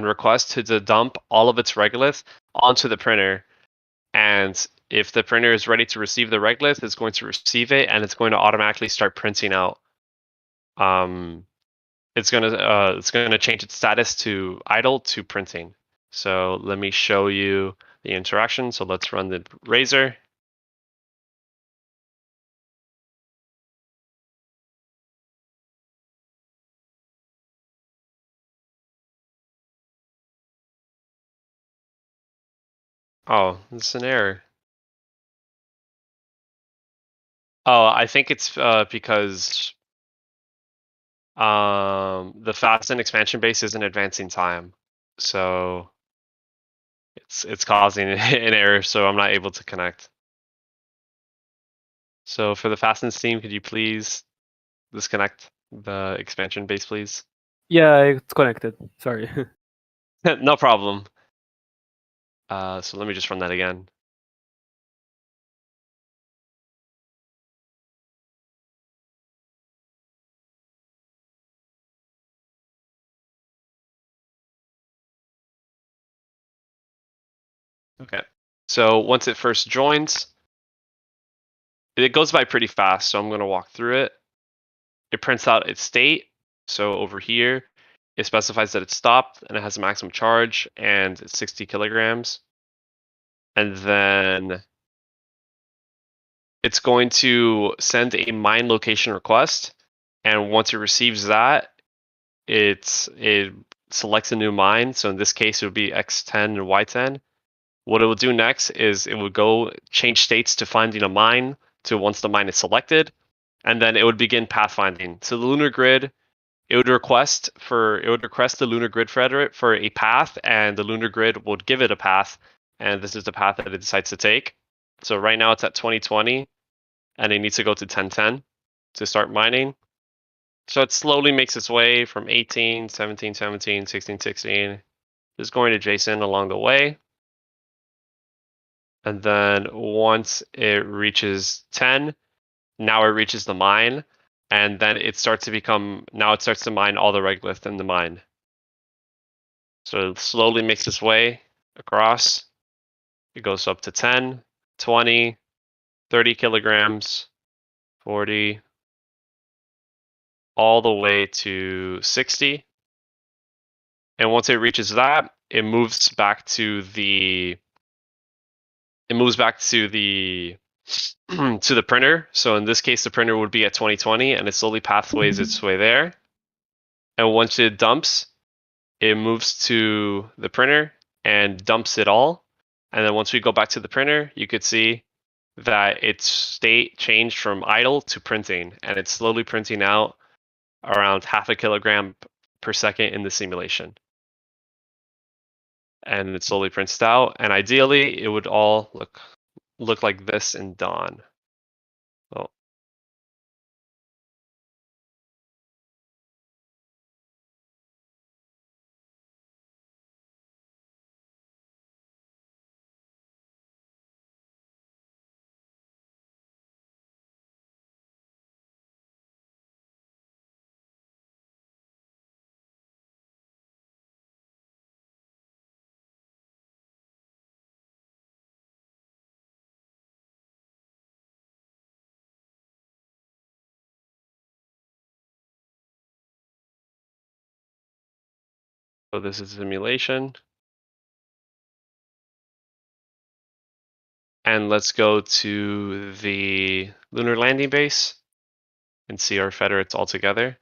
request to dump all of its regolith onto the printer. And if the printer is ready to receive the regolith, it's going to receive it, and it's going to automatically start printing out. It's gonna change its status to idle to printing. So let me show you the interaction. So let's run the Razor. Oh, it's an error. Oh, I think it's because the fasten expansion base isn't advancing time, so it's causing an error, so I'm not able to connect. So for the fasten steam, could you please disconnect the expansion base, please? Yeah, it's connected. Sorry. No problem. So let me just run that again. Okay. So once it first joins, it goes by pretty fast, so I'm going to walk through it. It prints out its state, So over here, it specifies that it's stopped and it has a maximum charge and it's 60 kilograms. And then it's going to send a mine location request. And once it receives that, it selects a new mine. So in this case, it would be X10 and Y10. What it will do next is it would go change states to finding a mine to once the mine is selected, and then it would begin pathfinding. So the lunar grid, it would request the lunar grid federate for a path, and the lunar grid would give it a path, and this is the path that it decides to take. So right now it's at 2020, and it needs to go to 1010 to start mining. So it slowly makes its way from 18, 17, 17, 16, 16, just going adjacent along the way. And then once it reaches 10, now it reaches the mine, and then it starts to mine all the regolith in the mine. So it slowly makes its way across. It goes up to 10, 20, 30 kilograms, 40, all the way to 60. And once it reaches that, it moves back to the to the printer. So in this case, the printer would be at 2020, and it slowly pathways its way there. And once it dumps, it moves to the printer and dumps it all. And then once we go back to the printer, you could see that its state changed from idle to printing, and it's slowly printing out around 0.5 kilogram per second in the simulation. And it slowly prints out, and ideally it would all look like this in Dawn. Oh. So this is simulation. And let's go to the lunar landing base and see our federates all together.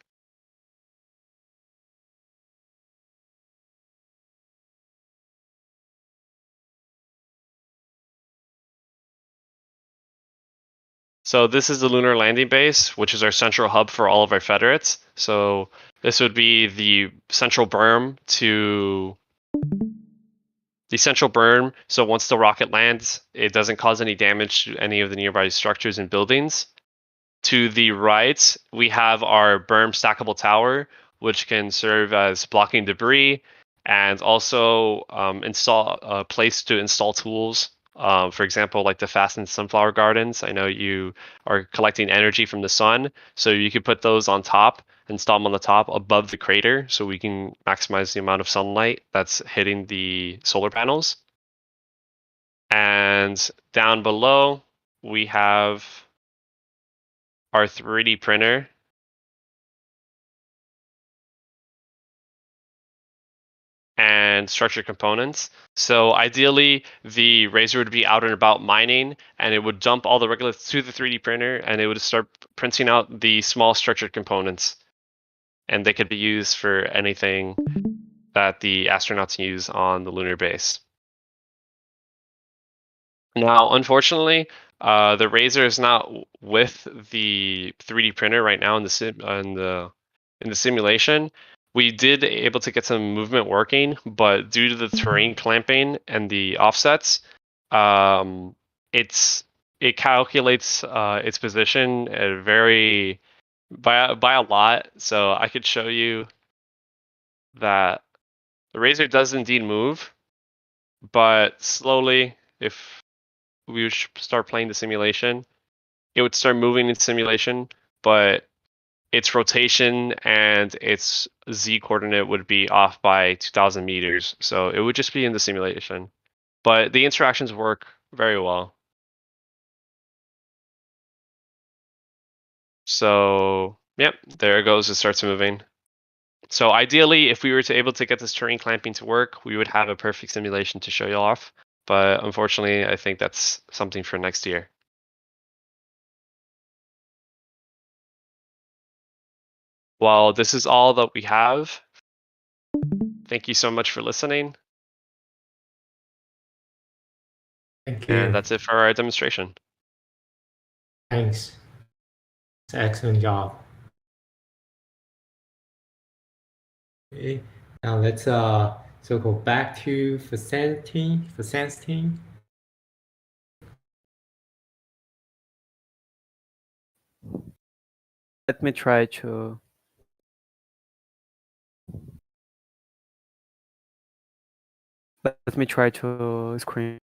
So this is the lunar landing base, which is our central hub for all of our federates. So this would be the central berm so once the rocket lands, it doesn't cause any damage to any of the nearby structures and buildings. To the right, we have our berm stackable tower, which can serve as blocking debris and also install a place to install tools. For example, like the fastened sunflower gardens. I know you are collecting energy from the sun, so you could put those on top, install them on the top above the crater, so we can maximize the amount of sunlight that's hitting the solar panels. And down below, we have our 3D printer. And structured components. So ideally, the Razor would be out and about mining, and it would dump all the regoliths to the 3D printer, and it would start printing out the small structured components. And they could be used for anything that the astronauts use on the lunar base. Now, unfortunately, the Razor is not with the 3D printer right now in the simulation. We did able to get some movement working, but due to the terrain clamping and the offsets, it calculates its position at by a lot. So I could show you that the Razor does indeed move, but slowly, if we would start playing the simulation, it would start moving in simulation, but its rotation and its Z coordinate would be off by 2,000 meters. So it would just be in the simulation. But the interactions work very well. So, yep, there it goes. It starts moving. So ideally, if we were to able to get this terrain clamping to work, we would have a perfect simulation to show you off. But unfortunately, I think that's something for next year. Well, this is all that we have. Thank you so much for listening. Thank you. And that's it for our demonstration. Thanks. It's an excellent job. Okay. Now let's so go back to facility. Let me try to. Let me try to screen.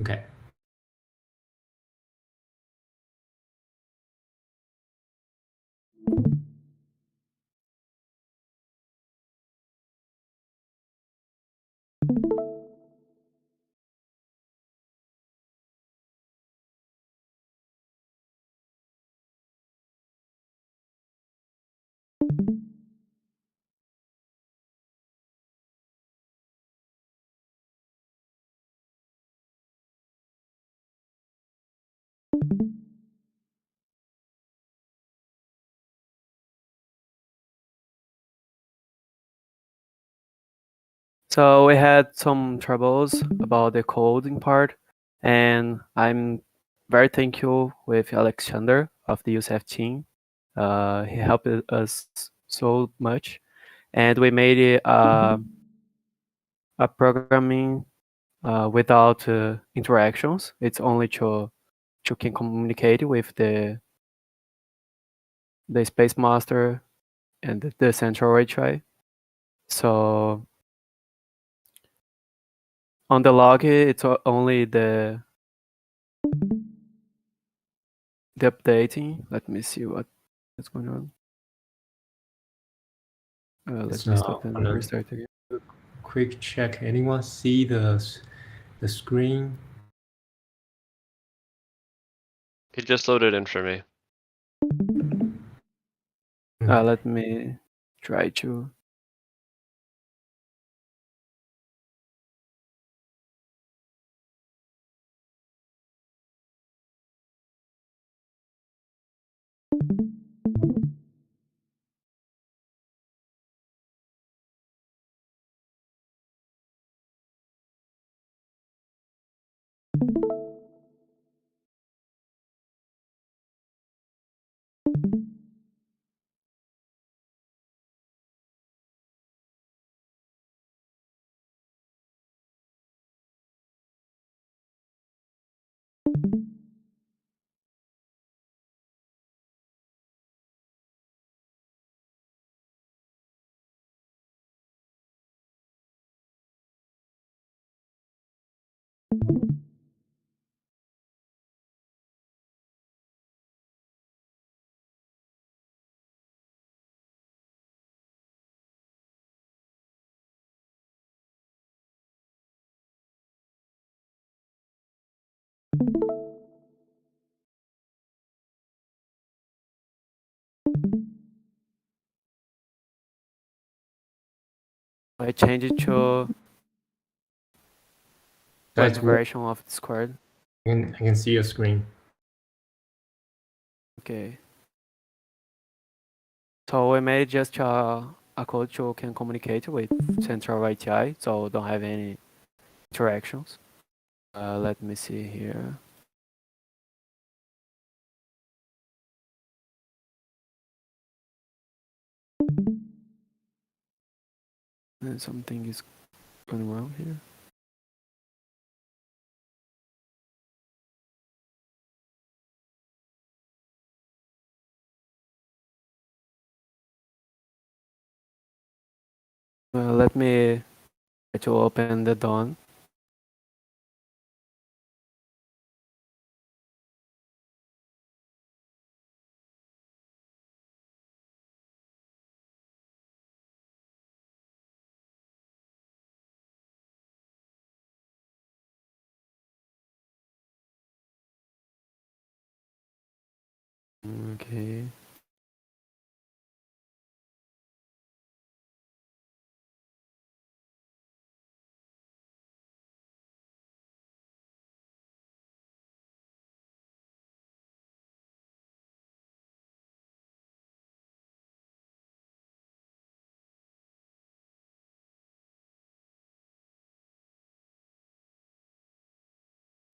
Okay. So we had some troubles about the coding part, and I'm very thankful with Alexander of the UCF team. He helped us so much, and we made it a programming without interactions. It's only to can communicate with the space master and the central HI. So on the log, it's only the updating. Let me see what is going on. Let me stop and restart again. Quick check. Anyone see the screen? It just loaded in for me. Let me try to. I changed it to web version of Discord. I can see your screen. Okay. So we made just a code to can communicate with central API, so don't have any interactions. Let me see here. And something is going wrong here. Let me try to open the Dawn. Okay.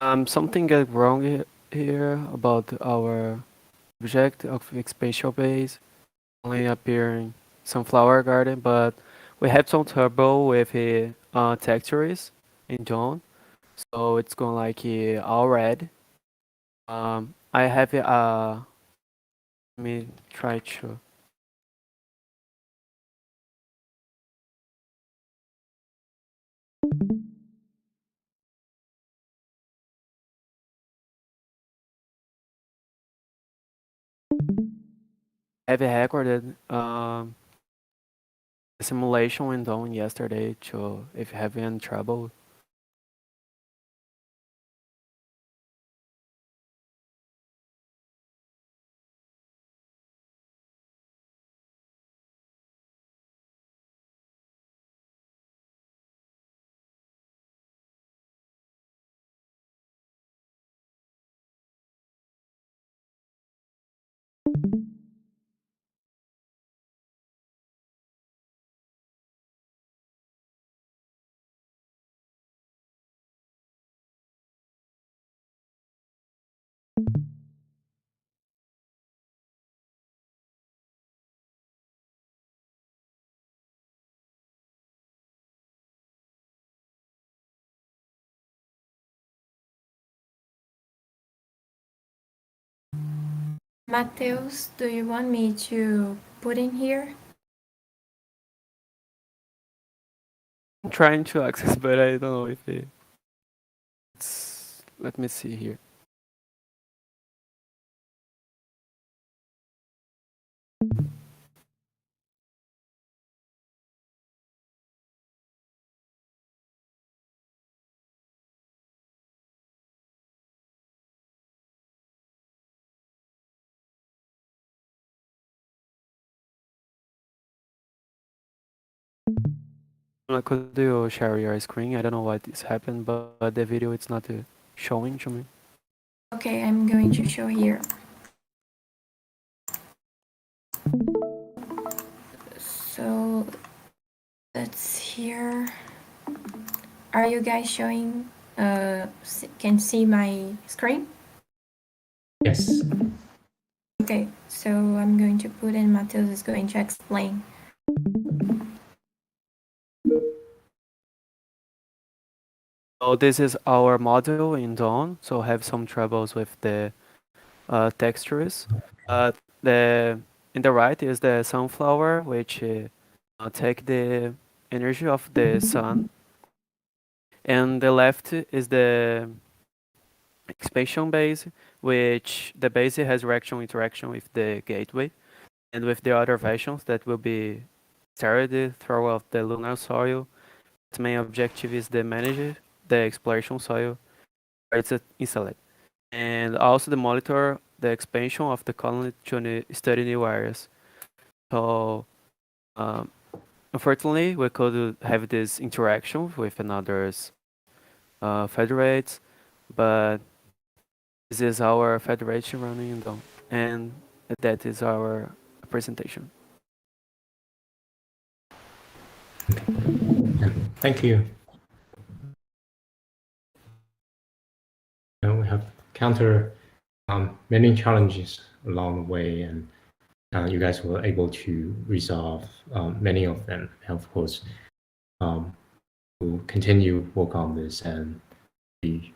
Something got wrong here about our object of spatial base only appearing sunflower garden, but we have some trouble with textures in tone, so it's going like all red. I have let me try to. Have recorded the simulation went on yesterday to if you have any trouble. Mateus, do you want me to put in here? I'm trying to access, but I don't know if it's. Let me see here. Could you share your screen? I don't know what is happened, but the video it's not showing to me. Okay, I'm going to show here. So that's here. Are you guys showing? Can see my screen? Yes. Okay, so I'm going to put in. Mateus is going to explain. So this is our model in Dawn. So have some troubles with the textures. In the right is the sunflower, which take the energy of the sun, and the left is the expansion base, which the base has directional interaction with the gateway, and with the other versions that will be started throughout the lunar soil. Its main objective is to manage the exploration soil where it's installed, and also to monitor the expansion of the colony to study new areas. So, unfortunately, we could have this interaction with another federates, but this is our federation running down, and that is our presentation. Thank you. We have countered many challenges along the way, and you guys were able to resolve many of them. And of course, we'll continue work on this, and we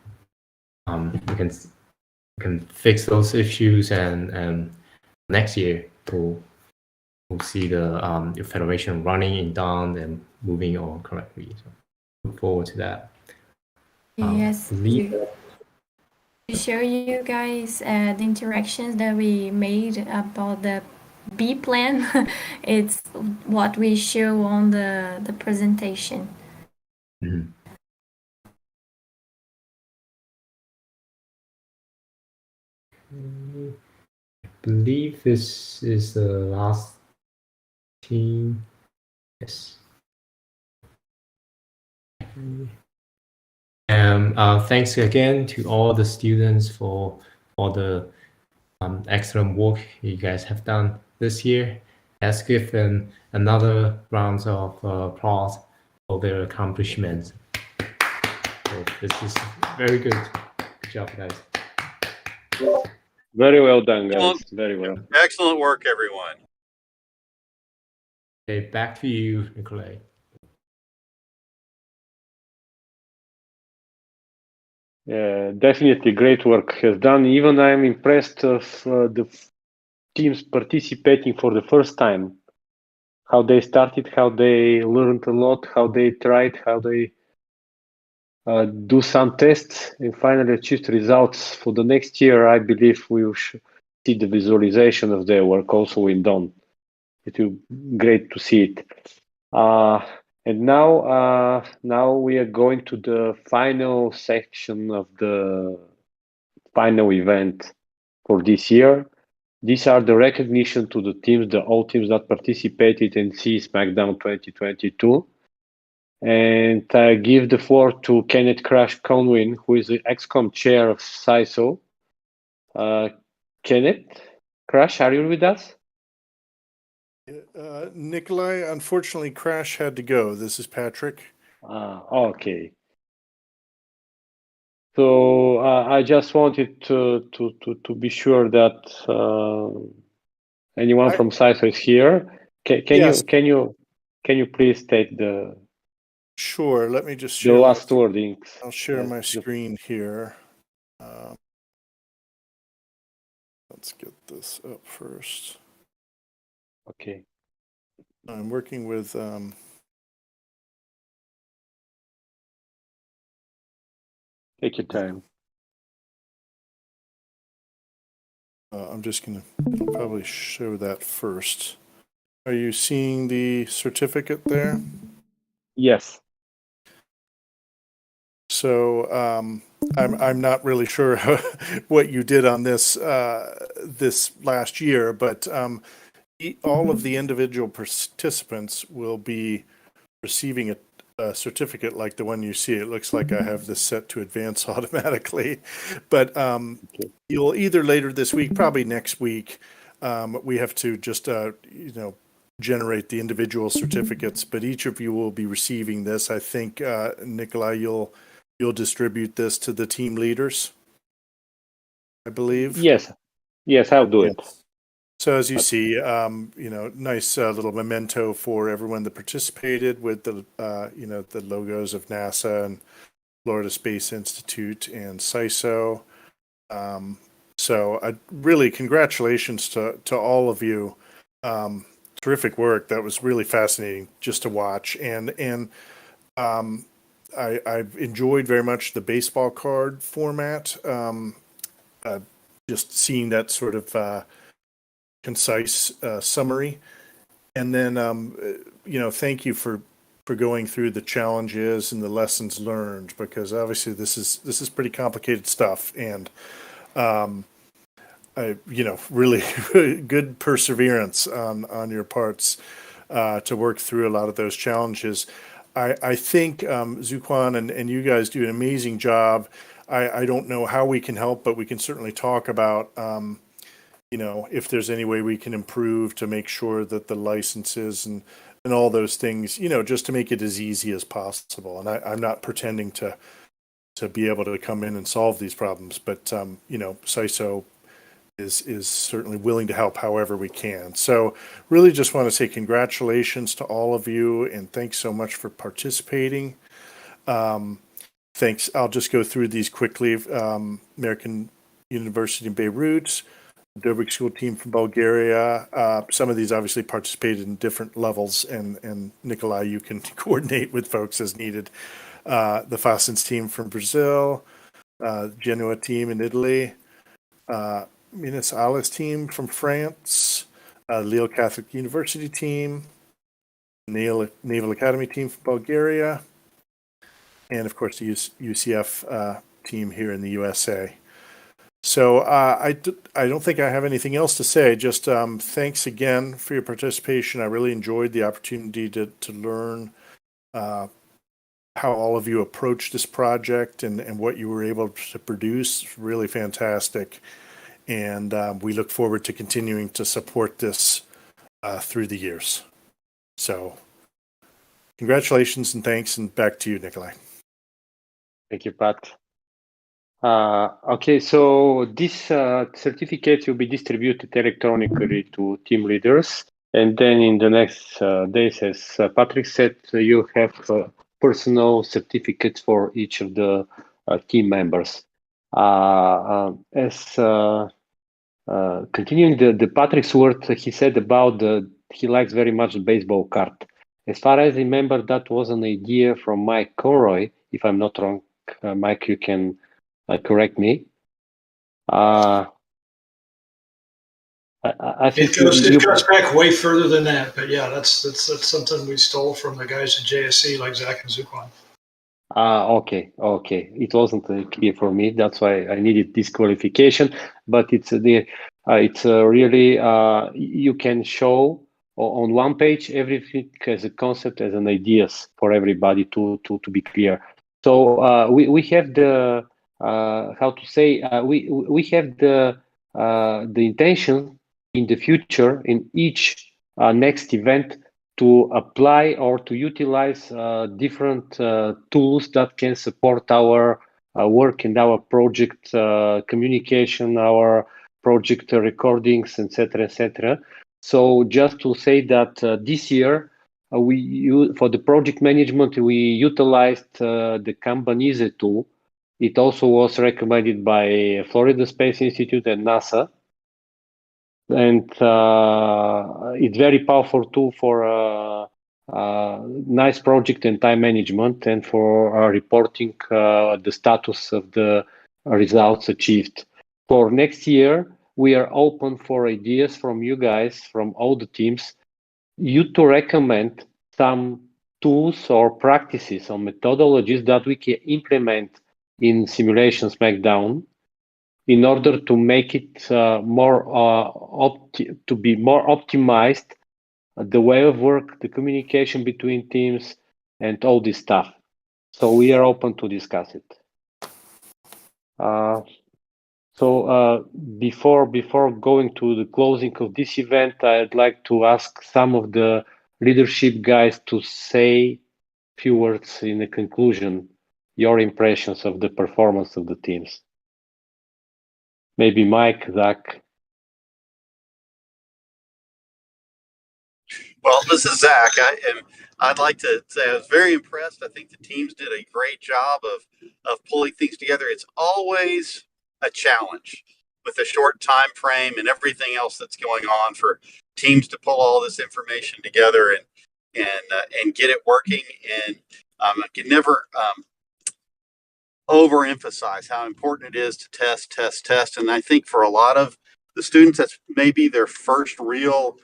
can fix those issues, and next year we'll see the federation running in Dawn and moving on correctly. So look forward to that. Yes. To show you guys the interactions that we made about the B plan, it's what we show on the presentation. Mm-hmm. I believe this is the last team. Yes. And thanks again to all the students for all the excellent work you guys have done this year. Let's give them another round of applause for their accomplishments. So this is very good. job, guys. Very well done, guys. Very well. Excellent work, everyone. Okay, back to you, Nikolai. Yeah, definitely great work has done. Even I am impressed of the teams participating for the first time. How they started, how they learned a lot, how they tried, how they do some tests and finally achieved results. For the next year, I believe we should see the visualization of their work also in Dawn. It will be great to see it. And now we are going to the final section of the final event for this year. These are the recognition to the teams, all teams that participated in Smackdown 2022. And I give the floor to Kenneth Crash Conwin, who is the XCOM chair of SISO. Kenneth Crash, are you with us? Nikolai, unfortunately, Crash had to go. This is Patrick. Okay. So I just wanted to be sure that anyone from SISO is here. Yes. Can you please state the Sure. Let me just the share last wordings? I'll share my screen here. Let's get this up first. Okay. I'm working with take your time. I'm just going to probably show that first. Are you seeing the certificate there? Yes. So I'm not really sure what you did on this this last year, but all of the individual participants will be receiving a certificate like the one you see. It looks like I have this set to advance automatically, but you'll either later this week, probably next week, we have to just generate the individual certificates, but each of you will be receiving this. I think Nikolai, you'll distribute this to the team leaders, I believe. Yes, I'll do it. So as you see, nice little memento for everyone that participated with the the logos of NASA and Florida Space Institute and SISO. So really congratulations to all of you. Terrific work. That was really fascinating just to watch. And I've enjoyed very much the baseball card format. Just seeing that sort of concise summary. And then, thank you for going through the challenges and the lessons learned, because obviously this is pretty complicated stuff. And, really good perseverance on your parts to work through a lot of those challenges. I think Zuquan and you guys do an amazing job. I don't know how we can help, but we can certainly talk about if there's any way we can improve to make sure that the licenses and all those things, just to make it as easy as possible. And I'm not pretending to be able to come in and solve these problems, but SISO is certainly willing to help however we can. So really just want to say congratulations to all of you and thanks so much for participating. Thanks. I'll just go through these quickly. American University in Beirut, Dobrik School team from Bulgaria. Some of these obviously participated in different levels, and Nikolai, you can coordinate with folks as needed. The Fassens team from Brazil, Genoa team in Italy, Minas Alice team from France, Lille Catholic University team, Naval Academy team from Bulgaria, and of course the UCF team here in the USA. So I don't think I have anything else to say. Just thanks again for your participation. I really enjoyed the opportunity to learn how all of you approached this project and what you were able to produce. Really fantastic. And we look forward to continuing to support this through the years. So congratulations and thanks, and back to you, Nikolai. Thank you, Pat. Okay, so this certificate will be distributed electronically to team leaders. And then in the next days, as Patrick said, you have personal certificates for each of the team members. Continuing the Patrick's word, he said about he likes very much the baseball card. As far as I remember, that was an idea from Mike Conroy. If I'm not wrong, Mike, you can correct me. I think it goes back way further than that, but yeah, that's something we stole from the guys at JSC, like Zach and Zuquan. Okay. It wasn't clear for me. That's why I needed this qualification. But it's really you can show on one page everything as a concept, as an ideas for everybody to be clear. So we have the how to say we have the intention in the future in each next event to apply or to utilize different tools that can support our work and our project communication, our project recordings, etc., etc. So just to say that this year for the project management we utilized the Kanban tool. It also was recommended by Florida Space Institute and NASA. And it's very powerful tool for nice project and time management and for reporting the status of the results achieved. For next year, we are open for ideas from you guys, from all the teams, you to recommend some tools or practices or methodologies that we can implement in simulation Smackdown in order to make it to be more optimized, the way of work, the communication between teams, and all this stuff. So we are open to discuss it. Before going to the closing of this event, I'd like to ask some of the leadership guys to say a few words in the conclusion, your impressions of the performance of the teams. Maybe Mike, Zach. Well, this is Zach. I'd like to say I was very impressed. I think the teams did a great job of pulling things together. It's always a challenge with a short time frame and everything else that's going on for teams to pull all this information together and get it working. And I can never overemphasize how important it is to test. And I think for a lot of the students, that's maybe their first real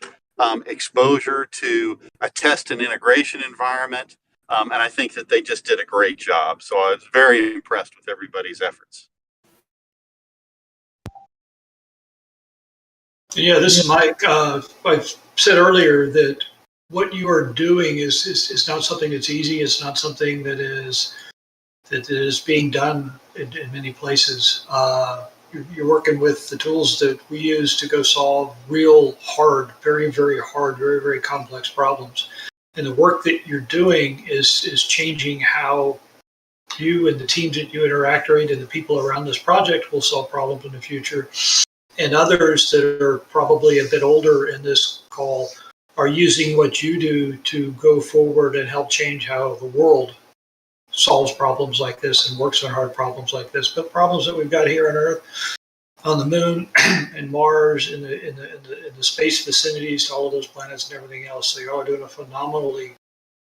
exposure to a test and integration environment. And I think that they just did a great job. So I was very impressed with everybody's efforts. Yeah, this is Mike. I said earlier that what you are doing is not something that's easy. It's not something that is being done in many places. You're working with the tools that we use to go solve real hard, very, very hard, very, very complex problems. And the work that you're doing is changing how you and the teams that you interact with and the people around this project will solve problems in the future. And others that are probably a bit older in this call are using what you do to go forward and help change how the world solves problems like this and works on hard problems like this, but problems that we've got here on Earth, on the Moon, and Mars, in the space vicinities to all of those planets and everything else. So you're all doing a phenomenally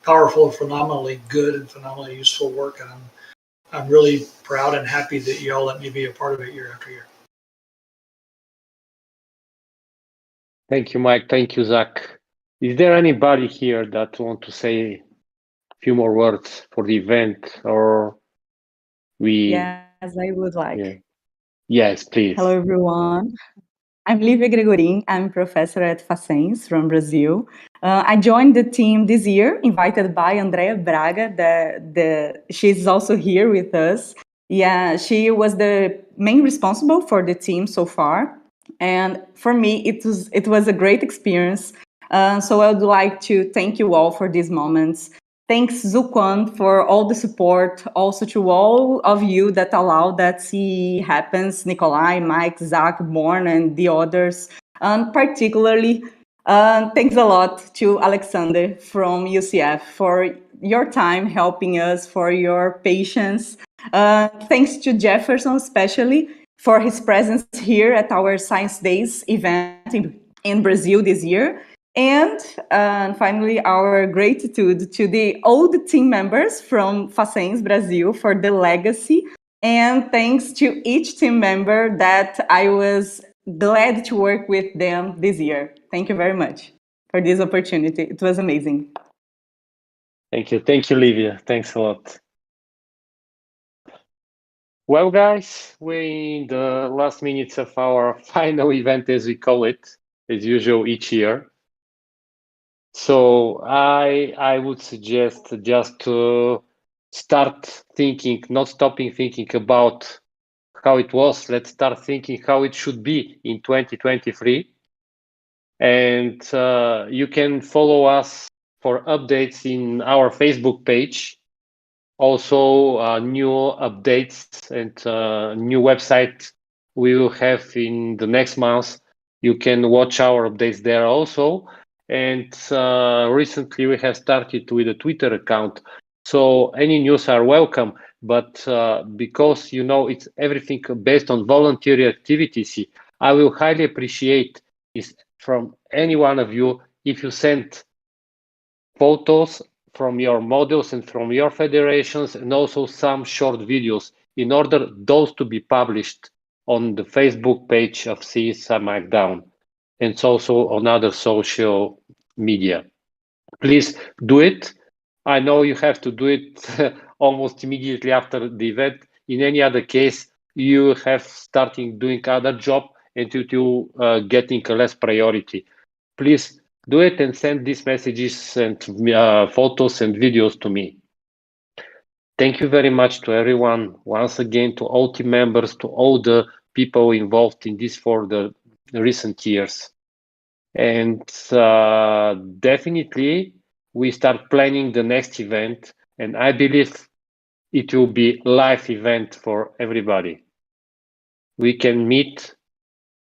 powerful, phenomenally good, and phenomenally useful work, and I'm really proud and happy that you all let me be a part of it year after year. Thank you, Mike. Thank you, Zach. Is there anybody here that want to say few more words for the event, or we? Yes, I would like. Yeah. Yes, please. Hello, everyone. I'm Lívia Gregorin. I'm a professor at Facens from Brazil. I joined the team this year, invited by Andrea Braga. She's also here with us. Yeah, she was the main responsible for the team so far. And for me, it was a great experience. So I would like to thank you all for these moments. Thanks, Zuquan, for all the support. Also to all of you that allowed that see happens, Nikolai, Mike, Zach, Born, and the others. And particularly, thanks a lot to Alexander from UCF for your time helping us, for your patience. Thanks to Jefferson, especially, for his presence here at our Science Days event in Brazil this year. And finally, our gratitude to the old team members from Facens Brazil for the legacy. And thanks to each team member that I was glad to work with them this year. Thank you very much for this opportunity. It was amazing. Thank you, Livia. Thanks a lot. Well, guys, we're in the last minutes of our final event, as we call it, as usual each year. So I would suggest just to start thinking, not stopping thinking about how it was. Let's start thinking how it should be in 2023. And you can follow us for updates in our Facebook page. Also, new updates and new website we will have in the next month. You can watch our updates there also. And recently we have started with a Twitter account. So any news are welcome, but because it's everything based on voluntary activities, I will highly appreciate is from any one of you if you send photos from your models and from your federations, and also some short videos in order those to be published on the Facebook page of Smackdown and also on other social media. Please do it. I know you have to do it almost immediately after the event. In any other case, you have starting doing other job and you getting less priority. Please do it and send these messages and photos and videos to me. Thank you very much to everyone. Once again, to all team members, to all the people involved in this for the recent years. And definitely, we start planning the next event, and I believe it will be live event for everybody. We can meet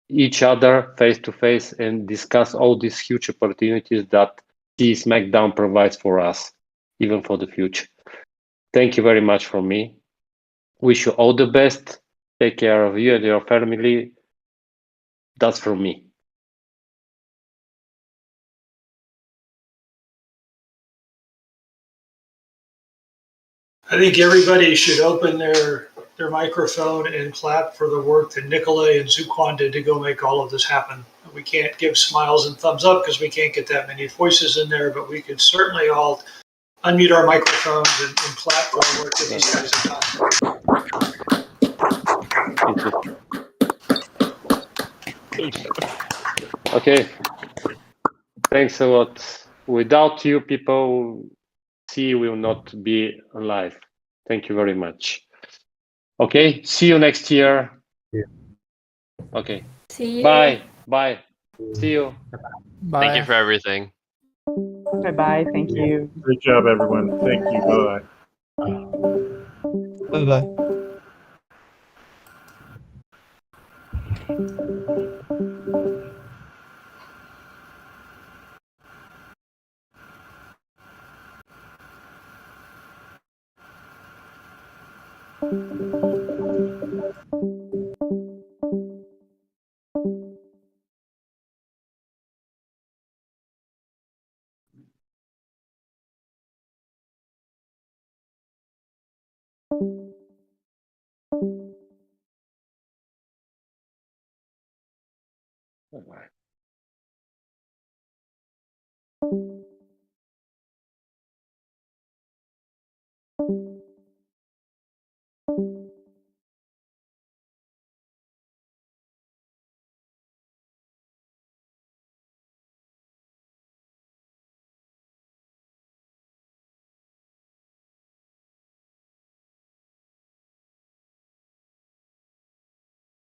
each other face to face and discuss all these huge opportunities that Smackdown provides for us, even for the future. Thank you very much from me. Wish you all the best. Take care of you and your family. That's from me. I think everybody should open their microphone and clap for the work that Nikolai and Zuquan did to go make all of this happen. We can't give smiles and thumbs up because we can't get that many voices in there, but we could certainly all unmute our microphones and clap for the work that these guys have done. Okay. Thanks a lot. Without you people, C will not be alive. Thank you very much. Okay, see you next year. Yeah. Okay. See you. Bye. Bye. See you. Bye. Thank you for everything. Bye-bye. Thank you. Great job, everyone. Thank you. Bye. Bye-bye. Bye-bye.